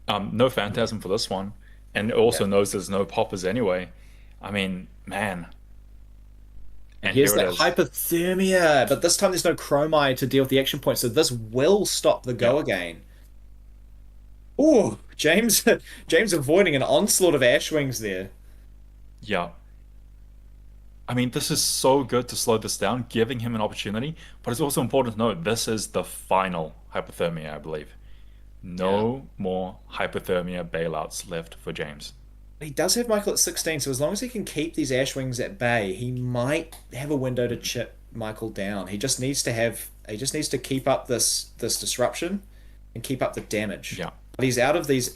No Phantasm for this one. And it also knows there's no poppers anyway. I mean, man. And Here's here it that is. Hypothermia, but this time there's no Chromite to deal with the action point, so this will stop the go again. Ooh, James avoiding an onslaught of Ashwings there. Yeah. I mean, this is so good to slow this down, giving him an opportunity, but it's also important to note this is the final hypothermia, I believe. No more hypothermia bailouts left for James. He does have Michael at 16, so as long as he can keep these Ashwings at bay, he might have a window to chip Michael down. He just needs to keep up this disruption and keep up the damage. Yeah. But he's out of these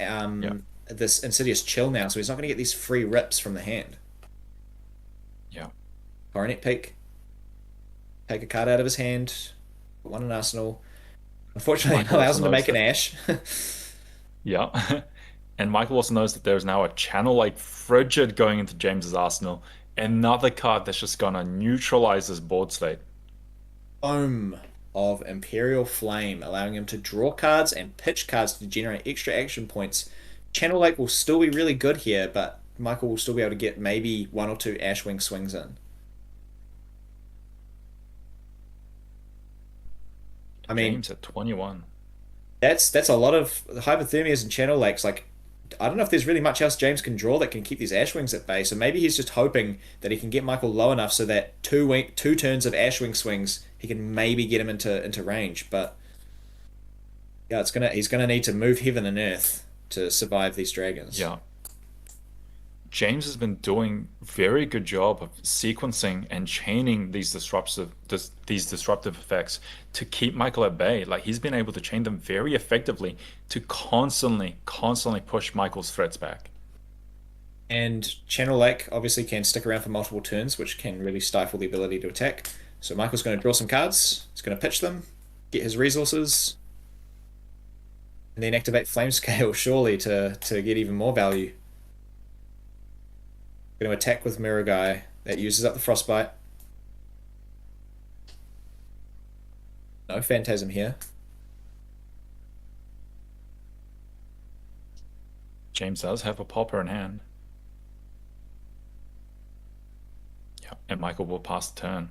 this Insidious Chill now, so he's not going to get these free rips from the hand. Yeah. Coronet Peak. Take a card out of his hand. Put one in Arsenal. Unfortunately, it Michael allows him also to knows make an that- Ash. Yeah. And Michael also knows that there's now a channel like Frigid going into James's arsenal. Another card that's just gonna neutralize this board state. Foam of Imperial Flame, allowing him to draw cards and pitch cards to generate extra action points. Channel Lake will still be really good here, but Michael will still be able to get maybe one or two Ashwing swings in. I mean, James at 21. that's a lot of Hypothermias and Channel Lakes. Like, I don't know if there's really much else James can draw that can keep these Ashwings at bay. So maybe he's just hoping that he can get Michael low enough so that two turns of Ashwing swings, he can maybe get him into range. But yeah, he's gonna need to move heaven and earth to survive these dragons. Yeah. James has been doing very good job of sequencing and chaining these disruptive effects to keep Michael at bay. Like he's been able to chain them very effectively to constantly push Michael's threats back. And Channel Lake obviously can stick around for multiple turns, which can really stifle the ability to attack. So Michael's going to draw some cards. He's going to pitch them, get his resources, and then activate Flame Scale, surely, to get even more value. Going to attack with Mirror Guy. That uses up the Frostbite. No Phantasm here. James does have a popper in hand. Yeah, and Michael will pass the turn.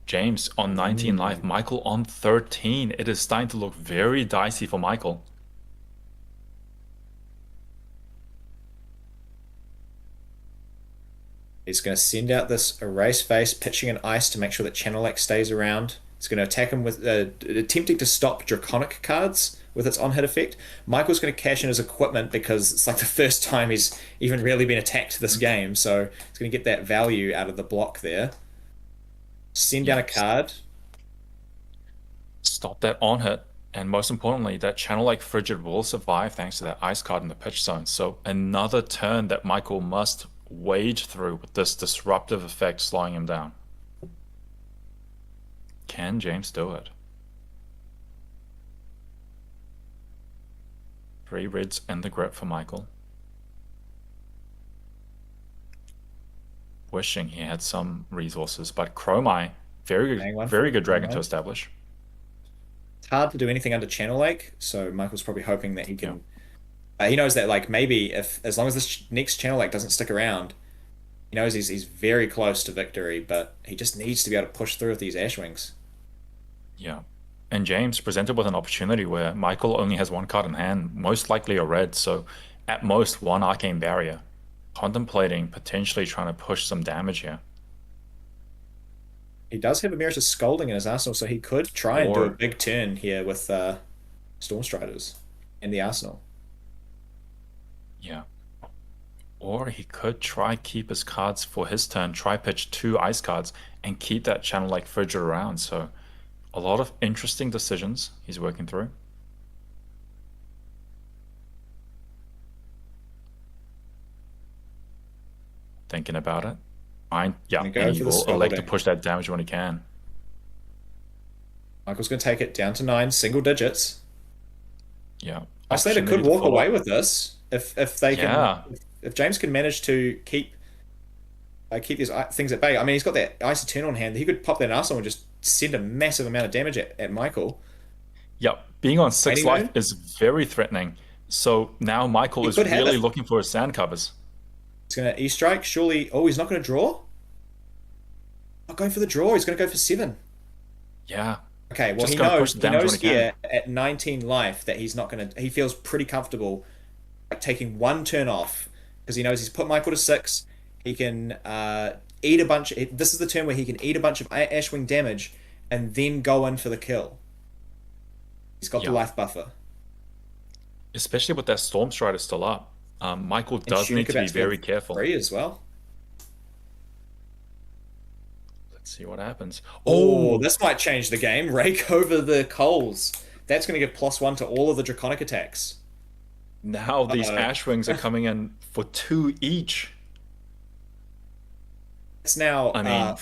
James on 19 life, Michael on 13. It is starting to look very dicey for Michael. He's going to send out this Erase Face, pitching an Ice to make sure that Channel Lake stays around. He's going to attack him with attempting to stop Draconic cards with its on-hit effect. Michael's going to cash in his equipment because it's like the first time he's even really been attacked this game, so he's going to get that value out of the block there. Send down a card. Stop that on-hit, and most importantly, that Channel Lake Frigid will survive thanks to that Ice card in the pitch zone. So another turn that Michael must wade through with this disruptive effect slowing him down. Can James do it? 3 reds in the grip for Michael. Wishing he had some resources, but Chromai, very good dragon to establish. It's hard to do anything under Channel Lake, so Michael's probably hoping that he can. He knows that like maybe if as long as this next Channel Lake doesn't stick around, he knows he's very close to victory, but he just needs to be able to push through with these Ashwings. Yeah. And James presented with an opportunity where Michael only has 1 card in hand, most likely a red, so at most 1 Arcane Barrier. Contemplating potentially trying to push some damage here. He does have Emeritus Scolding in his arsenal, so he could try and do a big turn here with Stormstriders in the arsenal. Yeah. Or he could try keep his cards for his turn, try pitch 2 ice cards, and keep that Channel Lake Frigid around. So a lot of interesting decisions he's working through. Thinking about it. Yeah, and he will elect to push that damage when he can. Michael's going to take it down to 9, single digits. Yeah. Icelander could walk away with this if they can. If James can manage to keep these things at bay. I mean, he's got that Ice Eternal in hand. He could pop that in arsenal and just send a massive amount of damage at Michael. Yep. Being on 6 life is very threatening. So now Michael is really looking for his sand covers. He's going to E-Strike. Surely... Oh, he's not going to draw? Not going for the draw. He's going to go for 7. Yeah. Okay, well, he knows here at 19 life that he's not going to... He feels pretty comfortable like taking 1 turn off because he knows he's put Michael to 6. He can eat a bunch... This is the turn where he can eat a bunch of Ashwing damage and then go in for the kill. He's got the life buffer. Especially with that Stormstrider still up. Michael does need to be very careful. Free as well. Let's see what happens. Oh, this might change the game. Rake over the coals. That's going to give +1 to all of the Draconic attacks. Now these Ashwings are coming in for 2 each. It's now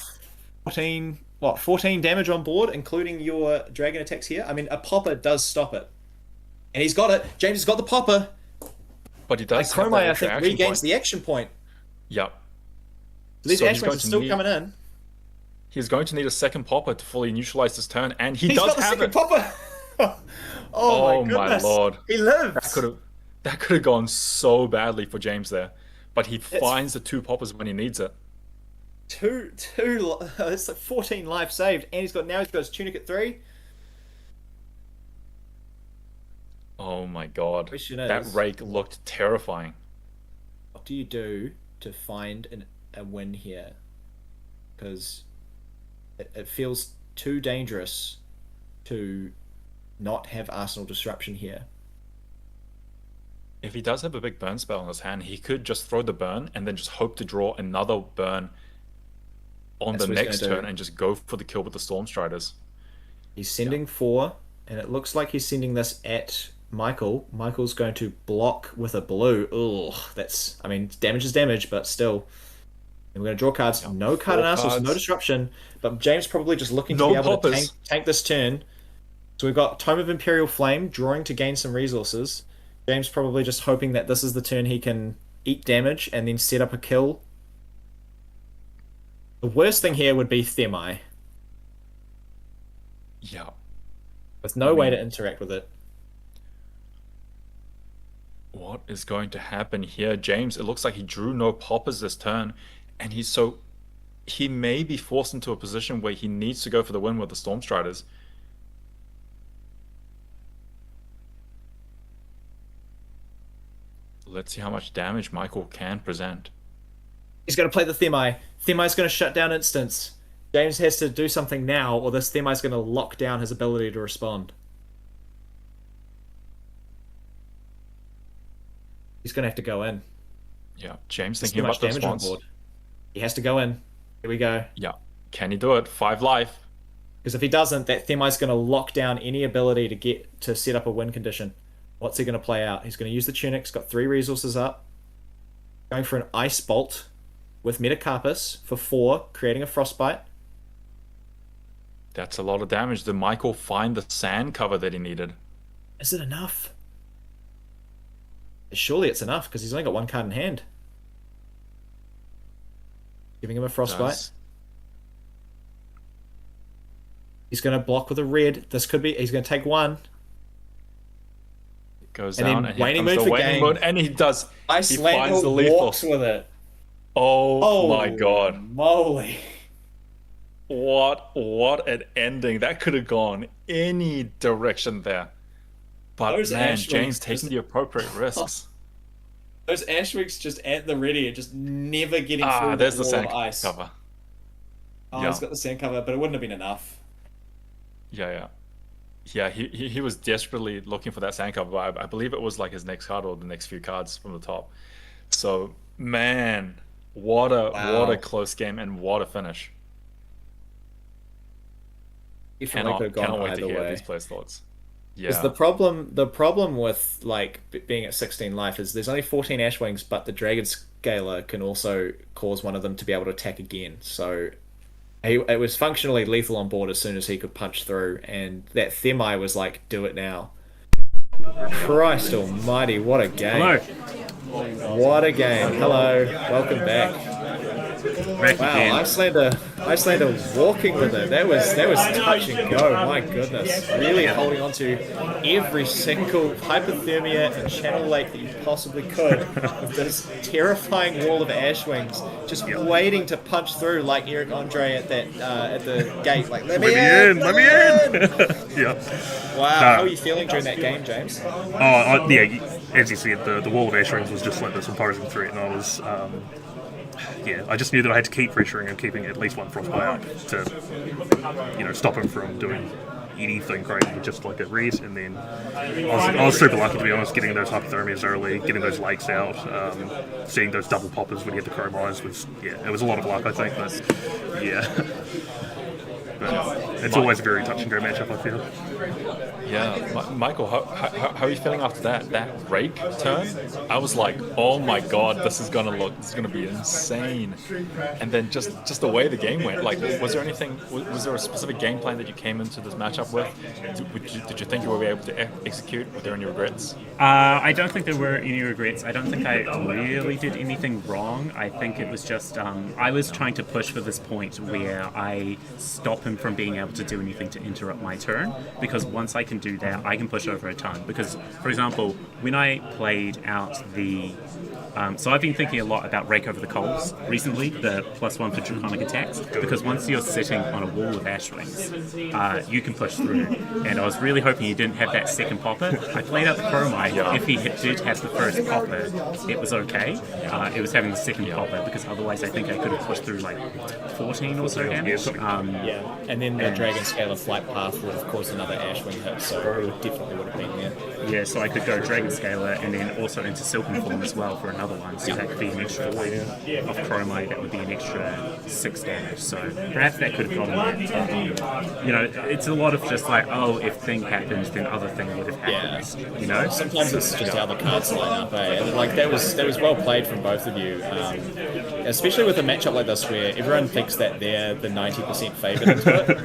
14 damage on board, including your dragon attacks here. I mean, a popper does stop it. And he's got it. James has got the popper. But he does. Chromai, I think, regains the action point. Yep. So these Ashwings are still coming in. He's going to need a second popper to fully neutralize this turn, and he does have it. Popper. oh my lord! He lives. That could have gone so badly for James there, but he finds the 2 poppers when he needs it. It's like 14 life saved, and he's got his tunic at 3. Oh my god. That rake looked terrifying. What do you do to find a win here? Because it feels too dangerous to not have Arsenal Disruption here. If he does have a big burn spell in his hand, he could just throw the burn and then just hope to draw another burn on That's the what he's next gonna do. turn and just go for the kill with the Storm Striders. He's sending 4, and it looks like he's sending this at Michael. Michael's going to block with a blue. Ugh, that's, I mean, damage is damage, but still. And we're going to draw cards. No card in Four Arsenal, so no cards. disruption. But James probably just looking to No be able to poppers. tank this turn. So we've got Tome of Imperial Flame, drawing to gain some resources. James probably just hoping that this is the turn he can eat damage and then set up a kill. The worst thing here would be Themi, Yeah. with no way to interact with it. What is going to happen here? James, it looks like he drew no poppers this turn, and he may be forced into a position where he needs to go for the win with the Storm Striders. Let's see how much damage Michael can present. He's going to play the Themi. Themi's going to shut down instants. James has to do something now, or this Themi's going to lock down his ability to respond. He's going to have to go in. Yeah, James There's thinking too much about the damage on response. board. He has to go in. Here we go. Yeah, can he do it? 5 life. Because if he doesn't, that Themi's going to lock down any ability to set up a win condition. What's he going to play out? He's going to use the Tunic. He's got 3 resources up. Going for an Ice Bolt with Metacarpus for 4, creating a Frostbite. That's a lot of damage. Did Michael find the sand cover that he needed? Is it enough? Surely it's enough, because he's only got 1 card in hand. Giving him a Frostbite. Does. He's going to block with a red. This could be... He's going to take 1. Goes And then down, and here waning comes mode the for waning game. mode, and he does. He finds the Iceland lethal. walks with it. Oh my god. Moly. What an ending. That could have gone any direction there. But Those man, Ashwings James just- taking the appropriate risks. Those Ashwigs just at the ready and just never getting through There's the wall sand of ice. cover. Oh, Yeah. he's got the sand cover, but it wouldn't have been enough. Yeah, he was desperately looking for that sand cover, but I believe it was like his next card or the next few cards from the top. So, man, what a close game and what a finish. Definitely could have gone Cannot wait to either hear way. these players' thoughts. Because Yeah. the problem with like being at 16 life is there's only 14 Ashwings, but the Dragon Scaler can also cause one of them to be able to attack again. So it was functionally lethal on board as soon as he could punch through, and that Themi was like, do it now. Christ almighty, what a game. Hello. What a game. Hello, welcome back. Back Wow, again. Icelander walking with it. That was touch and go. My goodness, really holding on to every single hypothermia and channel lake that you possibly could with this terrifying wall of Ashwings, just waiting to punch through like Eric Andre at that at the gate. Like, let me in. Yeah. Wow, how are you feeling during that game, James? Yeah, as you said, the wall of Ashrings was just like this imposing threat, and I was, I just knew that I had to keep pressuring and keeping at least one frostbite up to, stop him from doing anything crazy, just like a red. And then I was super lucky, to be honest, getting those hypothermias early, getting those lakes out, seeing those double poppers when he had the chrome eyes was, it was a lot of luck, I think, but yeah. But it's always a very touch and go matchup, I feel. Yeah, Michael, how are you feeling after that rake turn? I was like, oh my god, this is gonna be insane. And then just the way the game went, like, was there a specific game plan that you came into this matchup with? Did you think you would be able to execute? Were there any regrets? I don't think there were any regrets. I don't think I really did anything wrong. I think it was just I was trying to push for this point where I stop him from being able to do anything to interrupt my turn, because once I can do that, I can push over a ton. Because, for example, when I played out the So I've been thinking a lot about Rake Over the Coals recently, the +1 for draconic attacks, because once you're sitting on a wall with Ashwings, you can push through. And I was really hoping he didn't have that second popper. I played out the Chromite. If he did have the first popper, it was okay. It was having the second popper, because otherwise I think I could have pushed through like 14 or so damage. And then the Dragon Scalar Flight Path would have caused another Ashwing hit, so it definitely would have been there. Yeah, so I could go Dragon Scalar and then also into Silken Form as well for another one. So that could be an extra 4 of Chromite. That would be an extra 6 damage. So perhaps that could have gotten that. You know, it's a lot of just like, oh, if thing happens, then other thing would have happened. You know, sometimes it's just how the cards line up. And like that was well played from both of you, especially with a matchup like this where everyone thinks that they're the 90% favourite into it.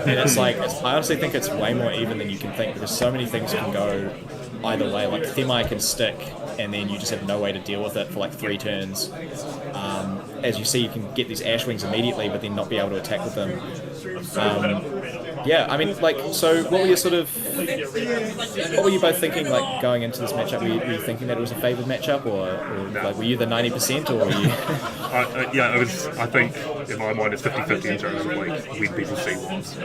And it's like, I honestly think it's way more even than you can think, because so many things can go either way. Like Themai can stick and then you just have no way to deal with it for like 3 turns. As you see, you can get these Ashwings immediately but then not be able to attack with them. Yeah, I mean, like, so what were you both thinking, like, going into this matchup? Were you thinking that it was a favoured matchup, or like, were you the 90%, or were you... Yeah, I think, in my mind, it's 50-50 in terms of, like, when people see what.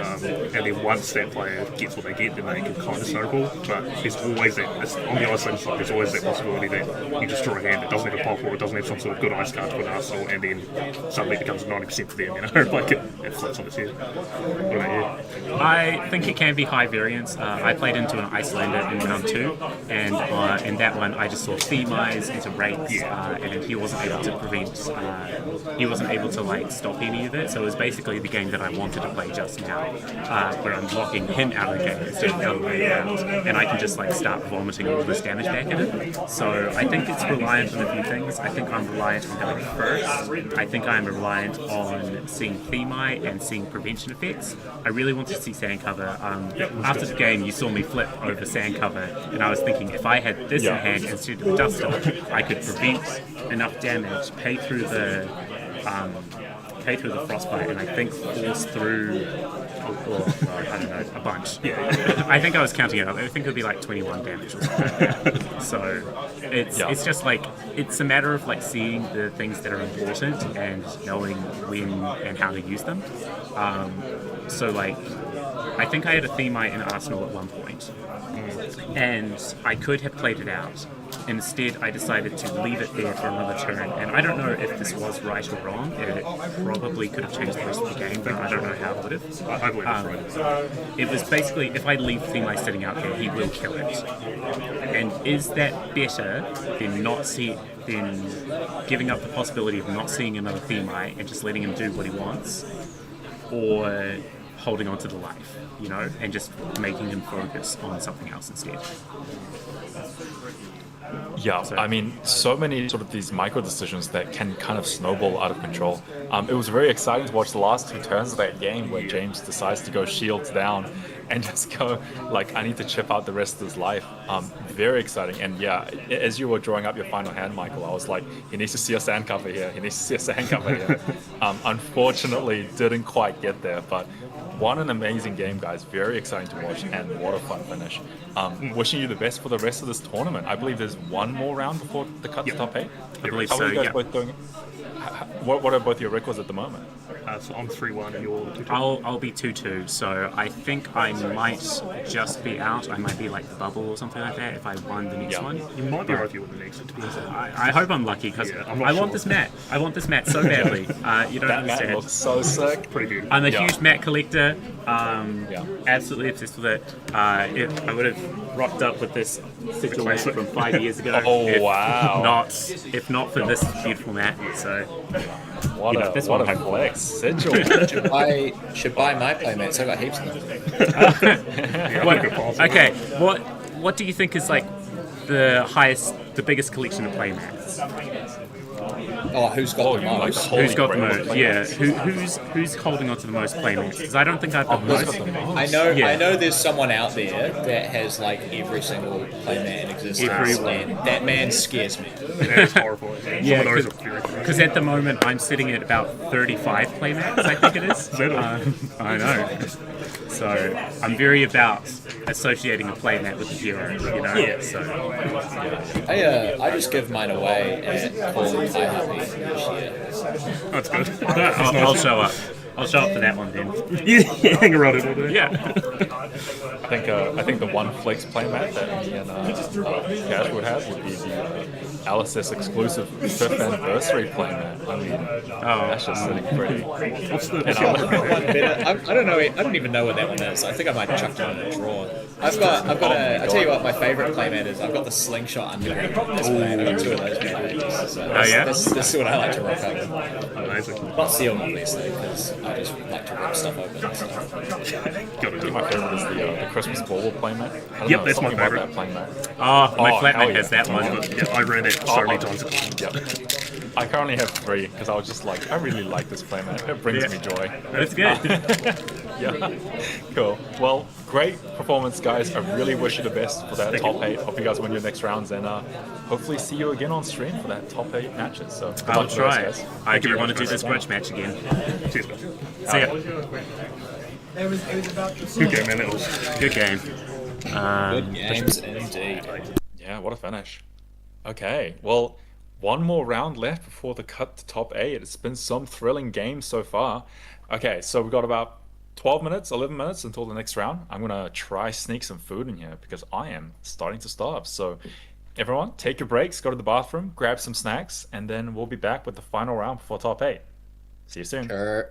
And then once that player gets what they get, then they can kind of snowball. But there's always that, on the Iceland side, there's always that possibility that you just draw a hand that doesn't have a pop, or it doesn't have some sort of good ice card to an arsenal, and then suddenly it becomes 90% for them, you know? Like, it flips on its head. What about you? I think it can be high variance. I played into an Icelander in round 2, and in that one I just saw Themais into Rakes, and he wasn't able to prevent, he wasn't able to like stop any of it, so it was basically the game that I wanted to play just now, where I'm locking him out of the game instead of the other way around, and I can just like start vomiting all this damage back at him. So I think it's reliant on a few things. I think I'm reliant on having it first. I think I'm reliant on seeing Themai and seeing prevention effects. I really want to see sand cover. After the game, you saw me flip over sand cover, and I was thinking if I had this in hand instead of the duster, I could prevent enough damage, pay through the frostbite, and I think force through. I don't know, a bunch. Yeah, I think I was counting it up. I think it would be like 21 damage or something like that. So it's just like, it's a matter of like seeing the things that are important and knowing when and how to use them. So like, I think I had a Themite in Arsenal at one point, and I could have played it out. Instead, I decided to leave it there for another turn, and I don't know if this was right or wrong. It probably could have changed the rest of the game, but I don't know how it would have. I believe it's right. It was basically, if I leave Themai sitting out there, he will kill it. And is that better than giving up the possibility of not seeing another Themai and just letting him do what he wants, or holding on to the life, you know, and just making him focus on something else instead? Yeah, I mean, so many sort of these micro decisions that can kind of snowball out of control. It was very exciting to watch the last 2 turns of that game where James decides to go shields down and just go, like, I need to chip out the rest of his life. Very exciting. And yeah, as you were drawing up your final hand, Michael, I was like, he needs to see a sand cover here. He needs to see a sand cover here. Unfortunately, didn't quite get there, but what an amazing game, guys. Very exciting to watch, and what a fun finish. Wishing you the best for the rest of this tournament. I believe there's one more round before the cut to top 8. I believe How so, are you guys yeah. both doing? What are both your records at the moment? So I'm 3-1 and you're 2-2. I'll be 2-2, so I think I might just be out. I might be like the bubble or something like that if I won the next one. You might be right if you win the next, to be honest. I hope I'm lucky, because Yeah, I'm not I sure. want this mat. I want this mat so badly. You don't That mat understand. looks so sick. Pretty good. I'm a Yeah. huge mat collector. Absolutely obsessed with it. If I would have rocked up with this sigil mat from 5 years ago. Oh, if wow. If not for this beautiful mat. So What You know, this one a I- flex. Sigil. Should buy my playmats. I got heaps of them. okay, what do you think is like the biggest collection of playmats? Oh, who's got the like most? the holy Who's got the grail of most? playmats. Yeah, who's holding on to the most playmats? Because I don't think I've got the Who's most. got the most? I know there's someone out there that has like every single playmat in existence, Everyone. and that man scares me. That's horrifying. Yeah, Some of those are very cool. because at the moment I'm sitting at about 35 playmats, I think it is. I know. So I'm very about associating a playmat with a hero, you know? Yeah. So I just give mine away and call it Kai Happy each year. That's good. I'll show up. I'll show up for that one then. You hang around it all day. Yeah. I think the one flex playmat that me and Cash would have would be the LSS exclusive 5th anniversary playmat. I mean, that's just sitting pretty. I don't know. I don't even know what that one is. I think I might chuck it in a drawer. I've got I tell you what, my favorite playmat is. I've got the slingshot underground display. I've got 2 of those playmates. So this is what I like to rock up. Amazing. Not sealed, obviously, because I just like to rip stuff open. So. Got to My favorite is the Christmas ball playmat. I don't Yep, know, that's my something about favorite. that playmat. Oh, my flatmate hell has yeah. that one. Yeah, I ran it so many times. I currently have 3 because I was just like, I really like this playmat. It brings me joy. That's good. Yeah, cool. Well, great performance, guys. I really wish you the best for that top 8. Hope you guys win your next rounds, and hopefully see you again on stream for that top 8 matches. So good I'll luck for those, try. guys. I do want to do this grudge match again. Cheers, guys. See ya. Good game, man. That was. Good game. Good games indeed. Yeah, what a finish. Okay, well, one more round left before the cut to top 8. It's been some thrilling games so far. Okay, so we've got about 12 minutes, 11 minutes until the next round. I'm going to try sneak some food in here because I am starting to starve. So everyone, take your breaks, go to the bathroom, grab some snacks, and then we'll be back with the final round before top 8. See you soon. Sure.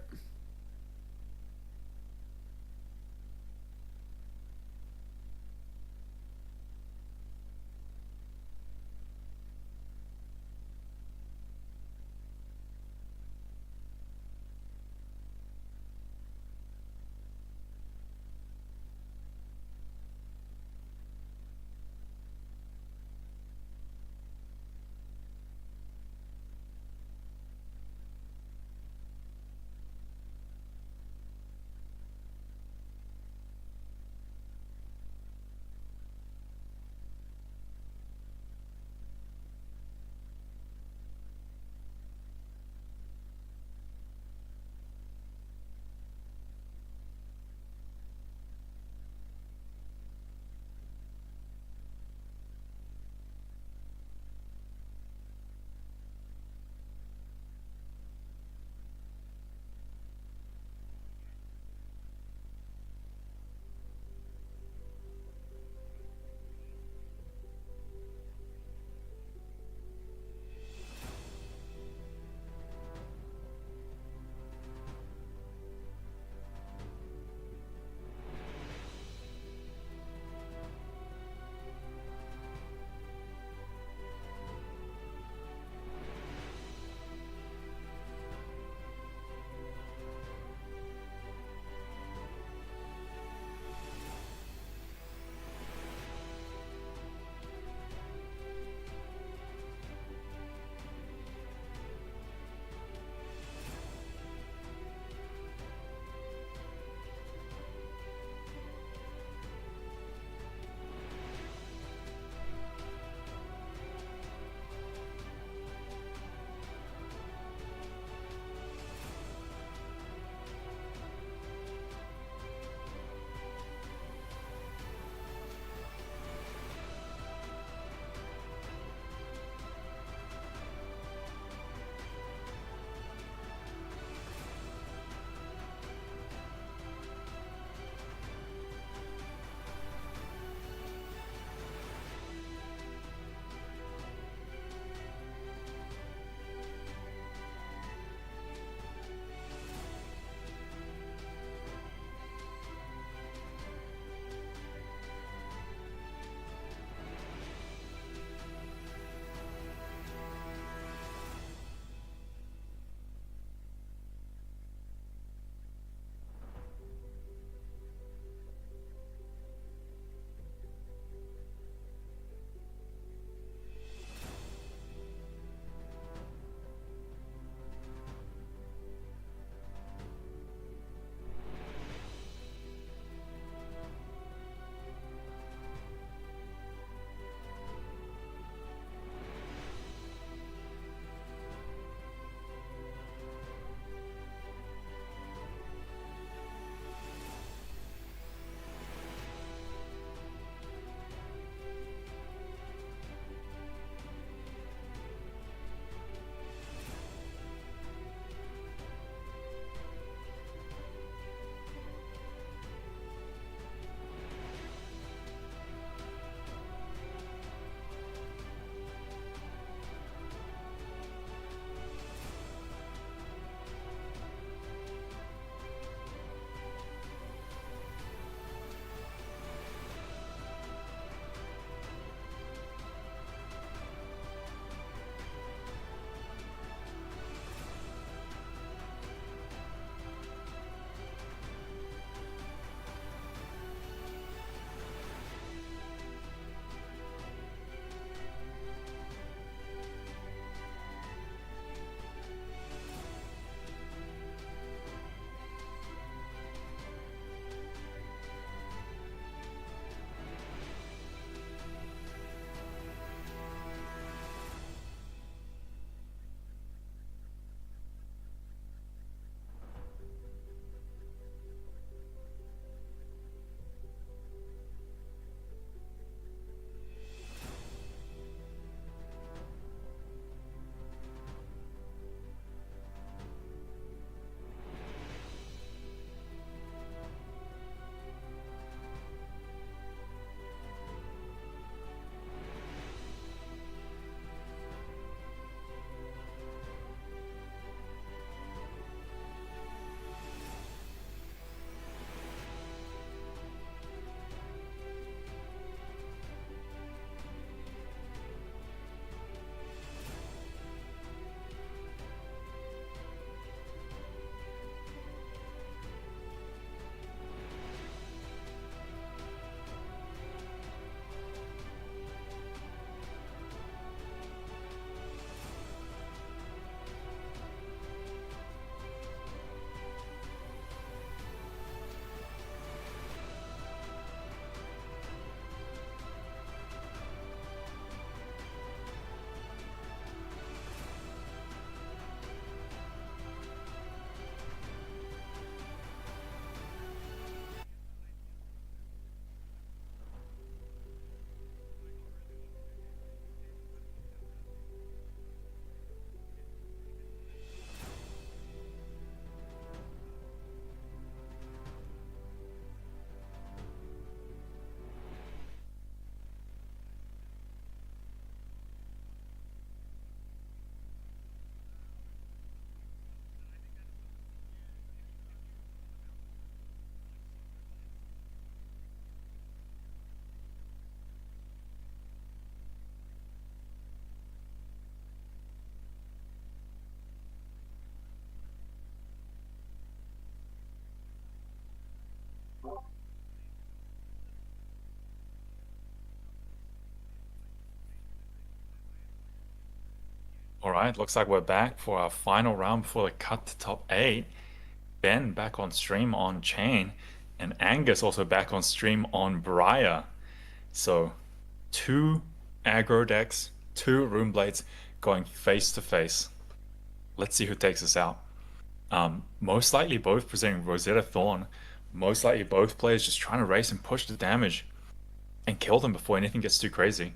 All right, looks like we're back for our final round before the cut to top 8. Ben back on stream on Chain, and Angus also back on stream on Briar. So, 2 aggro decks, 2 Rune Blades going face to face. Let's see who takes us out. Most likely both presenting Rosetta Thorn. Most likely both players just trying to race and push the damage and kill them before anything gets too crazy.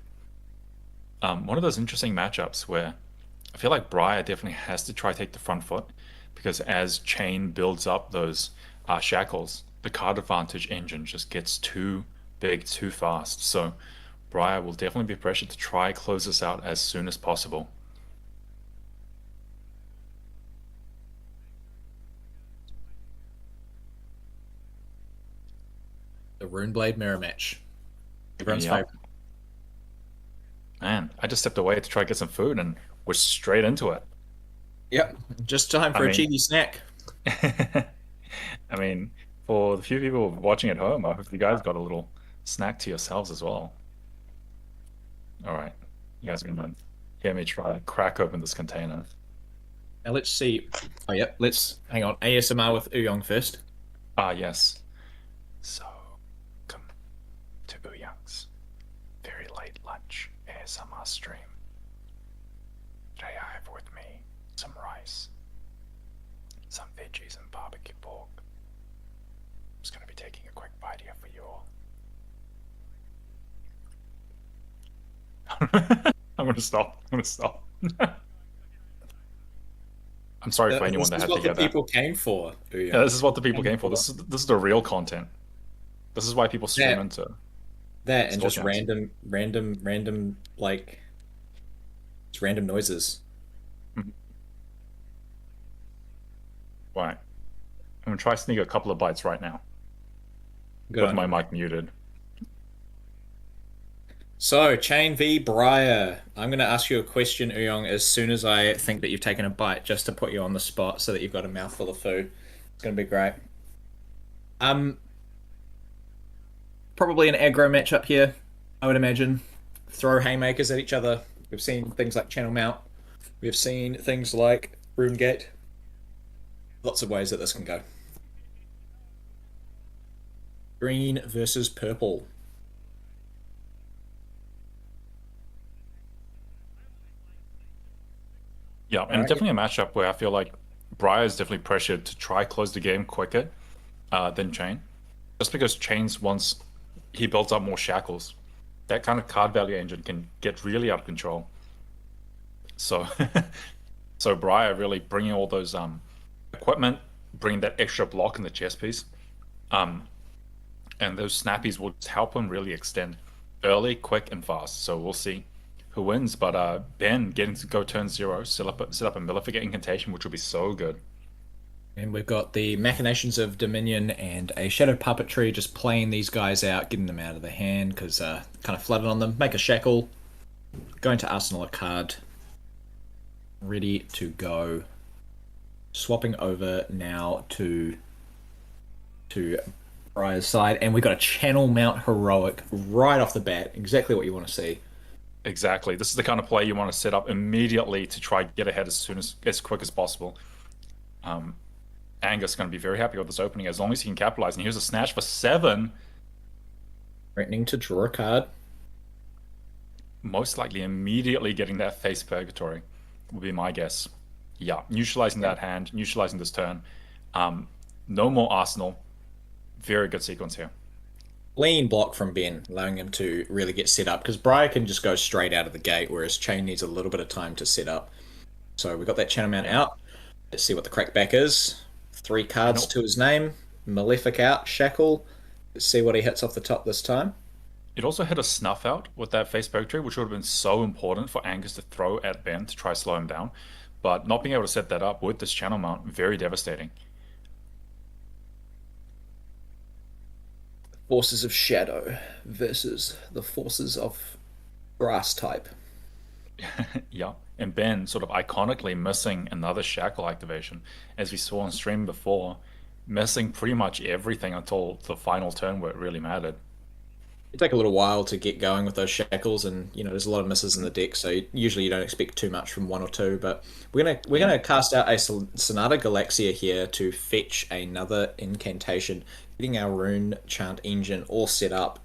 One of those interesting matchups where I feel like Briar definitely has to try to take the front foot, because as Chain builds up those shackles, the card advantage engine just gets too big too fast. So Briar will definitely be pressured to try close this out as soon as possible. The Runeblade mirror match. Everyone's Yep. favorite. Man, I just stepped away to try to get some food and was straight into it. Yep. Just time for I a mean- cheeky snack. I mean, for the few people watching at home, I hope you guys got a little snack to yourselves as well. All right, you guys are gonna hear me try to crack open this container. Now let's see. Oh, yep. Let's hang on. ASMR with Uyong first. Ah, yes. So, come to Young's very late lunch ASMR stream. Today I have with me some rice, some veggies, and barbecue pork. I'm just going to be taking a quick bite here for you all. I'm going to stop. I'm sorry for anyone that had to hear This is what the that. people came for, Uyong. Yeah, this is what the people came for. This is the real content. This is why people stream Yeah. into. That and Store just Champs. random, like, just random noises. Right. I'm gonna try sneak a couple of bites right now Good with on my you. mic muted. So, Chain v Briar. I'm going to ask you a question, Uyong, as soon as I think that you've taken a bite, just to put you on the spot so that you've got a mouthful of food. It's going to be great. Probably an aggro matchup here, I would imagine. Throw haymakers at each other. We've seen things like Channel Mount. We've seen things like Rune Gate. Lots of ways that this can go. Green versus purple. Yeah, and Alright. definitely a matchup where I feel like Briar is definitely pressured to try close the game quicker than Chain, just because Chain's once he builds up more shackles, that kind of card value engine can get really out of control. So, so Briar really bringing all those equipment, bringing that extra block in the chess piece, and those snappies will just help him really extend early, quick, and fast. So we'll see who wins. But Ben getting to go turn 0, set up a Maleficent incantation, which will be so good. And we've got the Machinations of Dominion and a Shadow Puppetry, just playing these guys out, getting them out of the hand, because kind of flooded on them. Make a shackle. Going to Arsenal a card. Ready to go. Swapping over now to Briar's side. And we've got a Channel Mount Heroic right off the bat. Exactly what you want to see. Exactly. This is the kind of play you want to set up immediately to try get ahead as quick as possible. Angus is going to be very happy with this opening as long as he can capitalize. And here's a snatch for 7. Threatening to draw a card. Most likely immediately getting that face purgatory would be my guess. Yeah, neutralizing that hand, neutralizing this turn. No more Arsenal. Very good sequence here. Lean block from Ben, allowing him to really get set up, because Briar can just go straight out of the gate, whereas Chain needs a little bit of time to set up. So we got that Channel Mount out. Let's see what the crackback is. 3 cards to his name. Malefic out, Shackle. Let's see what he hits off the top this time. It also hit a snuff out with that face purgatory, which would have been so important for Angus to throw at Ben to try to slow him down. But not being able to set that up with this channel mount, very devastating. Forces of Shadow versus the Forces of Grass type. Yeah, and Ben sort of iconically missing another shackle activation, as we saw on stream before, missing pretty much everything until the final turn where it really mattered. It take a little while to get going with those shackles, and there's a lot of misses in the deck, so usually you don't expect too much from one or two. But we're gonna cast out a Sonata Galaxia here to fetch another incantation, getting our rune chant engine all set up,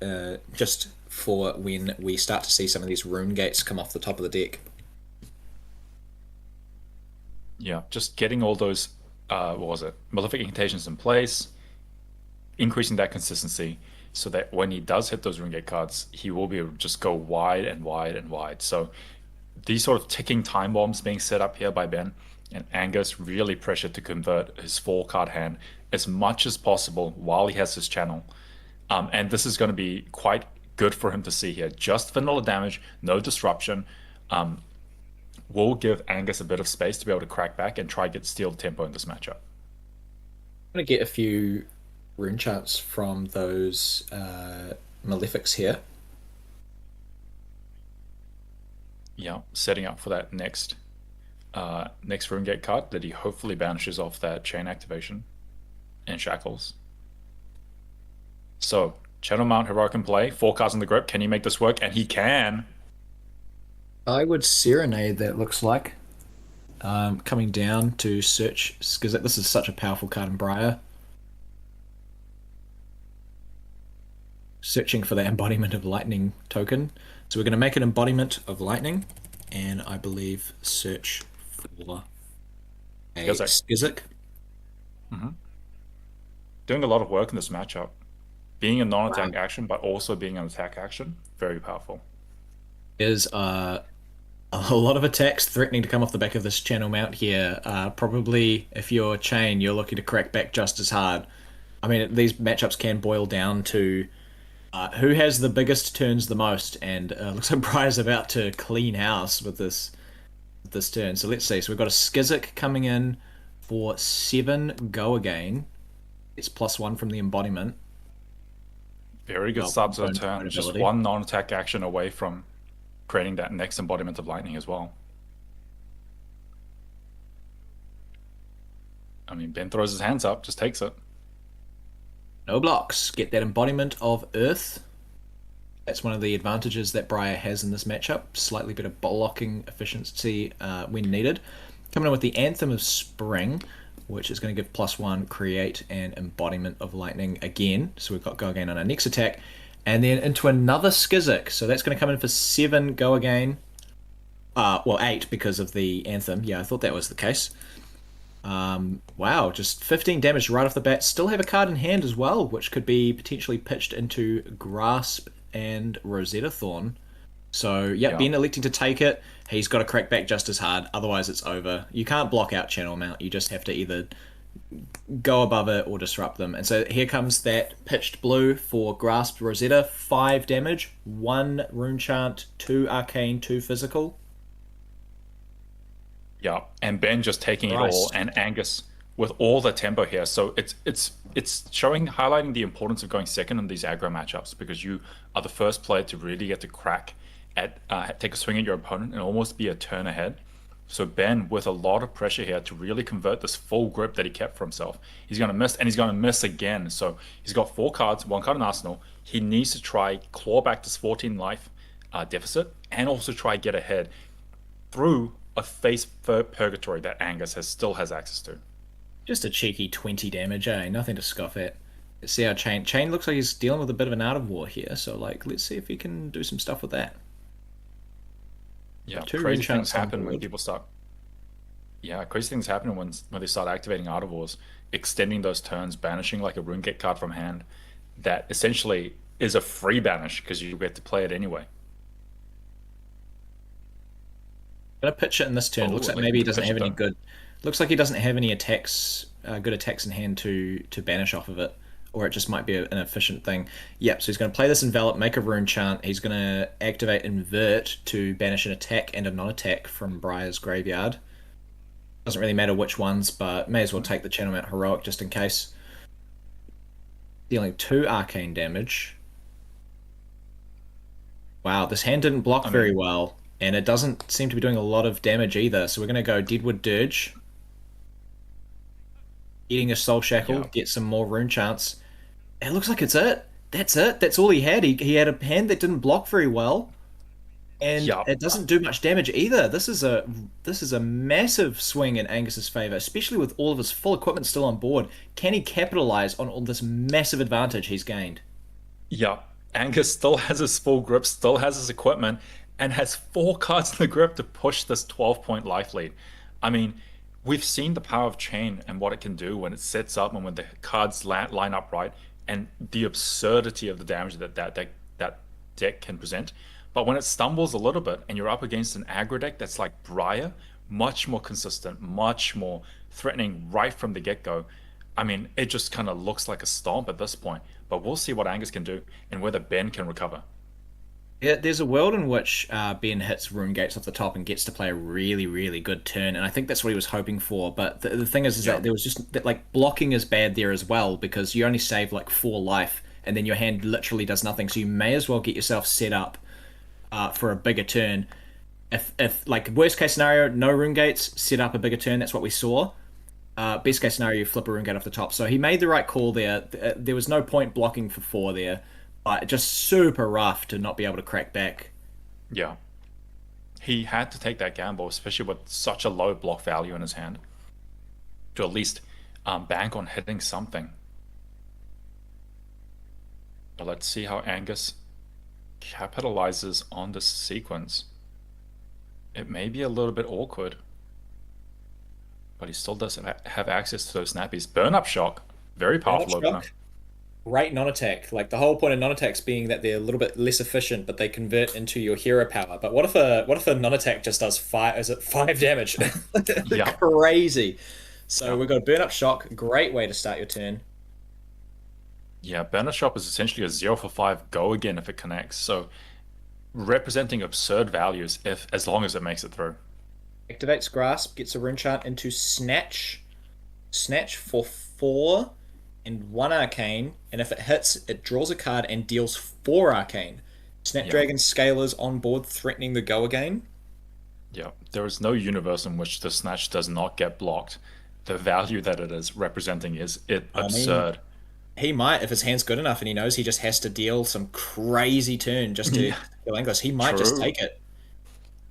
just for when we start to see some of these rune gates come off the top of the deck. Yeah, just getting all those, what was it, Malefic Incantations in place, increasing that consistency, so that when he does hit those Rune cards, he will be able to just go wide and wide and wide. So these sort of ticking time bombs being set up here by Ben, and Angus really pressured to convert his 4-card hand as much as possible while he has his channel. And this is going to be quite good for him to see here. Just vanilla damage, no disruption. Will give Angus a bit of space to be able to crack back and try get steal tempo in this matchup. I'm gonna get a few rune charts from those Malefics here. Yeah, setting up for that next rune gate card that he hopefully banishes off that chain activation and shackles. So Channel Mount Heroic in play, 4 cards in the grip. Can he make this work? And he can. I would Serenade, that looks like. Coming down to search Skizit. This is such a powerful card in Briar. Searching for the embodiment of lightning token. So we're going to make an embodiment of lightning, and I believe search for a Skizik. Doing a lot of work in this matchup. Being a non-attack action, but also being an attack action. Very powerful. Is a lot of attacks threatening to come off the back of this channel mount here. Probably, if you're Chain, you're looking to crack back just as hard. I mean, these matchups can boil down to who has the biggest turns the most, and looks like Briar's about to clean house with this turn. So let's see. So we've got a Skizik coming in for 7 go again. It's +1 from the embodiment. Very good subs on turn. Just one non-attack action away from creating that next embodiment of lightning as well. I mean, Ben throws his hands up, just takes it. No blocks. Get that embodiment of Earth. That's one of the advantages that Briar has in this matchup. Slightly better blocking efficiency when needed. Coming in with the Anthem of Spring, which is going to give +1, create an embodiment of lightning again. So we've got go again on our next attack. And then into another Skizik. So that's going to come in for 7 go again. Well, 8 because of the Anthem. Yeah, I thought that was the case. Wow, just 15 damage right off the bat. Still have a card in hand as well, which could be potentially pitched into Grasp and Rosetta Thorn. So, yeah, Ben electing to take it. He's got to crack back just as hard, otherwise it's over. You can't block out Channel Mount, you just have to either go above it or disrupt them. And so here comes that pitched blue for Grasp Rosetta. 5 damage, 1 Rune Chant, 2 Arcane, 2 Physical. Yeah, and Ben just taking it all, and Angus with all the tempo here. So it's highlighting the importance of going second in these aggro matchups, because you are the first player to really get to crack at take a swing at your opponent and almost be a turn ahead. So Ben, with a lot of pressure here to really convert this full grip that he kept for himself, he's going to miss, and he's going to miss again. So he's got 4 cards, 1 card in Arsenal. He needs to try claw back this 14 life deficit, and also try get ahead through a face purgatory that Angus still has access to. Just a cheeky 20 damage, eh? Nothing to scoff at. Let's see how Chain looks like he's dealing with a bit of an Art of War here, so let's see if he can do some stuff with that. Yeah, crazy things happen when people start. Yeah, crazy things happen when they start activating Art of Wars, extending those turns, banishing like a Runegate card from hand, that essentially is a free banish because you get to play it anyway. Gonna pitch it in this turn. Looks like maybe he doesn't have any good. Looks like he doesn't have any attacks, good attacks in hand to banish off of it, or it just might be an efficient thing. Yep. So he's going to play this Envelop, make a Rune Chant. He's going to activate Invert to banish an attack and a non-attack from Briar's graveyard. Doesn't really matter which ones, but may as well take the Channel Mount Heroic just in case. Dealing 2 arcane damage. Wow, this hand didn't block very well. And it doesn't seem to be doing a lot of damage either. So we're going to go Deadwood Dirge. Eating a Soul Shackle, get some more Rune Chants. It looks like it's it. That's it. That's all he had. He had a hand that didn't block very well, and Yeah, it doesn't do much damage either. This is a massive swing in Angus's favor, especially with all of his full equipment still on board. Can he capitalize on all this massive advantage he's gained? yeah. Angus still has his full grip, still has his equipment, and has 4 cards in the grip to push this 12-point life lead. I mean, we've seen the power of chain and what it can do when it sets up and when the cards line up right, and the absurdity of the damage that deck can present. But when it stumbles a little bit and you're up against an aggro deck that's like Briar, much more consistent, much more threatening right from the get-go. I mean, it just kind of looks like a stomp at this point. But we'll see what Angus can do and whether Ben can recover. Yeah, there's a world in which Ben hits rune gates off the top and gets to play a really, really good turn, and I think that's what he was hoping for. But the thing is Yeah. that there was just that like blocking is bad there as well because you only save like 4 life, and then your hand literally does nothing. So you may as well get yourself set up for a bigger turn. If like worst case scenario, no rune gates, set up a bigger turn. That's what we saw. Best case scenario, you flip a rune gate off the top. So he made the right call there. There was no point blocking for 4 there. Just super rough to not be able to crack back. Yeah. He had to take that gamble, especially with such a low block value in his hand, to at least bank on hitting something. But let's see how Angus capitalizes on this sequence. It may be a little bit awkward, but he still does have access to those snappies. Burn up shock, very powerful opener. Great non-attack. Like the whole point of non-attacks being that they're a little bit less efficient, but they convert into your hero power. But what if a non-attack just does 5? Is it 5 damage? Yeah. Crazy. So we've got a burn up shock. Great way to start your turn. Yeah, Banner Shop is essentially a 0 for 5 go again if it connects. So representing absurd values if as long as it makes it through. Activates Grasp, gets a rune chant into Snatch. Snatch for 4 and 1 arcane, and if it hits, it draws a card and deals 4 arcane. Snapdragon Scalers on board, threatening the go again. Yeah, there is no universe in which the snatch does not get blocked. The value that it is representing is absurd. He might, if his hand's good enough and he knows he just has to deal some crazy turn just to kill Angus, he might just True. take it.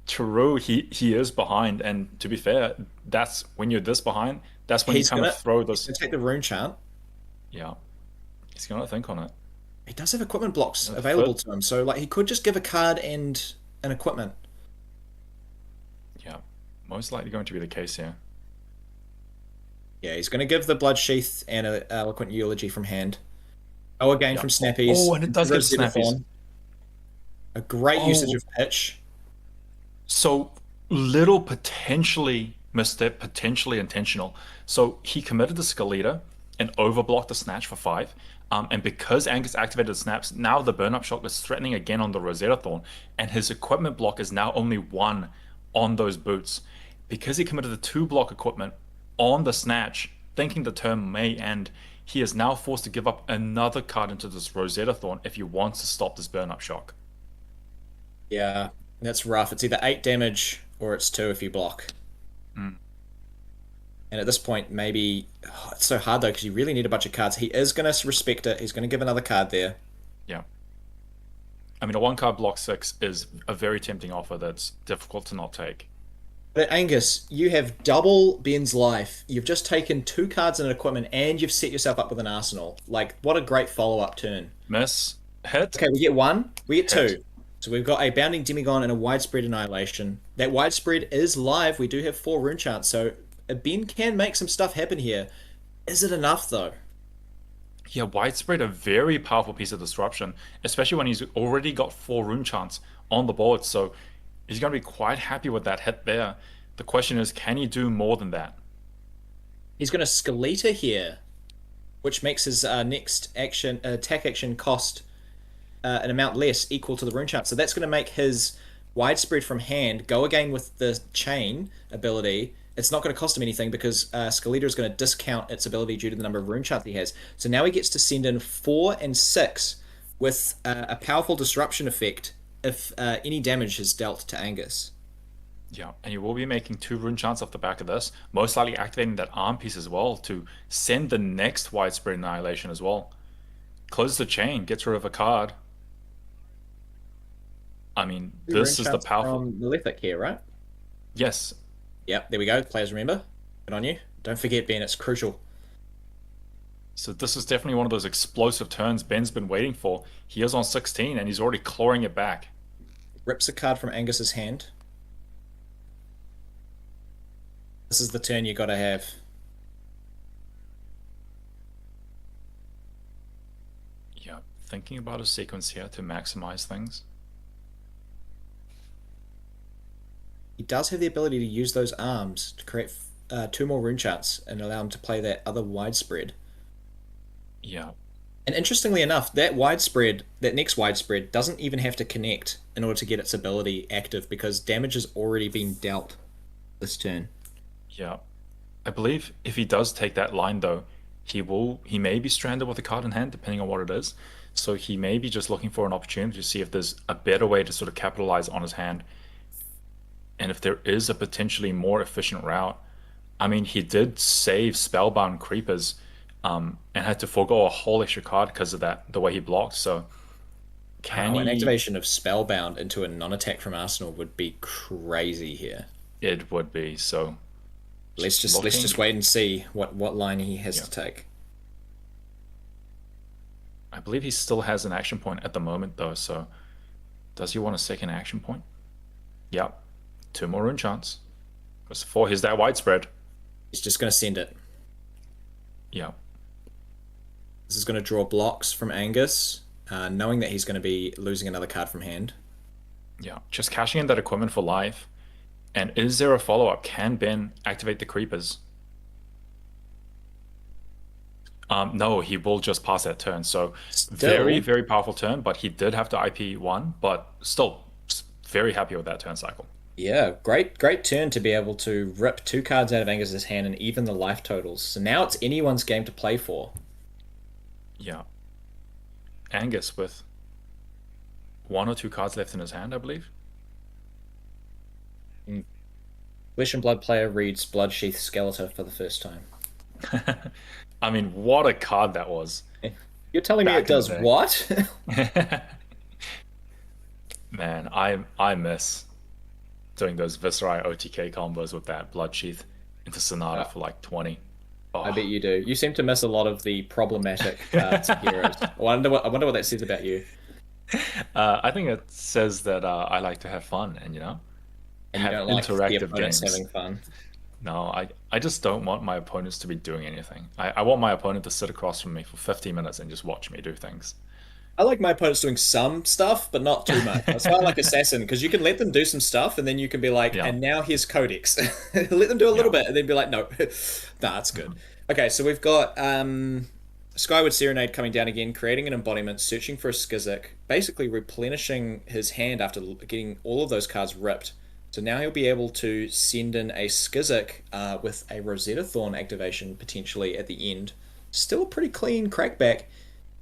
True, he is behind, and to be fair, that's when you're this behind, that's when He's you kind gonna, of throw he's this. gonna take the rune chant. Yeah, he's gonna think on it. He does have equipment blocks available to him, so like he could just give a card and an equipment. Yeah, most likely going to be the case here. Yeah, he's going to give the Blood Sheath and an Eloquent Eulogy from hand. Oh, again from Snappies. Oh, and it does give Rosetta snappies. Thorn. A great usage of pitch. So little potentially misstep, potentially intentional. So he committed the Skeleta and overblocked the Snatch for 5. And because Angus activated the snaps, now the burn up shock is threatening again on the Rosetta Thorn, and his equipment block is now only 1 on those boots. Because he committed the 2 block equipment on the Snatch, thinking the turn may end, he is now forced to give up another card into this Rosetta Thorn if he wants to stop this burn up shock. Yeah, that's rough. It's either 8 damage or it's 2 if you block. And at this point, maybe... Oh, it's so hard though, because you really need a bunch of cards. He is going to respect it. He's going to give another card there. Yeah. I mean, a 1 card block 6 is a very tempting offer that's difficult to not take. But Angus, you have double Ben's life. You've just taken 2 cards and an equipment, and you've set yourself up with an arsenal. Like, what a great follow-up turn. Miss, hit. Okay, we get 1. We get 2. Hit. So we've got a Bounding Demigon and a Widespread Annihilation. That Widespread is live. We do have 4 rune chants, so Ben can make some stuff happen here. Is it enough, though? Yeah, Widespread, a very powerful piece of disruption, especially when he's already got 4 rune chants on the board, so he's going to be quite happy with that hit there. The question is, can he do more than that? He's going to Skeleta here, which makes his next action attack action cost an amount less, equal to the rune chant. So that's going to make his Widespread from hand go again with the chain ability. It's not going to cost him anything because Skeleta is going to discount its ability due to the number of rune chants he has. So now he gets to send in 4 and 6 with a powerful disruption effect if any damage is dealt to Angus. Yeah, and you will be making 2 rune chants off the back of this, most likely activating that arm piece as well to send the next Widespread Annihilation as well. closes the chain, gets rid of a card. I mean, Two this rune is the shots powerful. from Malefic here, right? Yes, Yep, there we go. Players remember. Good on you. Don't forget, Ben, it's crucial. so this is definitely one of those explosive turns Ben's been waiting for. He is on 16 and he's already clawing it back. Rips a card from Angus's hand. This is the turn you gotta have. Yeah, thinking about a sequence here to maximize things. He does have the ability to use those arms to create 2 more rune charts and allow him to play that other widespread. Yeah, And interestingly enough, that widespread, that next widespread, doesn't even have to connect in order to get its ability active because damage has already been dealt this turn. yeah. I believe if he does take that line though, he may be stranded with a card in hand, depending on what it is. So he may be just looking for an opportunity to see if there's a better way to sort of capitalize on his hand. And if there is a potentially more efficient route, I mean, he did save Spellbound Creepers, and had to forego a whole extra card because of that, the way he blocked. So can An he? activation of Spellbound into a non-attack from Arsenal would be crazy here. It would be so. Let's just looking- wait and see what line he has to take. I believe he still has an action point at the moment though. So does he want a second action point? Yep. 2 more rune chance. Because 4, here's that widespread. He's just going to send it. Yeah. This is going to draw blocks from Angus, knowing that he's going to be losing another card from hand. Yeah. Just cashing in that equipment for life. And is there a follow-up? Can Ben activate the creepers? No, he will just pass that turn. So very, very powerful turn, but he did have to IP 1, but still very happy with that turn cycle. Yeah, great turn to be able to rip 2 cards out of Angus's hand and even the life totals. So now it's anyone's game to play for. Yeah. Angus with 1 or 2 cards left in his hand, I believe. Flesh and Blood player reads Bloodsheath Skeletor for the first time. I mean, what a card that was. You're telling me Back it does in the day. what? Man, I miss doing those Viscerai OTK combos with that Bloodsheath into Sonata for like 20. Oh, I bet you do. You seem to miss a lot of the problematic cards and heroes. I wonder what that says about you. I think it says that I like to have fun and, And you have don't like the interactive opponents games. having fun. No, I just don't want my opponents to be doing anything. I want my opponent to sit across from me for 15 minutes and just watch me do things. I like my opponents doing some stuff, but not too much. That's why I like Assassin, because you can let them do some stuff, and then you can be like, Yeah. and now here's Codex. Let them do a little bit, and then be like, no. Nah, that's good. Okay, so we've got Skyward Serenade coming down again, creating an embodiment, searching for a Skizzik, basically replenishing his hand after getting all of those cards ripped. So now he'll be able to send in a Skizzik with a Rosetta Thorn activation potentially at the end. Still a pretty clean crackback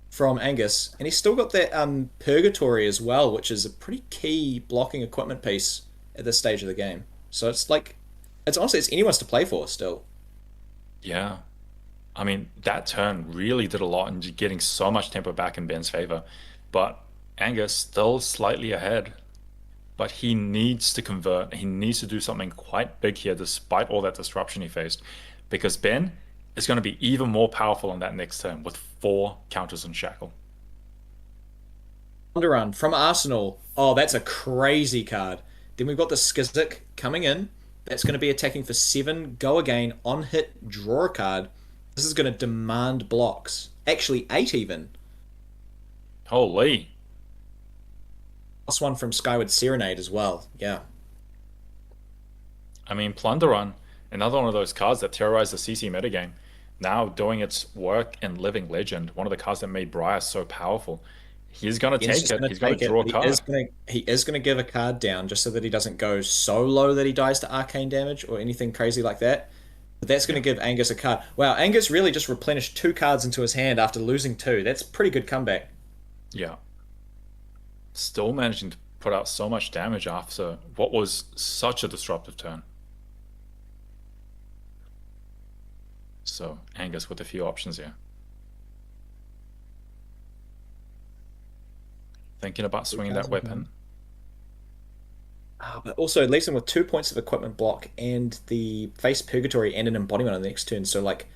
from Angus, and he's still got that Purgatory as well, which is a pretty key blocking equipment piece at this stage of the game. So it's honestly, it's anyone's to play for still. Yeah. I mean, that turn really did a lot in getting so much tempo back in Ben's favor. But Angus still slightly ahead. But he needs to convert. He needs to do something quite big here despite all that disruption he faced. Because Ben is going to be even more powerful on that next turn with 4 counters on Shackle. Run from Arsenal. Oh, that's a crazy card. Then we've got the Skizzik coming in. That's going to be attacking for 7. Go again. On hit, draw a card. This is going to demand blocks. Actually, 8 even. Holy. Plus 1 from Skyward Serenade as well. Yeah. I mean, Plunder Run, another one of those cards that terrorized the CC metagame. Now doing its work in Living Legend, one of the cards that made Briar so powerful. He's going to take it. He's going to draw a card. He is going to give a card down just so that he doesn't go so low that he dies to arcane damage or anything crazy like that. But that's going to give Angus a card. Wow, Angus really just replenished 2 cards into his hand after losing 2. That's a pretty good comeback. Yeah. Still managing to put out so much damage after what was such a disruptive turn. So, Angus with a few options here. thinking about swinging that weapon. But also it leaves him with 2 points of equipment block and the face purgatory and an embodiment on the next turn. So like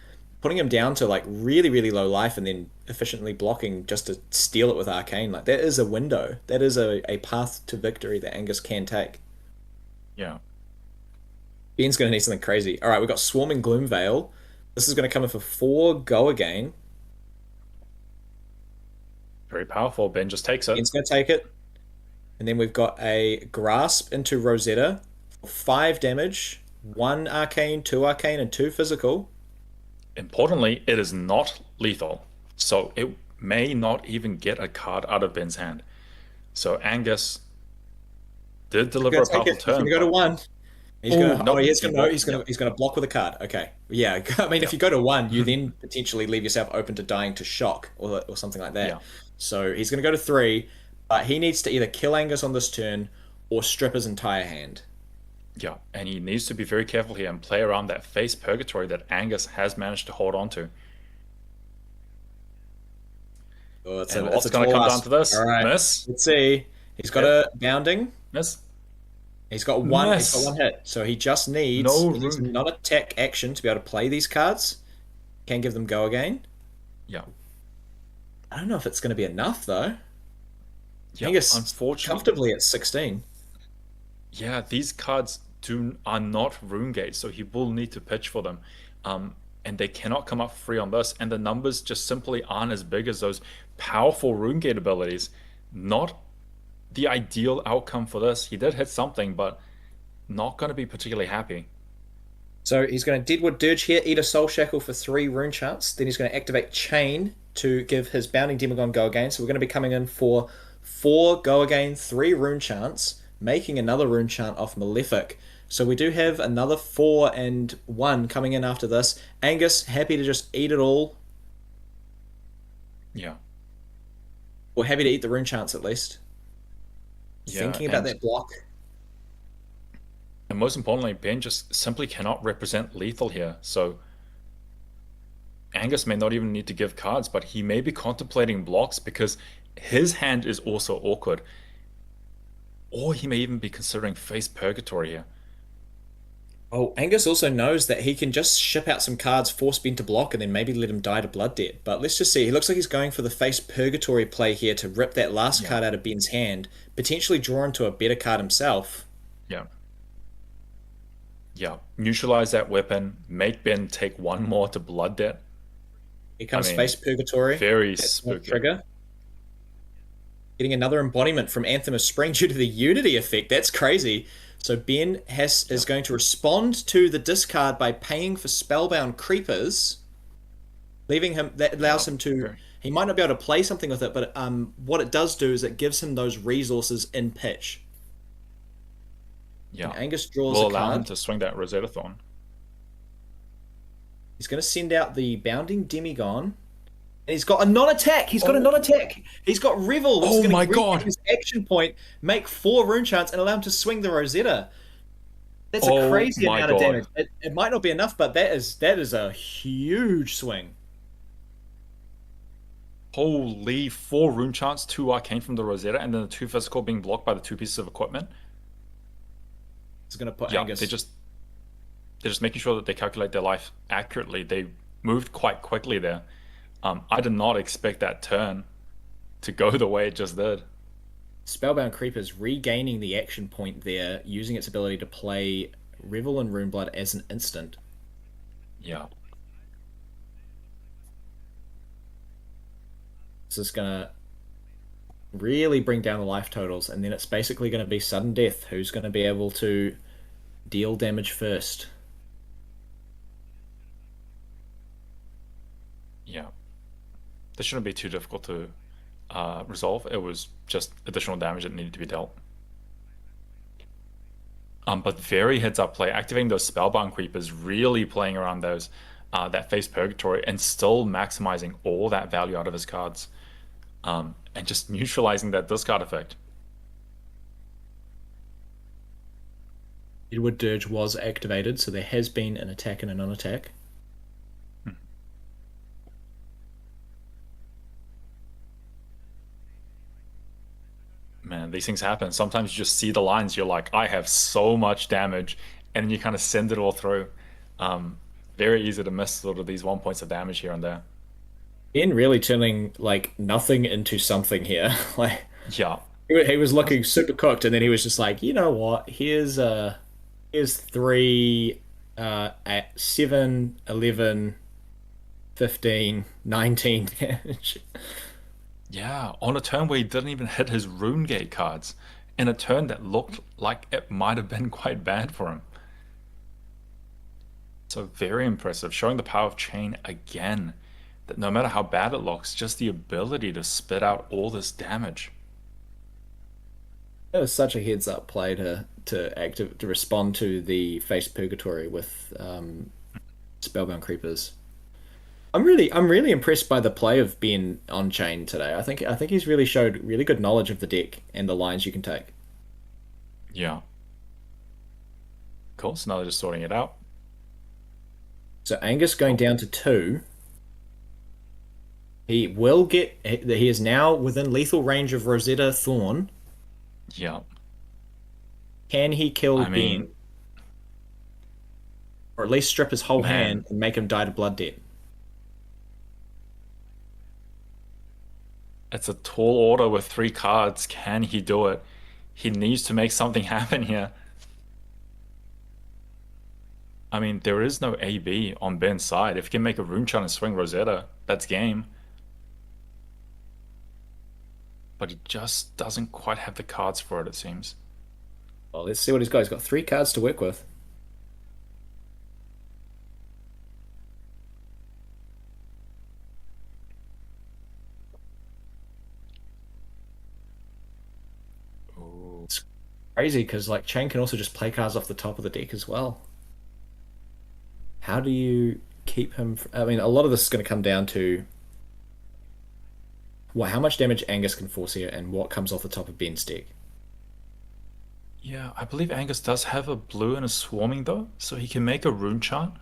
putting him down to like really, really low life and then efficiently blocking just to steal it with arcane, like that is a window. That is a path to victory that Angus can take. Yeah. Ben's gonna need something crazy. Alright, we've got Swarming Gloomveil. This is gonna come in for 4 go again. Very powerful. Ben just takes it. Ben's gonna take it. And then we've got a Grasp into Rosetta for 5 damage, 1 arcane, 2 arcane, and 2 physical. Importantly, it is not lethal, so it may not even get a card out of Ben's hand. So Angus did deliver a powerful turn. He's gonna go to 1. He's Ooh, gonna. no, Oh, he's he gonna. won't. He's gonna block with a card. Okay. Yeah. I mean, if you go to 1, you then potentially leave yourself open to dying to shock or something like that. Yeah. So he's gonna go to 3, but he needs to either kill Angus on this turn or strip his entire hand. Yeah, and he needs to be very careful here and play around that face purgatory that Angus has managed to hold on to. Oh, it's And a what's tall going to come ask. down to this? All right. Miss? Let's see. He's got a bounding. Miss? He's got one. Miss. He's got 1 hit. So he just needs, No he needs a room. non-attack action to be able to play these cards. Can give them go again. Yeah. I don't know if it's going to be enough though. Yeah, Angus unfortunately. comfortably at 16. Yeah, these cards are not rune gates, so he will need to pitch for them. And they cannot come up free on this, and the numbers just simply aren't as big as those powerful rune gate abilities. Not the ideal outcome for this. He did hit something, but not going to be particularly happy. So he's going to Deadwood Dirge here, eat a Soul Shackle for 3 rune chants. Then he's going to activate Chain to give his Bounding Demagon go again. So we're going to be coming in for 4 go again, 3 rune chants, making another rune chant off Malefic. So we do have another 4 and 1 coming in after this. Angus, happy to just eat it all. Yeah. Or happy to eat the rune chants at least. Yeah, Thinking about and- that block. And most importantly, Ben just simply cannot represent lethal here. So Angus may not even need to give cards, but he may be contemplating blocks because his hand is also awkward. Or he may even be considering face purgatory here. Oh, Angus also knows that he can just ship out some cards, force Ben to block, and then maybe let him die to Blood Debt. But let's just see. He looks like he's going for the face purgatory play here to rip that last card out of Ben's hand, potentially draw into a better card himself. Yeah. Yeah. Neutralize that weapon. Make Ben take 1 more to Blood Debt. Here comes I mean, face purgatory. Very That's no spooky. trigger. Getting another embodiment from Anthem of Spring due to the Unity effect. That's crazy. So Ben is going to respond to the discard by paying for Spellbound Creepers, leaving him. That allows him to. Okay. He might not be able to play something with it, but what it does do is it gives him those resources in pitch. Yeah. And Angus draws Will a allow him card. to swing that Rosetta Thorn. He's going to send out the Bounding Demagon. And he's got a non-attack. He's got a non-attack. He's got Revel. Which is Oh gonna my regain God. His action point, make 4 rune chants, and allow him to swing the Rosetta. That's a Oh crazy my amount of God. damage. It might not be enough, but that is a huge swing. Holy, 4 rune chants, 2 arcane from the Rosetta, and then the 2 physical being blocked by the 2 pieces of equipment. It's going to put Yeah, Angus. they're just making sure that they calculate their life accurately. They moved quite quickly there. I did not expect that turn to go the way it just did. Spellbound Creepers regaining the action point there, using its ability to play Revel and Runeblood as an instant. Yeah. This is going to really bring down the life totals, and then it's basically going to be sudden death. Who's going to be able to deal damage first? Yeah. This shouldn't be too difficult to resolve. It was just additional damage that needed to be dealt. But very heads-up play, activating those Spellbound Creepers, really playing around those that face Purgatory, and still maximizing all that value out of his cards. And just neutralizing that discard effect. Deadwood Dirge was activated, so there has been an attack and a non-attack. And these things happen. Sometimes you just see the lines, you're like, I have so much damage, and then you kind of send it all through. Very easy to miss sort of these 1 points of damage here and there. Ben really turning like nothing into something here. Like Yeah. he was looking super cooked, and then he was just like, you know what? Here's three at 7, 11, 15, 19 damage. Yeah, on a turn where he didn't even hit his rune gate cards, in a turn that looked like it might have been quite bad for him. So very impressive, showing the power of Chain again. That no matter how bad it looks, just the ability to spit out all this damage. It was such a heads up play to respond to the face purgatory with Spellbound Creepers. I'm really impressed by the play of Ben on Chain today. I think he's really showed really good knowledge of the deck and the lines you can take. Yeah. Cool, so now they're just sorting it out. So Angus going down to 2. He will get. He is now within lethal range of Rosetta Thorn. Yeah. Can he kill I mean, Ben? Or at least strip his whole Man. hand and make him die to blood debt? It's a tall order with 3 cards. Can he do it? He needs to make something happen here. I mean, there is no AB on Ben's side. If he can make a rune chant and swing Rosetta, that's game. But he just doesn't quite have the cards for it, it seems. Well, let's see what he's got. He's got 3 cards to work with. Ooh. It's crazy because like Chain can also just play cards off the top of the deck as well. How do you keep him? I mean, a lot of this is going to come down to how much damage Angus can force here and what comes off the top of Ben's deck. Yeah, I believe Angus does have a blue and a swarming though, so he can make a rune chant,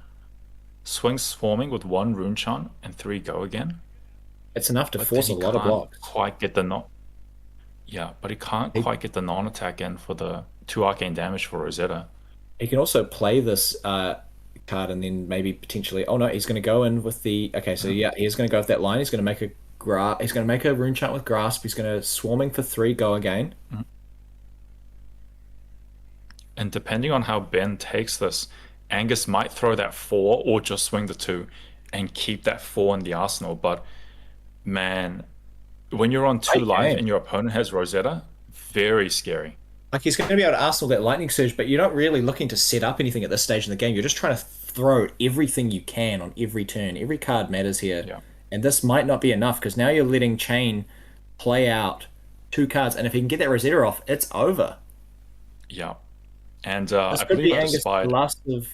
swing swarming with 1 rune chant, and 3 go again. It's enough to But force a then he lot of can't blocks. quite get the Yeah, but he can't quite get the non-attack in for the 2 arcane damage for Rosetta. He can also play this card and then maybe potentially. Oh no, he's going to go in with the. Okay, so yeah, he's going to go with that line. He's going to make a He's going to make a rune chant with grasp. He's going to swarming for 3, go again. And depending on how Ben takes this, Angus might throw that 4 or just swing the 2 and keep that 4 in the arsenal. But man, when you're on 2 life game. and your opponent has Rosetta, very scary. Like he's going to be able to arsenal that lightning surge, but you're not really looking to set up anything at this stage in the game. You're just trying to throw everything you can on every turn. Every card matters here. Yeah. And this might not be enough because now you're letting Chain play out 2 cards, and if he can get that Rosetta off, it's over. Yeah. And This I could believe be I Angus' spied. last of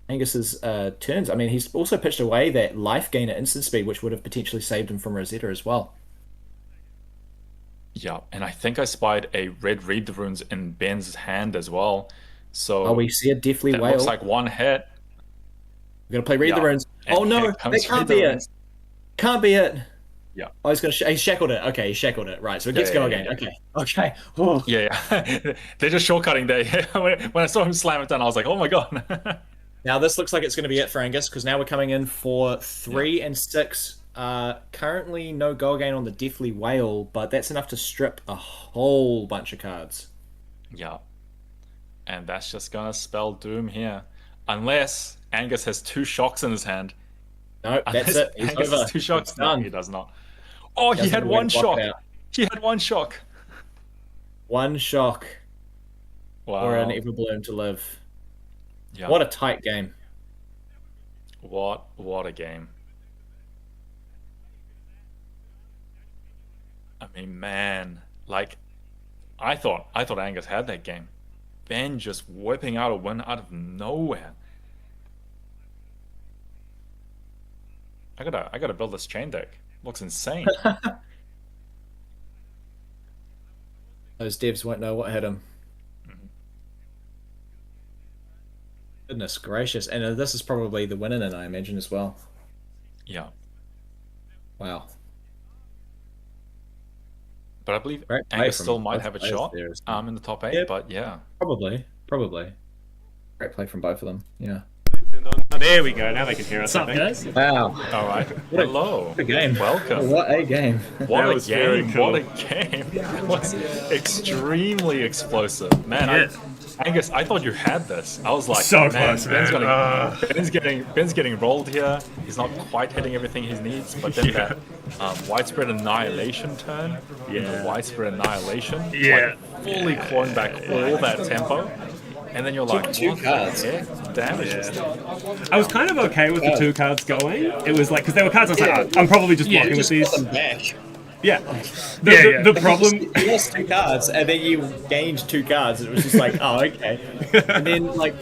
Angus's turns. I mean, he's also pitched away that life gain at instant speed, which would have potentially saved him from Rosetta as well. Yeah, and I think I spied a red read the runes in Ben's hand as well. So Oh, we see a Deathly that Whale. looks like 1 hit. We're going to play Read the Yeah. Runes. And Oh no, here that comes can't Read the be it. Runes. Can't be it. Yeah. Oh, he's shackled it. Okay, he shackled it. Right, so it gets Yeah, go yeah, again. yeah. Okay. Okay. Oh. Yeah. They're just shortcutting there. When I saw him slam it down, I was like, oh my god. Now this looks like it's going to be it for Angus because now we're coming in for 3 and 6. Currently no go again on the Deathly Whale, but that's enough to strip a whole bunch of cards. Yeah. And that's just gonna spell doom here. Unless Angus has 2 shocks in his hand. No, that's Unless it. He's Angus over. has 2 shocks. It's No, done. he does not. Oh, he Doesn't had win, 1 block shock. it out. He had 1 shock. 1 shock Wow. or an Everbloom to live. Yeah. What a tight game. What a game. I mean, man, like I thought Angus had that game. Ben just whipping out a win out of nowhere. I gotta build this chain deck. Looks insane. Those devs won't know what hit him. Goodness gracious. And this is probably the winner then, I imagine, as well. Yeah. Wow. But I believe Great play Angus from still might both have a players shot there as well. in the top 8, Yeah. but yeah. Probably. Great play from both of them. Yeah. Oh, there we go. Now they can hear us. What's up, I think. guys? Wow. All right. Hello. What a game. Welcome. What a game. What That a was very game! cool. What a game! That was extremely explosive, man. Angus, I thought you had this. I was like, So man, close, Ben's, man. Ben's getting rolled here. He's not quite hitting everything he needs, but then that widespread annihilation turn, the widespread annihilation, Yeah. like fully clawing back all that tempo. And then you're like, two what cards. the heck? Damage is I was kind of okay with the 2 cards going. It was like, because there were cards I was like, I'm probably just blocking with Just these. got them back. Yeah. Yeah. The problem. You lost 2 cards, and then you gained 2 cards. It was just like, oh, okay. And then, like,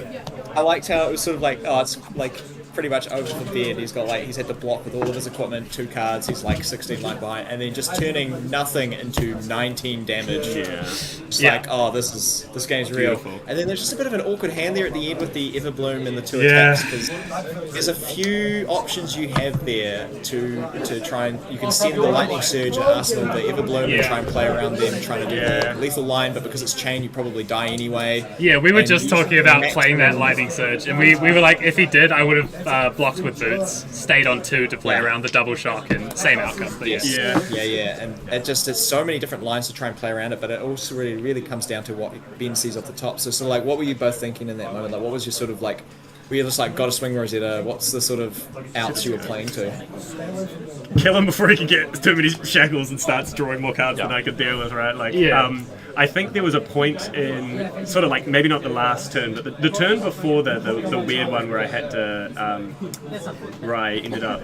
I liked how it was sort of like, oh, it's like pretty much over for bed. He's got like, he's had to block with all of his equipment, 2 cards. He's like 16 life behind, and then just turning nothing into 19 damage. Yeah. It's like, oh, this game's real. Beautiful. And then there's just a bit of an awkward hand there at the end with the Everbloom and the 2 Yeah. attacks, because there's a few options you have there to try and, you can send the Lightning Surge at Arsenal, the Everbloom, and try and play around them, trying to do the lethal line, but because it's chain, you probably die anyway. Yeah, we were And just you talking about max playing that round- Lightning Surge, and we were like, if he did, I would have blocked with boots, stayed on 2 to play around the double shock, and same outcome. But yes. Yeah, and it's so many different lines to try and play around it, but it also really comes down to what Ben sees off the top. So like, what were you both thinking in that moment? Like, what was your sort of like, were you just like, got a swing Rosetta? What's the sort of outs you were playing to? Kill him before he can get too many shackles and starts drawing more cards than I could deal with, right? Like, I think there was a point in sort of like maybe not the last turn, but the turn before the weird one where I had to where I ended up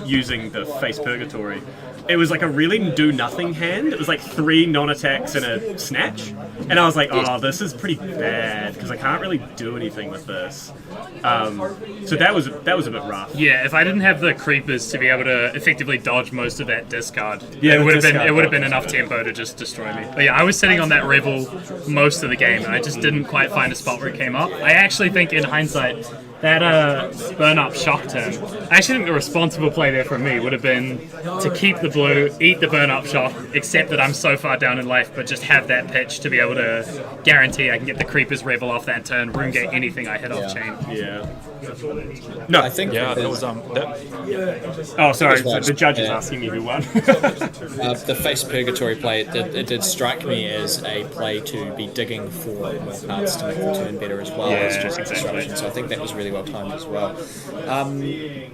using the face purgatory. It was like a really do nothing hand. It was like 3 non-attacks and a snatch, and I was like, oh, this is pretty bad because I can't really do anything with this. So that was a bit rough. Yeah, if I didn't have the creepers to be able to effectively dodge most of that discard, Yeah, it the would have discard been enough tempo to just destroy me. But yeah, I was sitting on that Revel most of the game, and I just didn't quite find a spot where it came up. I actually think, in hindsight, that burn up shock turn, I actually think the responsible play there from me would have been to keep the blue, eat the burn up shock, except that I'm so far down in life, but just have that pitch to be able to guarantee I can get the creepers Revel off that turn, room gate anything I hit off chain. Yeah. No. I think Yeah, that was Oh, sorry. It was So the judge is yeah. asking me who won. The face purgatory play, it did strike me as a play to be digging for more cards to make the turn better as well as just destruction. So I think that was really well timed as well. I mean,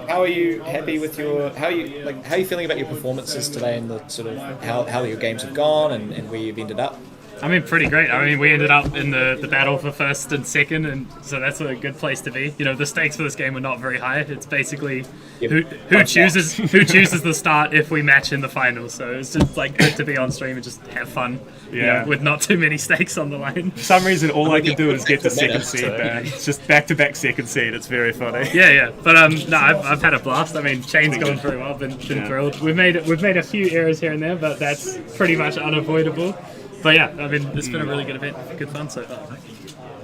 how are you happy with your? How are you feeling about your performances today and the sort of how your games have gone and where you've ended up? I mean, pretty great. I mean, we ended up in the battle for first and second, and so that's a good place to be. You know, the stakes for this game are not very high. It's basically who chooses the start if we match in the finals. So it's just like good to be on stream and just have fun. You know, with not too many stakes on the line. For some reason, all I can do is get the second seed so- back. It's just back-to-back second seed. It's very funny. Yeah. But no, I've had a blast. I mean, chain's gone very well. Been thrilled. We've made a few errors here and there, but that's pretty much unavoidable. But yeah, I mean, it's been a really good event. Good fun so far.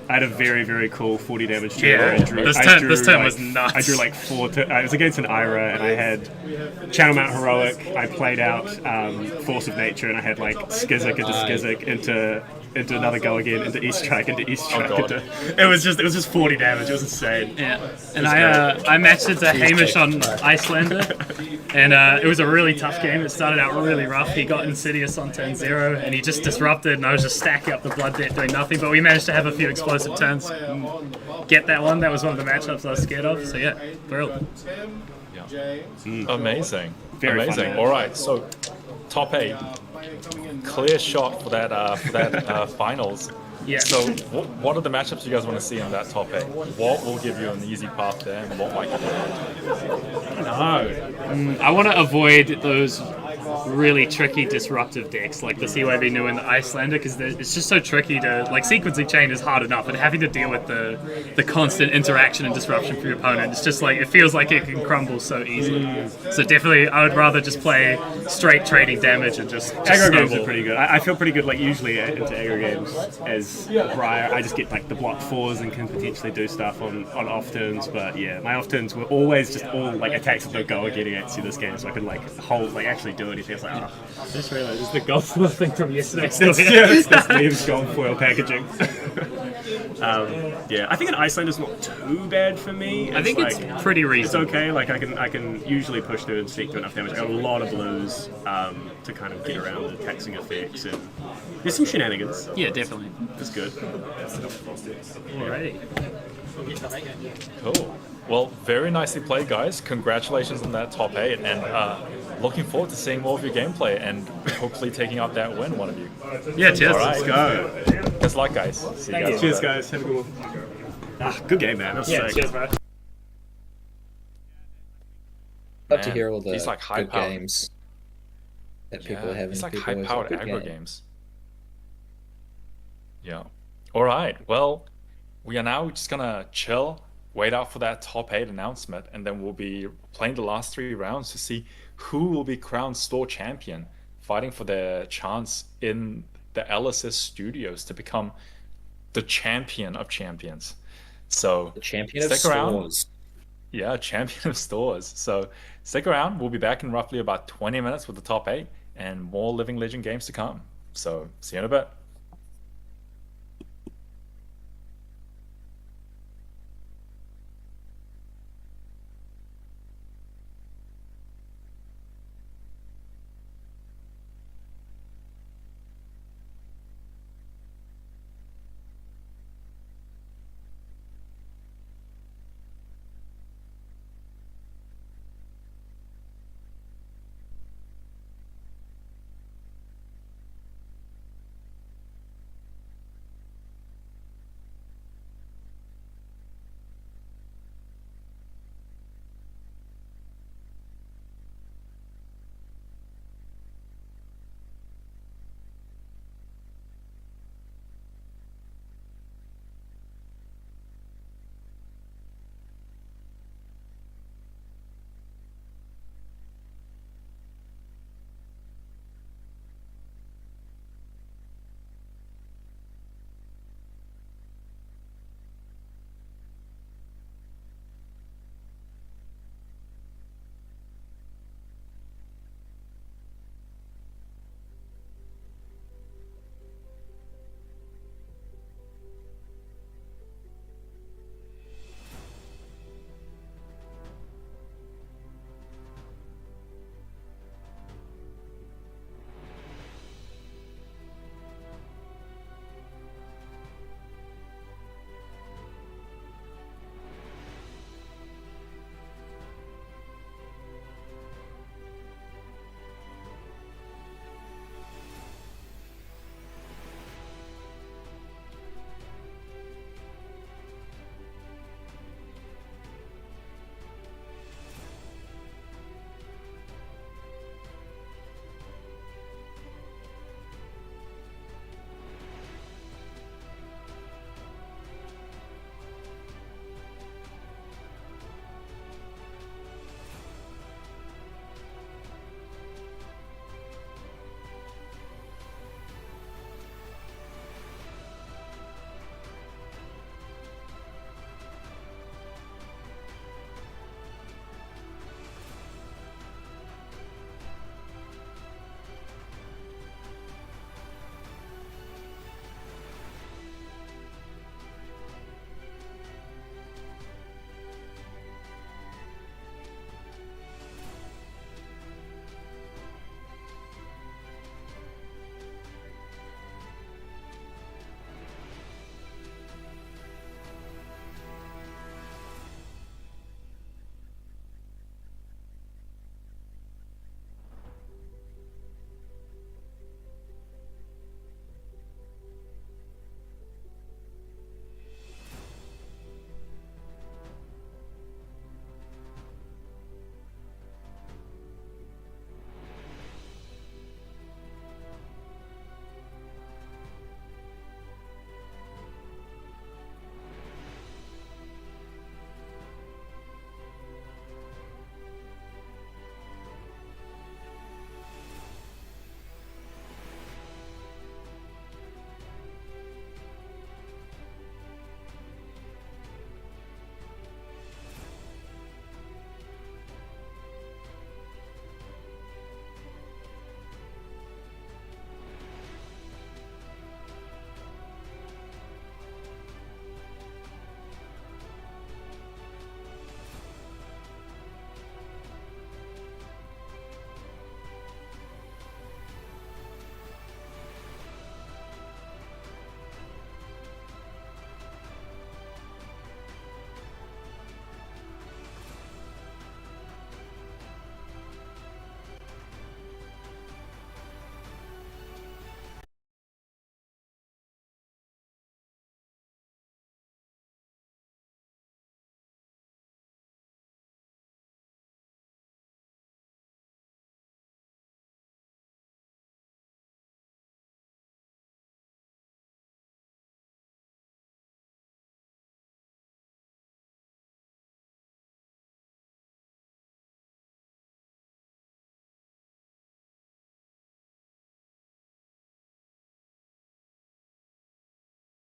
I had a very, very cool 40 damage turn. Yeah, where I drew, this turn like, was nuts. I drew like 4. I was against an Ira, and I had Channel Mount Heroic. I played out Force of Nature, and I had like Skizzik into Skizzik into another go again, into East Strike, into East Strike. It was just 40 damage. It was insane. Yeah, and I matched it to Hamish on Icelander, and it was a really tough game. It started out really rough. He got Insidious on turn 0, and he just disrupted, and I was just stacking up the Blood Debt doing nothing, but we managed to have a few explosive turns and get that one. That was one of the matchups I was scared of, so yeah, thrilled. amazing. Very amazing. fun. All right, so top 8, clear shot for that finals. Yeah. So what are the matchups you guys want to see in that top 8? What will give you an easy path there, and what might give you I want to avoid those really tricky disruptive decks like the CYV New and the Icelander, because it's just so tricky to, like, sequencing chain is hard enough, and having to deal with the constant interaction and disruption for your opponent, it's just like, it feels like it can crumble so easily. So definitely I would rather just play straight trading damage and just Aggro games snowball. are pretty good. I feel pretty good, like, usually into aggro games as Briar. I just get, like, the block 4s and can potentially do stuff on off turns, but yeah, my off turns were always just all, like, attacks that don't go again against you this game, so I could, like, hold, like, actually do anything. It's like, oh, I just realised it's the golf ball thing from yesterday. that's Liam's golf foil packaging. Yeah, I think an Iceland is not too bad for me. I think it's pretty It's reasonable. okay. Like I can usually push through and sneak through enough damage. I got a lot of blues to kind of get around the taxing effects, and there's some shenanigans. Yeah, definitely. It's good. Alrighty. Cool. Well, very nicely played, guys. Congratulations on that top 8, and looking forward to seeing more of your gameplay and hopefully taking up that win, one of you. Yeah, cheers. All right. Let's go. Best luck, guys. See you guys. Cheers, guys. Have a good one. Good game, man. That's Yeah, sick. cheers, bro. Love to Man, hear all the these like good high-powered games that people are having. It's like People always high-powered have good aggro games. games. Yeah. All right. Well, we are now just gonna chill, wait out for that top 8 announcement, and then we'll be playing the last 3 rounds to see who will be crowned store champion, fighting for their chance in the LSS studios to become the champion of champions. So The champion of stick around. stores. Yeah, champion of stores. So stick around. We'll be back in roughly about 20 minutes with the top 8 and more Living Legend games to come. So see you in a bit.